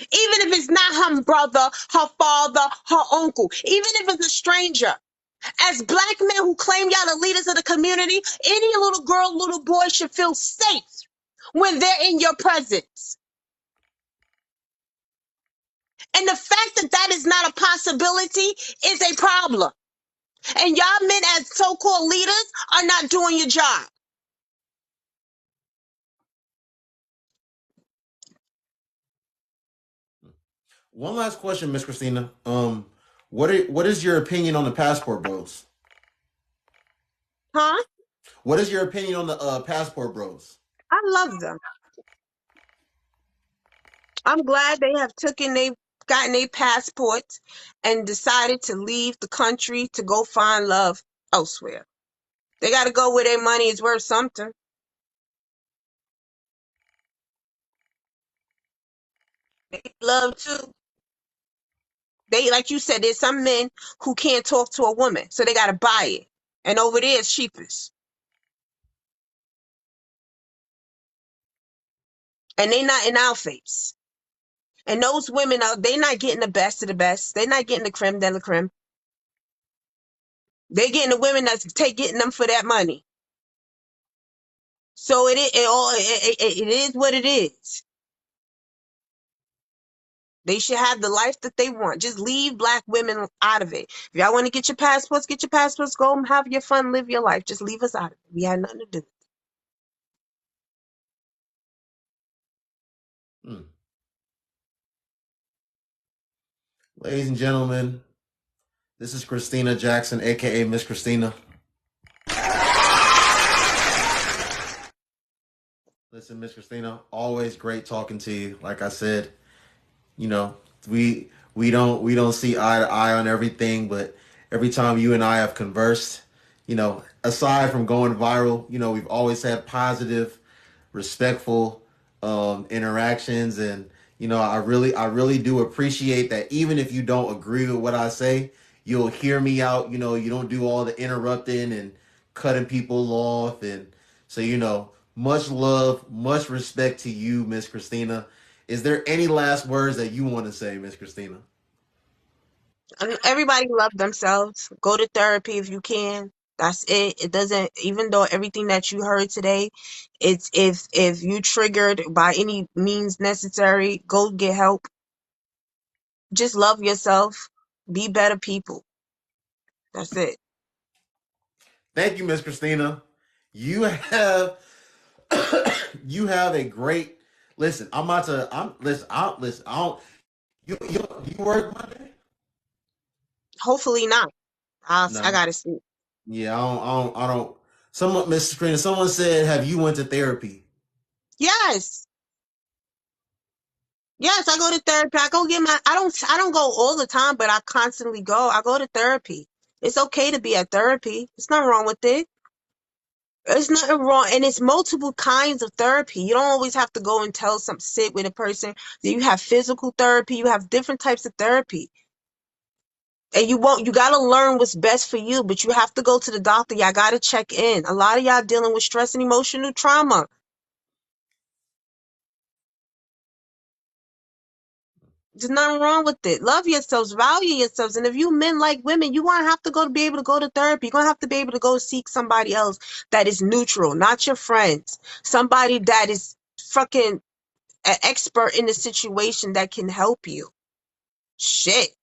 Even if it's not her brother, her father, her uncle, even if it's a stranger. As black men who claim y'all the leaders of the community, any little girl, little boy should feel safe when they're in your presence. And the fact that that is not a possibility is a problem. And y'all men as so-called leaders are not doing your job. One last question, Miss Christina. What is your opinion on the passport bros? Huh? What is your opinion on the passport bros? I love them. I'm glad they have gotten their passports and decided to leave the country to go find love elsewhere. They got to go where their money is worth something. They love too. They, like you said, there's some men who can't talk to a woman, so they got to buy it. And over there, it's cheapest. And they not in our face. And those women they not getting the best of the best. They're not getting the creme de la creme. They getting the women that's getting them for that money. So it is what it is. They should have the life that they want. Just leave black women out of it. If y'all want to get your passports, get your passports. Go and have your fun, live your life. Just leave us out of it. We had nothing to do. Hmm. Ladies and gentlemen, this is Christina Jackson, aka Miss Christina. Listen, Miss Christina, always great talking to you. Like I said, you know, we don't see eye to eye on everything, but every time you and I have conversed, aside from going viral, we've always had positive, respectful interactions, and I really do appreciate that. Even if you don't agree with what I say, you'll hear me out. You don't do all the interrupting and cutting people off, and so much love, much respect to you, Miss Christina. Is there any last words that you want to say, Miss Christina? Everybody love themselves. Go to therapy if you can. That's it. It doesn't, even though everything that you heard today, it's if you triggered by any means necessary, go get help. Just love yourself. Be better people. That's it. Thank you, Miss Christina. You have you have a great listen. I'm about to. I'm listen. I don't. You work Monday? Hopefully not. I No. gotta see. Yeah, I don't. Someone, Miss Christina, someone said, "Have you went to therapy?" Yes. Yes, I go to therapy. I go get my I don't go all the time, but I constantly go. I go to therapy. It's okay to be at therapy. There's nothing wrong with it. There's nothing wrong, and it's multiple kinds of therapy. You don't always have to go and sit with a person. You have physical therapy, you have different types of therapy. And you gotta learn what's best for you, but you have to go to the doctor. Y'all gotta check in. A lot of y'all dealing with stress and emotional trauma. There's nothing wrong with it. Love yourselves, value yourselves. And if you men like women, you're gonna have to go to be able to go to therapy. You're gonna have to be able to go seek somebody else that is neutral, not your friends. Somebody that is fucking an expert in the situation that can help you. Shit.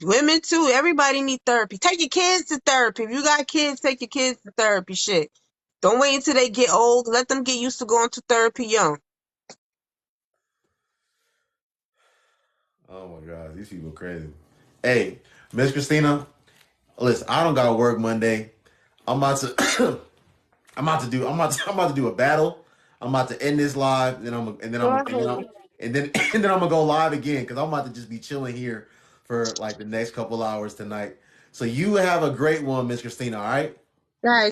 Women too. Everybody need therapy. Take your kids to therapy. If you got kids, take your kids to therapy. Shit. Don't wait until they get old. Let them get used to going to therapy young. Oh my God, these people are crazy. Hey, Miss Christina, listen, I don't got to work Monday. I'm about to. I'm about to do a battle. I'm about to end this live, Go ahead. and then I'm gonna go live again because I'm about to just be chilling here for like the next couple hours tonight. So you have a great one, Miss Christina. All right. Guys.